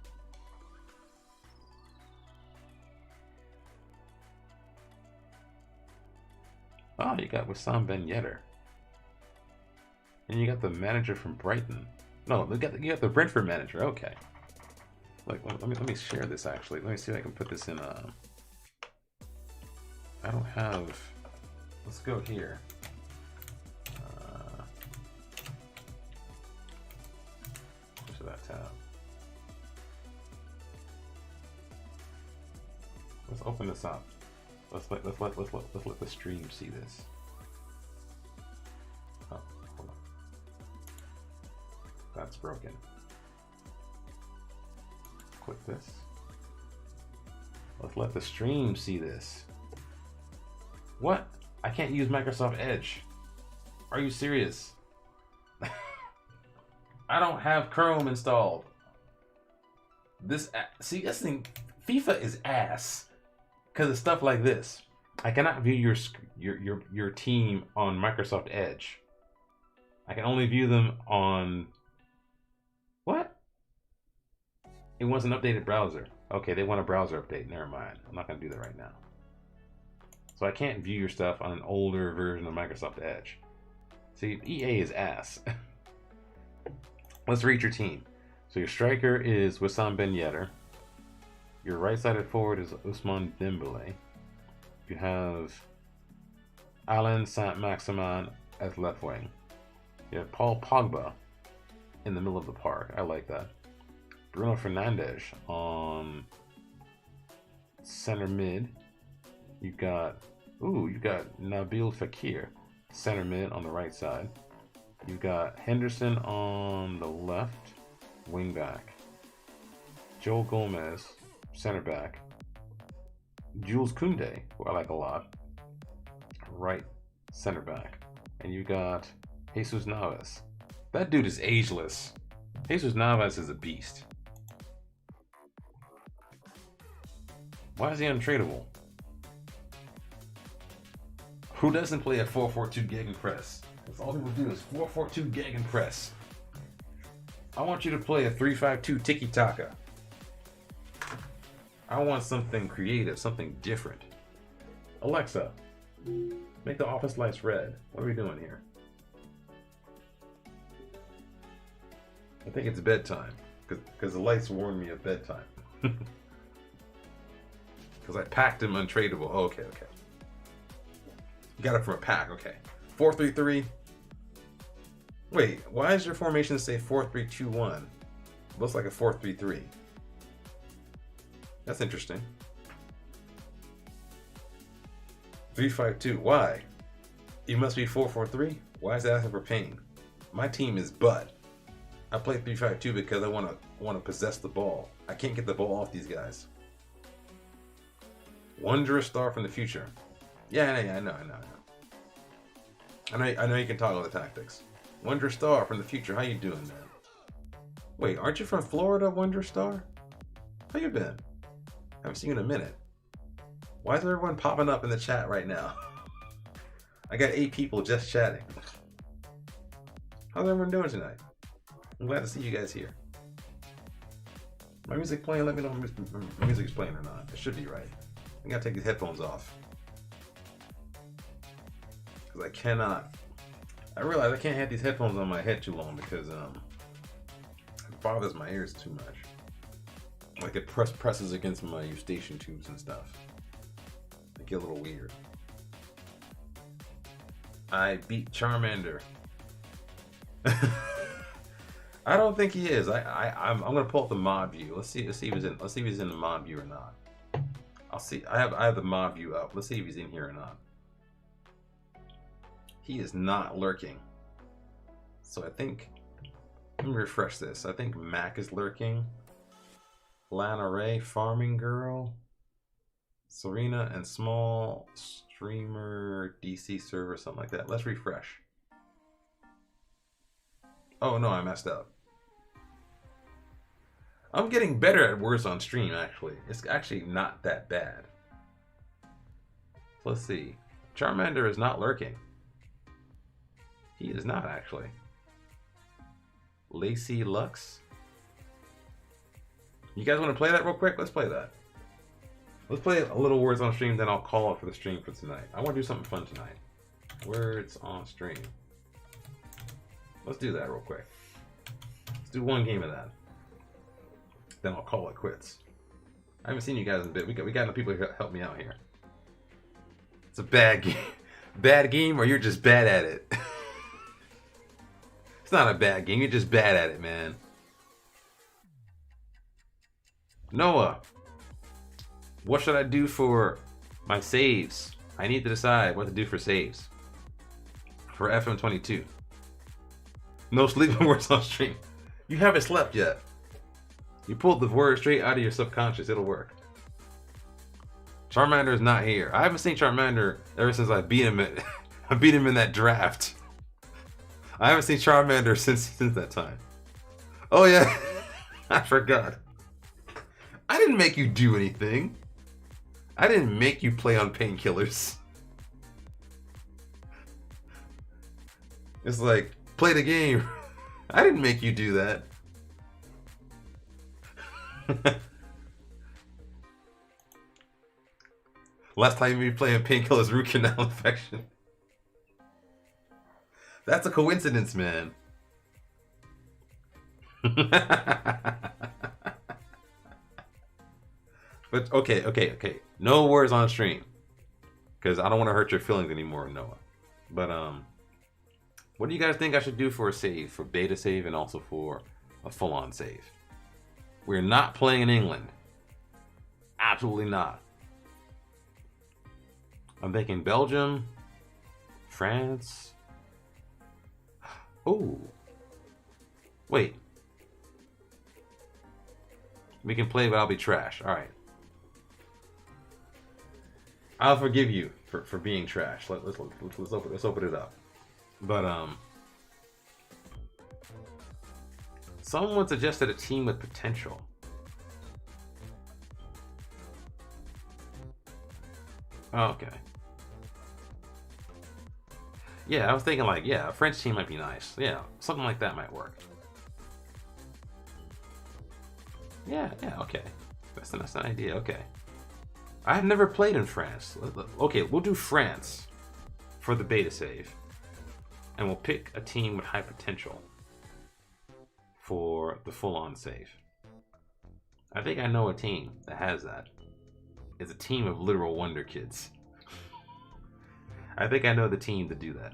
Oh, you got Wissam Ben Yedder. And you got the manager from Brighton. No, you got the Brentford manager. Okay. Like, let me share this actually. Let me see if I can put this in. I don't have. Let's go here. Go to that tab. Let's open this up. Let's let the stream see this. Oh, hold on. That's broken. Click this. Let's let the stream see this. What? I can't use Microsoft Edge. Are you serious? I don't have Chrome installed. This thing, FIFA is ass. Because of stuff like this. I cannot view your team on Microsoft Edge. I can only view them on what? It wants an updated browser. Okay, they want a browser update. Never mind. I'm not gonna do that right now. So I can't view your stuff on an older version of Microsoft Edge. See, EA is ass. Let's read your team. So your striker is Wissam Ben Yedder. Your right-sided forward is Ousmane Dembele. You have Alain Saint-Maximin as left wing. You have Paul Pogba in the middle of the park. I like that. Bruno Fernandes on center mid. You got Nabil Fekir, center mid on the right side. You got Henderson on the left, wing back. Joel Gomez, center back. Jules Koundé, who I like a lot, right center back. And you got Jesus Navas. That dude is ageless. Jesus Navas is a beast. Why is he untradeable? Who doesn't play a 4-4-2 gegenpress? That's all people do is 4-4-2 gegenpress. I want you to play a 3-5-2 tiki-taka. I want something creative, something different. Alexa, make the office lights red. What are we doing here? I think it's bedtime, because the lights warn me of bedtime. Because I packed him untradeable. Oh, okay. You got it from a pack, okay. 4-3-3. Wait, why does your formation say 4-3-2-1? Looks like a 4-3-3. That's interesting. 3-5-2. Why? You must be 4-4-3? Why is that asking for pain? My team is butt. I play 3-5-2 because I want to possess the ball. I can't get the ball off these guys. Wondrous star from the future. Yeah, I know. I know you can toggle the tactics. Wonder Star from the future, how you doing, man? Wait, aren't you from Florida, Wonder Star? How you been? Haven't seen you in a minute. Why is everyone popping up in the chat right now? I got 8 people just chatting. How's everyone doing tonight? I'm glad to see you guys here. My music playing? Let me know if my music's playing or not. It should be right. I gotta take these headphones off. Because I cannot... I realize I can't have these headphones on my head too long because it bothers my ears too much. Like it presses against my eustachian tubes and stuff. They get a little weird. I beat Charmander. I don't think he is. I'm gonna pull up the mob view. Let's see if he's in the mob view or not. I'll see. I have the mob view up. Let's see if he's in here or not. He is not lurking. So I think, let me refresh this. I think Mac is lurking. Lana Ray, Farming Girl, Serena, and Small Streamer DC server, something like that. Let's refresh. Oh no, I messed up. I'm getting better at words on stream, actually. It's actually not that bad. Let's see. Charmander is not lurking. He is not, actually. Lacey Lux. You guys want to play that real quick? Let's play that. Let's play a little words on stream, then I'll call it for the stream for tonight. I want to do something fun tonight. Words on stream. Let's do that real quick. Let's do one game of that. Then I'll call it quits. I haven't seen you guys in a bit. We got enough people to help me out here. It's a bad game. Bad game, or you're just bad at it. It's not a bad game. You're just bad at it, man. Noah, what should I do for my saves? I need to decide what to do for saves. For FM22. No sleeping words on stream. You haven't slept yet. You pulled the word straight out of your subconscious. It'll work. Charmander is not here. I haven't seen Charmander ever since I beat him at I beat him in that draft. I haven't seen Charmander since that time. Oh yeah, I forgot. I didn't make you do anything. I didn't make you play on painkillers. It's like, play the game. I didn't make you do that. Last time you were playing painkillers, root canal infection. That's a coincidence, man. But okay. No words on stream, because I don't want to hurt your feelings anymore, Noah. But what do you guys think I should do for a save, for beta save, and also for a full-on save? We're not playing in England. Absolutely not. I'm thinking Belgium, France. Oh, wait. We can play, but I'll be trash. All right. I'll forgive you for being trash. Let's open it up. But someone suggested a team with potential. Oh, okay. Yeah, I was thinking like, yeah, a French team might be nice. Yeah, something like that might work. Yeah, okay. That's an idea. Okay. I have never played in France. Okay, we'll do France for the beta save. And we'll pick a team with high potential for the full-on save. I think I know a team that has that. It's a team of literal wonder kids. I think I know the team to do that.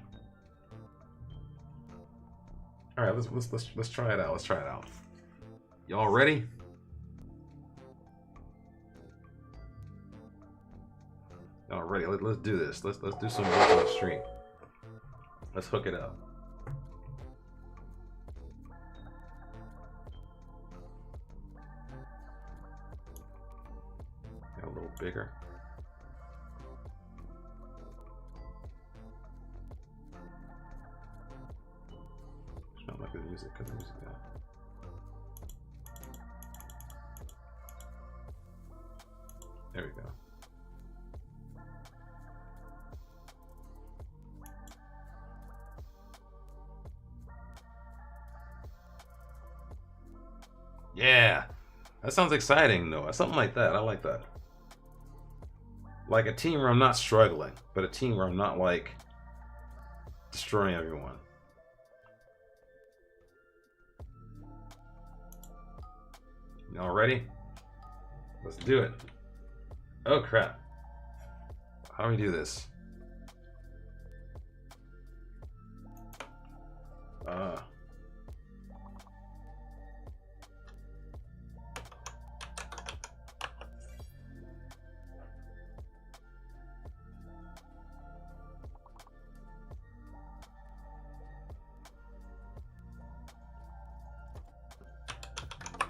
All right, let's try it out. Let's try it out. Y'all ready? All ready? Let's do this. Let's do some work on the stream. Let's hook it up. A little bigger. Yeah. That sounds exciting, Noah. Something like that. I like that. Like a team where I'm not struggling, but a team where I'm not like destroying everyone. Y'all ready? Let's do it. Oh crap. How do we do this?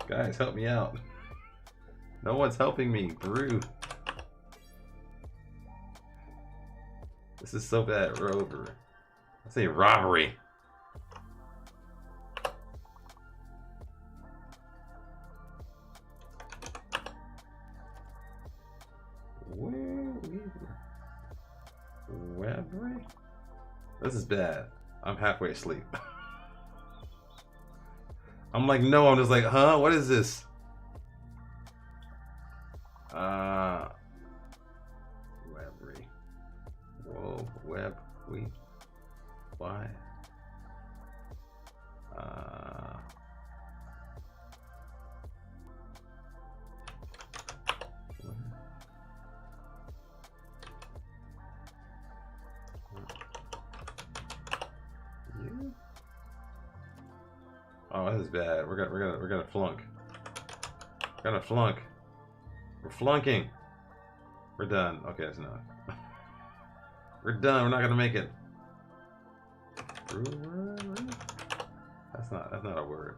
Guys, help me out. No one's helping me. Brew. This is so bad. We're over. I say robbery. Robbery? This is bad. I'm halfway asleep. I'm like, no, I'm just like, huh? What is this? Webry. Whoa, web, we, why? You? Oh, this is bad. We're gonna flunk. We're gonna flunk. We're flunking. We're done. Okay, that's enough. We're done. We're not gonna make it. That's not a word.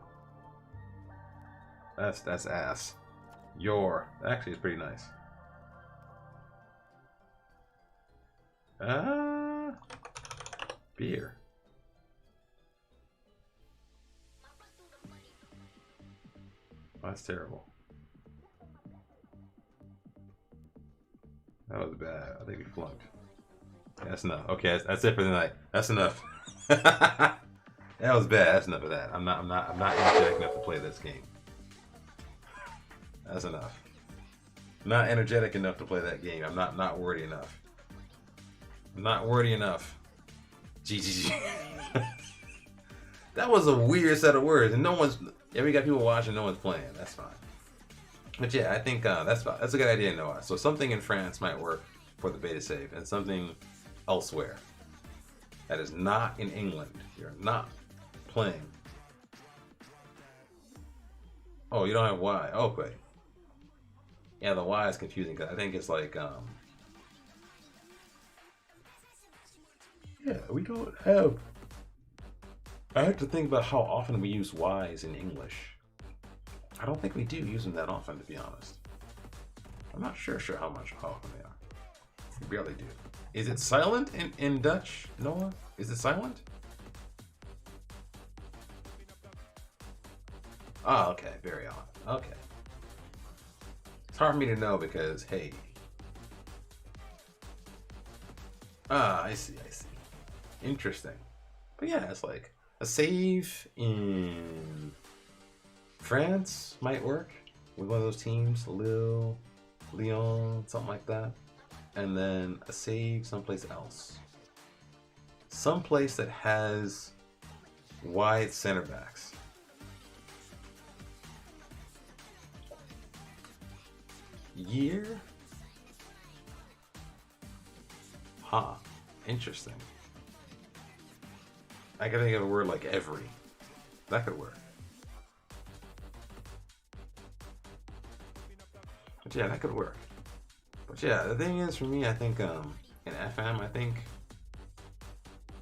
That's ass. Your actually is pretty nice. Beer. Oh, that's terrible. That was bad. I think we flunked. That's enough. Okay, that's it for the night. That's enough. That was bad. That's enough of that. I'm not energetic enough to play this game. That's enough. I'm not energetic enough to play that game. I'm not wordy enough. I'm not wordy enough. GGG. That was a weird set of words, and no one's. Yeah, we got people watching. No one's playing. That's fine. But yeah, I think that's a good idea, Noah. So something in France might work for the beta save, and something elsewhere that is not in England. You're not playing. Oh, you don't have Y. Okay. Yeah, the Y is confusing because I think it's like yeah, we don't have. I have to think about how often we use Y's in English. I don't think we do use them that often, to be honest. I'm not sure how often they are. We barely do. Is it silent in Dutch, Noah? Is it silent? Oh, okay, very odd. Okay. It's hard for me to know because, hey. I see. Interesting. But yeah, it's like a save in France might work with one of those teams, Lille, Lyon, something like that. And then a save someplace else. Someplace that has wide center backs. Year? Huh. Interesting. I gotta think of a word like every. That could work. But yeah, that could work. But yeah, the thing is for me, I think in FM, I think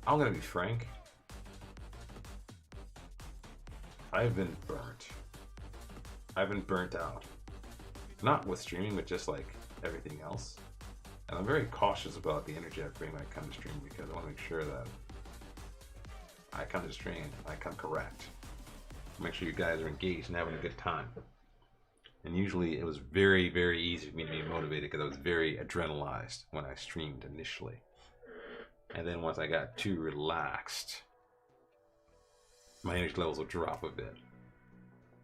I'm gonna be frank. I've been burnt. I've been burnt out. Not with streaming, but just like everything else. And I'm very cautious about the energy I bring when I come to stream because I want to make sure that I come to stream, I come correct. Make sure you guys are engaged and having a good time. And usually it was very, very easy for me to be motivated because I was very adrenalized when I streamed initially. And then once I got too relaxed, my energy levels will drop a bit.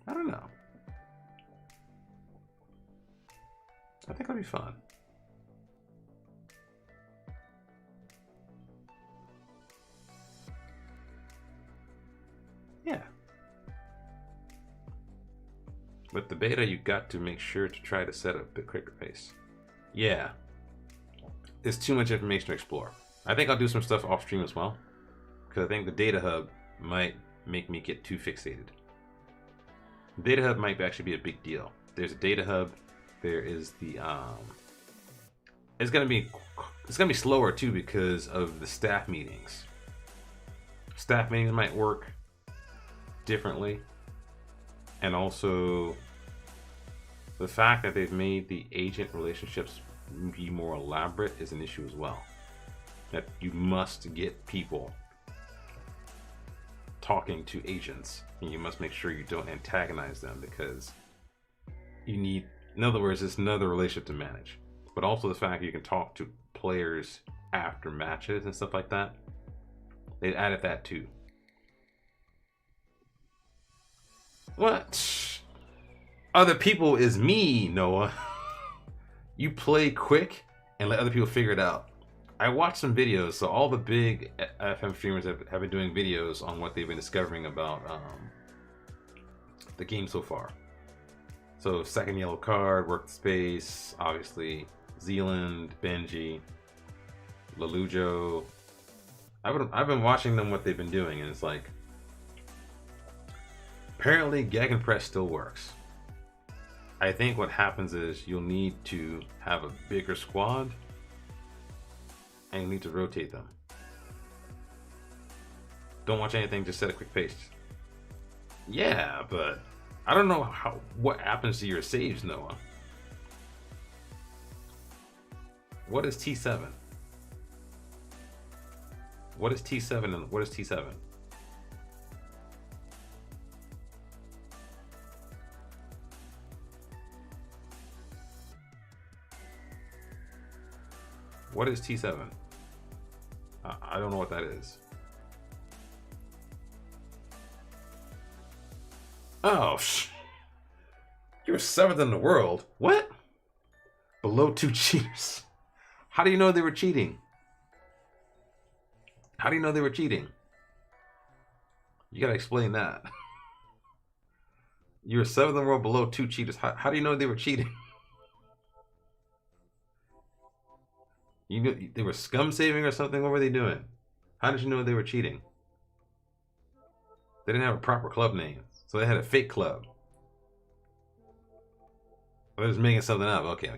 I don't know. I think it'll be fun. Yeah. With the beta, you got to make sure to try to set a bit quicker pace. Yeah. There's too much information to explore. I think I'll do some stuff off stream as well, because I think the data hub might make me get too fixated. The data hub might actually be a big deal. There's a data hub. There is the it's gonna be slower too because of the staff meetings. Staff meetings might work differently, and also the fact that they've made the agent relationships be more elaborate is an issue as well. That you must get people talking to agents, and you must make sure you don't antagonize them, because you need, in other words, it's another relationship to manage. But also the fact that you can talk to players after matches and stuff like that. They added that too. What? Other people is me, Noah. You play quick and let other people figure it out. I watched some videos, so all the big FM streamers have been doing videos on what they've been discovering about the game so far. So second yellow card, work the space, obviously Zealand, Benji, Lelujo. I've been watching them, what they've been doing, and it's like, apparently Gegenpress still works. I think what happens is you'll need to have a bigger squad, and you need to rotate them. Don't watch anything, just set a quick pace. Yeah, but I don't know what happens to your saves, Noah. What is T7? What is T7 and what is T7? What is T7? I don't know what that is. Oh, you're 7th in the world. What? Below 2 cheaters. How do you know they were cheating? How do you know they were cheating? You gotta explain that. You're 7th in the world below 2 cheaters. How do you know they were cheating? You knew they were scum saving or something? What were they doing? How did you know they were cheating? They didn't have a proper club name, so they had a fake club. They're just making something up. Okay.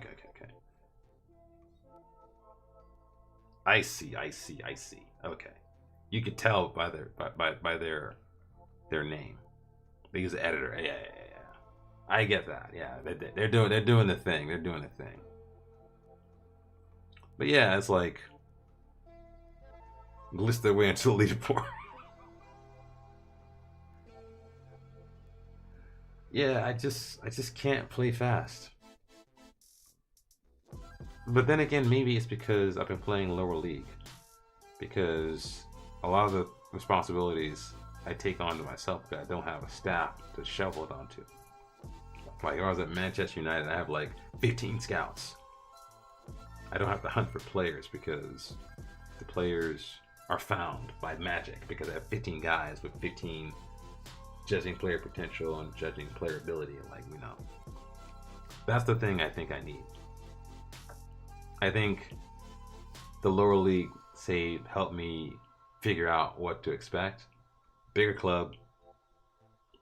I see. Okay, you could tell by their name. They use the editor. Yeah. I get that. Yeah, they're doing the thing. They're doing the thing. But yeah, it's like list their way into the leaderboard. Yeah, I just can't play fast. But then again, maybe it's because I've been playing lower league. Because a lot of the responsibilities I take on to myself, because I don't have a staff to shovel it onto. Like I was at Manchester United, I have like 15 scouts. I don't have to hunt for players because the players are found by magic, because I have 15 guys with 15 judging player potential and judging player ability, and that's the thing I think I need. I think the lower league save helped me figure out what to expect. Bigger club,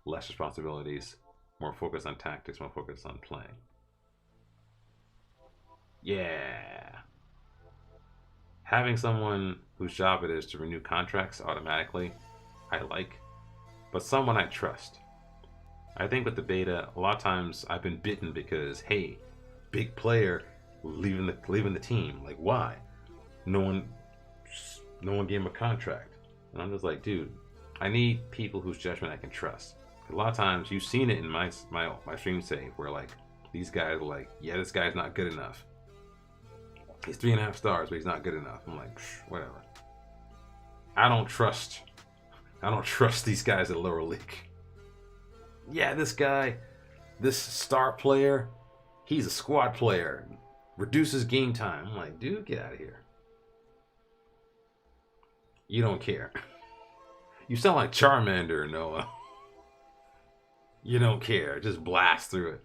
less responsibilities, more focus on tactics, more focus on playing. Yeah. Having someone whose job it is to renew contracts automatically, I like. But someone I trust. I think with the beta, a lot of times I've been bitten because, hey, big player leaving the team. Like, why? No one gave him a contract. And I'm just like, dude, I need people whose judgment I can trust. A lot of times you've seen it in my stream save where like these guys are like, yeah, this guy's not good enough. He's 3.5 stars, but he's not good enough. I'm like, whatever. I don't trust these guys at lower league. Yeah, this guy, this star player, He's a squad player. Reduces game time. I'm like, dude, get out of here. You don't care. You sound like Charmander, Noah. You don't care. Just blast through it.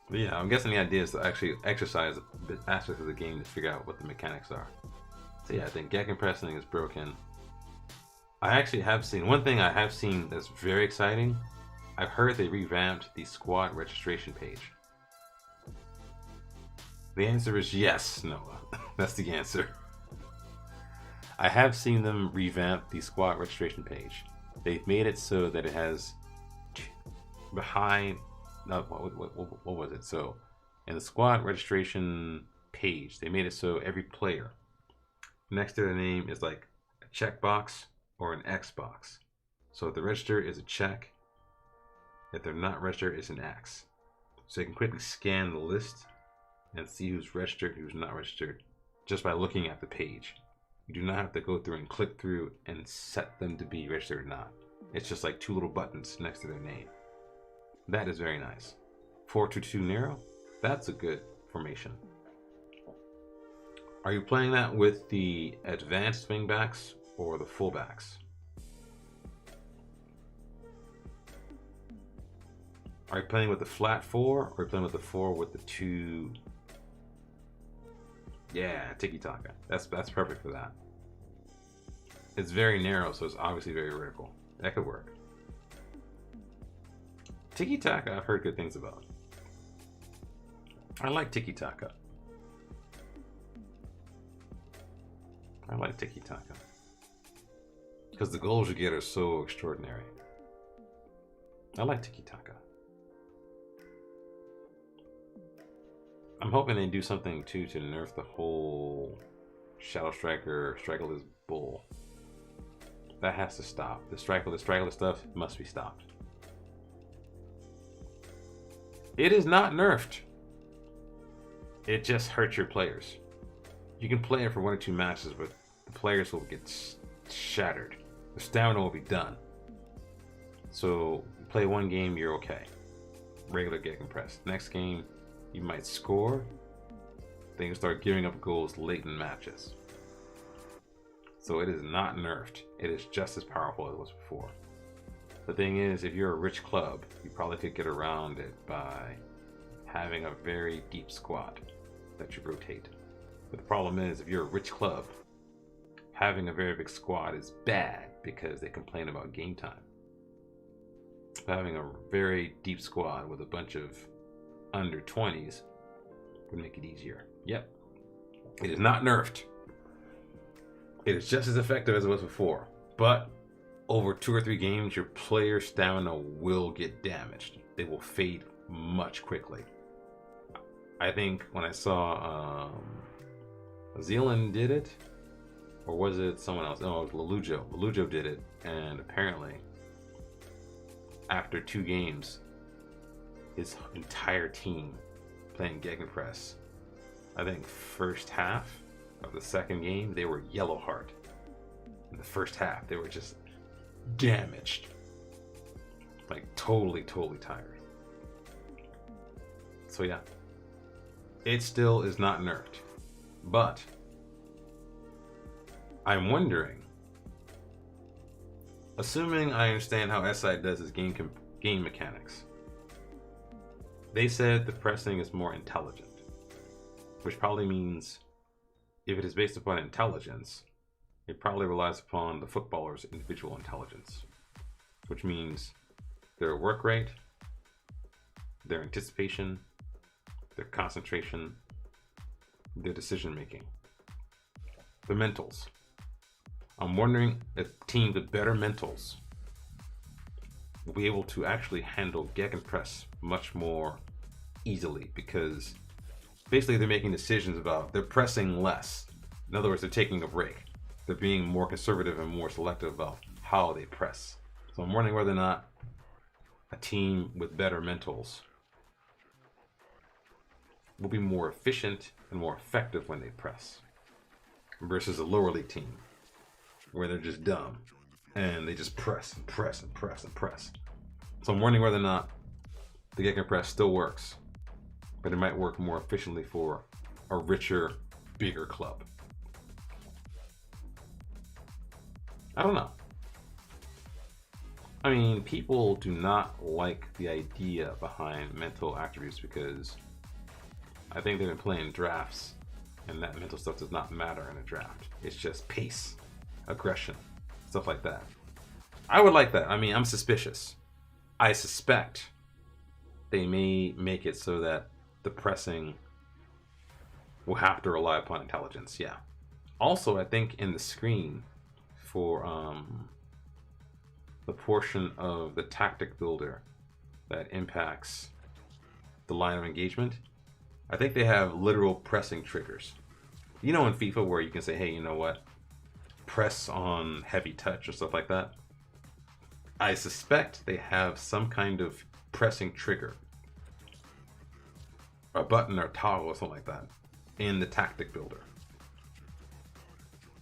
But yeah, I'm guessing the idea is to actually exercise aspects of the game to figure out what the mechanics are. So yeah, I think gegenpressing is broken. I actually have seen, one thing I have seen that's very exciting, I've heard they revamped the squad registration page. The answer is yes, Noah. That's the answer. I have seen them revamp the squad registration page. They've made it so that it has behind, no, what was it? So in the squad registration page, they made it so every player next to their name is like a checkbox or an X box. So if the register is a check, if they're not registered, it's an X. So you can quickly scan the list and see who's registered, who's not registered, just by looking at the page. You do not have to go through and click through and set them to be registered or not. It's just like two little buttons next to their name. That is very nice. 4-2-2 narrow, that's a good formation. Are you playing that with the advanced wingbacks or the fullbacks? Are you playing with the flat four, or are you playing with the four with the two? Yeah, tiki-taka. That's perfect for that. It's very narrow, so it's obviously very vertical. That could work. Tiki-taka, I've heard good things about. I like tiki-taka. I like tiki-taka. Because the goals you get are so extraordinary. I like tiki-taka. I'm hoping they do something too to nerf the whole Shadow Striker, Strikerless Bull. That has to stop. The Strikerless stuff must be stopped. It is not nerfed. It just hurts your players. You can play it for 1 or 2 matches, but the players will get shattered. The stamina will be done. So play 1 game, you're okay. Regular gegenpress. Next game, you might score, then you start giving up goals late in matches. So it is not nerfed. It is just as powerful as it was before. The thing is, if you're a rich club, you probably could get around it by having a very deep squad that you rotate. But the problem is, if you're a rich club, having a very big squad is bad because they complain about game time. Having a very deep squad with a bunch of under 20s would make it easier. Yep. It is not nerfed. It is just as effective as it was before. But over 2 or 3 games, your player stamina will get damaged. They will fade much quickly. I think when I saw Zealand did it, or was it someone else? No, it was Lelujo. Lelujo did it, and apparently after 2 games, his entire team playing Gegenpress, I think first half of the second game, they were yellow heart. In the first half, they were just damaged. Like totally tired. So yeah, it still is not nerfed. But I'm wondering, assuming I understand how SI does its game mechanics, they said the pressing is more intelligent, which probably means if it is based upon intelligence, it probably relies upon the footballer's individual intelligence, which means their work rate, their anticipation, their concentration, their decision making, the mentals. I'm wondering if teams with better mentals will be able to actually handle gegenpress much more easily, because basically they're making decisions about, they're pressing less. In other words, they're taking a break. They're being more conservative and more selective about how they press. So I'm wondering whether or not a team with better mentals will be more efficient and more effective when they press versus a lower league team where they're just dumb and they just press and press and press and press. So I'm wondering whether or not the Gegenpress still works, but it might work more efficiently for a richer, bigger club. I don't know. I mean, people do not like the idea behind mental attributes because I think they've been playing drafts and that mental stuff does not matter in a draft. It's just pace, aggression, stuff like that. I would like that. I mean, I'm suspicious. I suspect they may make it so that the pressing will have to rely upon intelligence. Yeah. Also, I think in the screen for the portion of the tactic builder that impacts the line of engagement, I think they have literal pressing triggers. You know, in FIFA where you can say, hey, you know what? Press on heavy touch or stuff like that. I suspect they have some kind of pressing trigger, a button or toggle or something like that in the tactic builder.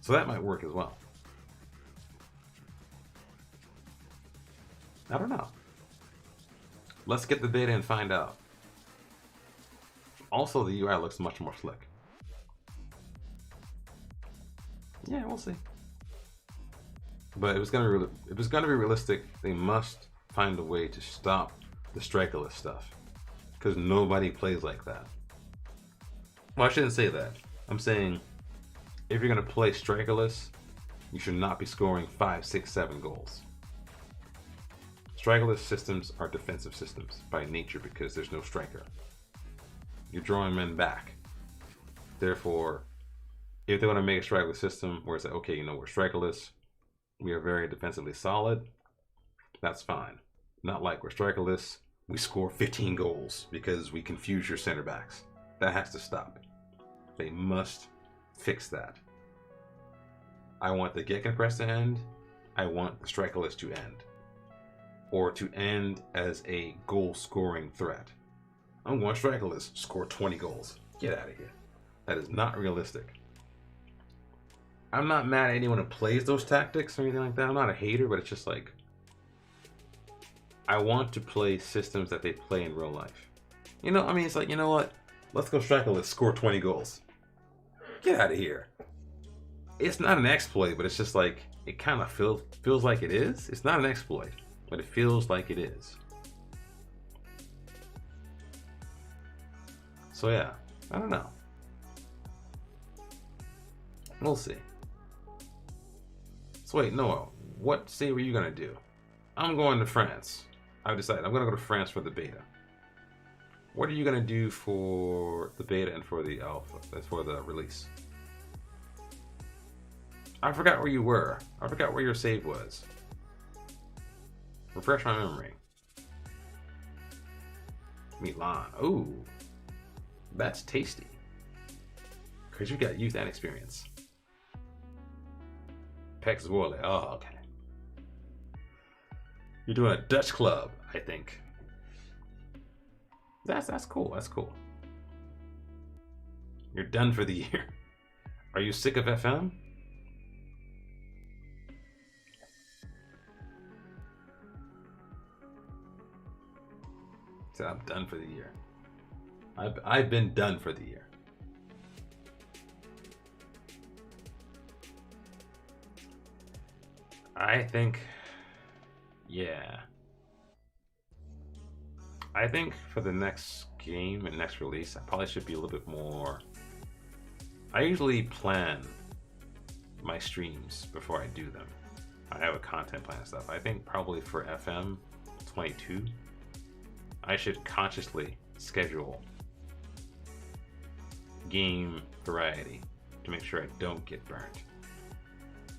So that might work as well. I don't know. Let's get the data and find out. Also, the UI looks much more slick. Yeah, we'll see. But if it's gonna be realistic, they must find a way to stop the strikerless stuff, because nobody plays like that. Well, I shouldn't say that. I'm saying if you're gonna play strikerless, you should not be scoring 5, 6, 7 goals. Strikerless systems are defensive systems by nature because there's no striker. You're drawing men back. Therefore, if they want to make a strikerless system where it's like, okay, you know, we're strikerless, we are very defensively solid, that's fine. Not like we're strikerless, we score 15 goals because we confuse your center backs. That has to stop. They must fix that. I want the Gegenpress to end. I want the strikerless to end. Or to end as a goal-scoring threat. I'm going strikerless, score 20 goals. Get out of here. That is not realistic. I'm not mad at anyone who plays those tactics or anything like that. I'm not a hater, but it's just like, I want to play systems that they play in real life. You know, I mean, it's like, you know what? Let's go strikerless, score 20 goals. Get out of here. It's not an exploit, but it's just like, it kind of feels like it is. It's not an exploit, but it feels like it is. So yeah, I don't know. We'll see. So wait, Noah, what city were you gonna do? I'm going to France. I've decided I'm gonna go to France for the beta. What are you gonna do for the beta and for the alpha? That's for the release. I forgot where you were. I forgot where your save was. Refresh my memory. Milan. Ooh, that's tasty. Cause you got youth and experience. Pex Worley. Oh, okay. You're doing a Dutch club, I think. That's cool. That's cool. You're done for the year. Are you sick of FM? So I'm done for the year. I've been done for the year. I think, yeah. I think for the next game and next release, I probably should be a little bit more. I usually plan my streams before I do them. I have a content plan and stuff. I think probably for FM 22, I should consciously schedule game variety to make sure I don't get burnt.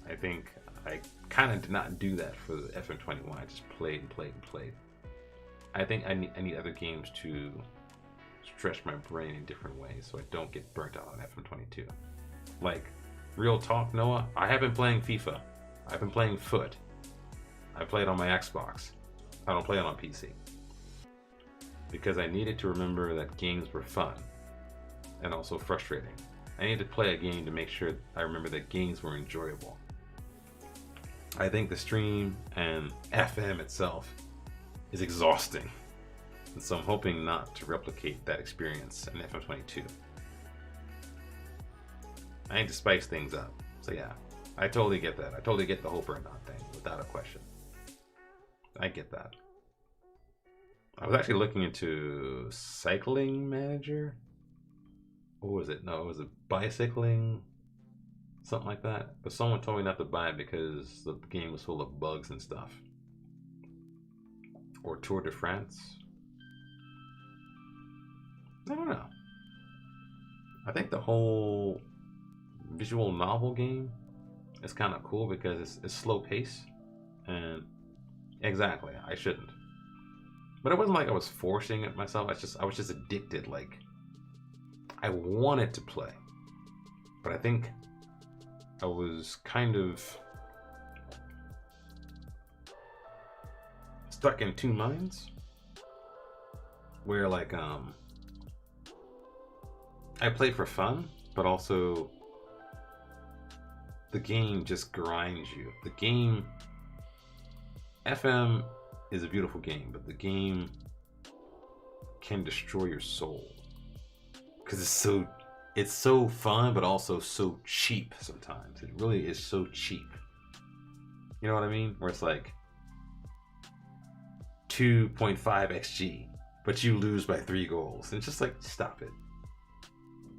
I think I kind of did not do that for the FM21. I just played and played and played. I think I need other games to stretch my brain in different ways so I don't get burnt out on FM22. Like, real talk, Noah, I have been playing FIFA. I've been playing Foot. I play it on my Xbox. I don't play it on PC. Because I needed to remember that games were fun and also frustrating. I needed to play a game to make sure I remember that games were enjoyable. I think the stream and FM itself is exhausting. And so I'm hoping not to replicate that experience in FM22. I need to spice things up. So yeah, I totally get that. I totally get the whole burnout thing without a question. I get that. I was actually looking into Cycling Manager. What was it? No, it was a bicycling, something like that. But someone told me not to buy it because the game was full of bugs and stuff. Or Tour de France. I don't know. I think the whole visual novel game is kind of cool because it's slow pace. And exactly, I shouldn't. But it wasn't like I was forcing it myself. I was just addicted. Like, I wanted to play, but I think I was kind of stuck in two minds. Where like I played for fun, but also the game just grinds you. The game FM is a beautiful game, but the game can destroy your soul because it's so fun, but also so cheap sometimes. It really is so cheap. You know what I mean? Where it's like 2.5 XG, but you lose by 3 goals. And it's just like, stop it.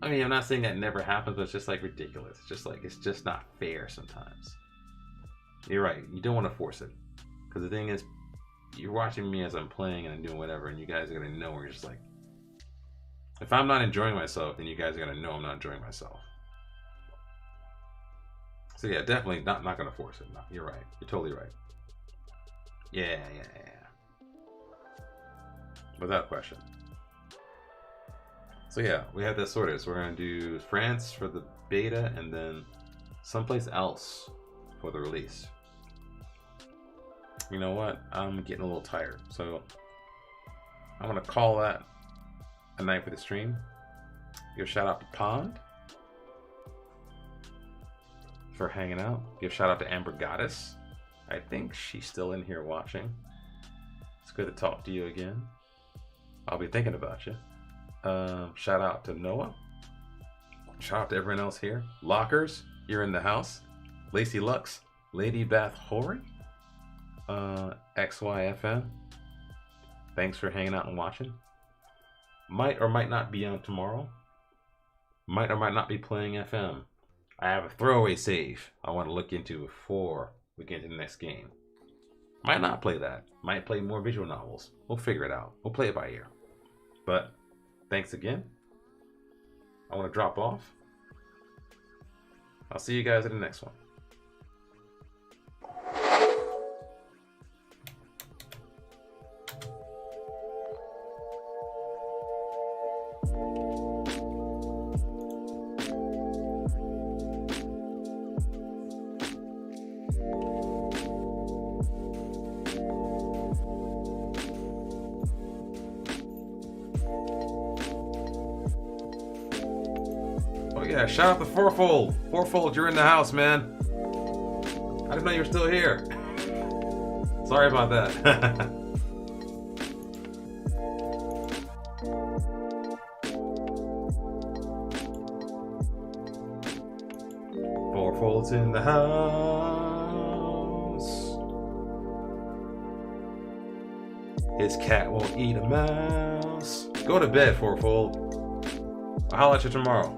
I mean, I'm not saying that never happens, but it's just like ridiculous. It's just not fair sometimes. You're right. You don't want to force it. Because the thing is, you're watching me as I'm playing and I'm doing whatever, and you guys are going to know where you're just like, if I'm not enjoying myself, then you guys are going to know I'm not enjoying myself. So yeah, definitely not going to force it. No, you're right. You're totally right. Yeah. Without question. So yeah, we have that sorted. So we're going to do France for the beta and then someplace else for the release. You know what? I'm getting a little tired. So I'm going to call that a night for the stream. Give a shout out to Pond for hanging out. Give a shout out to Amber Goddess. I think she's still in here watching. It's good to talk to you again. I'll be thinking about you. Shout out to Noah. Shout out to everyone else here. Lockers, you're in the house. Lacey Lux, Lady Bath Hoary, XYFN. Thanks for hanging out and watching. Might or might not be on tomorrow. Might or might not be playing FM. I have a throwaway save I want to look into before we get into the next game. Might not play that. Might play more visual novels. We'll figure it out. We'll play it by ear. But thanks again. I want to drop off. I'll see you guys in the next one. Yeah, shout out to Fourfold. Fourfold, you're in the house, man. I didn't know you were still here. Sorry about that. Fourfold's in the house. His cat won't eat a mouse. Go to bed, Fourfold. I'll holler at you tomorrow.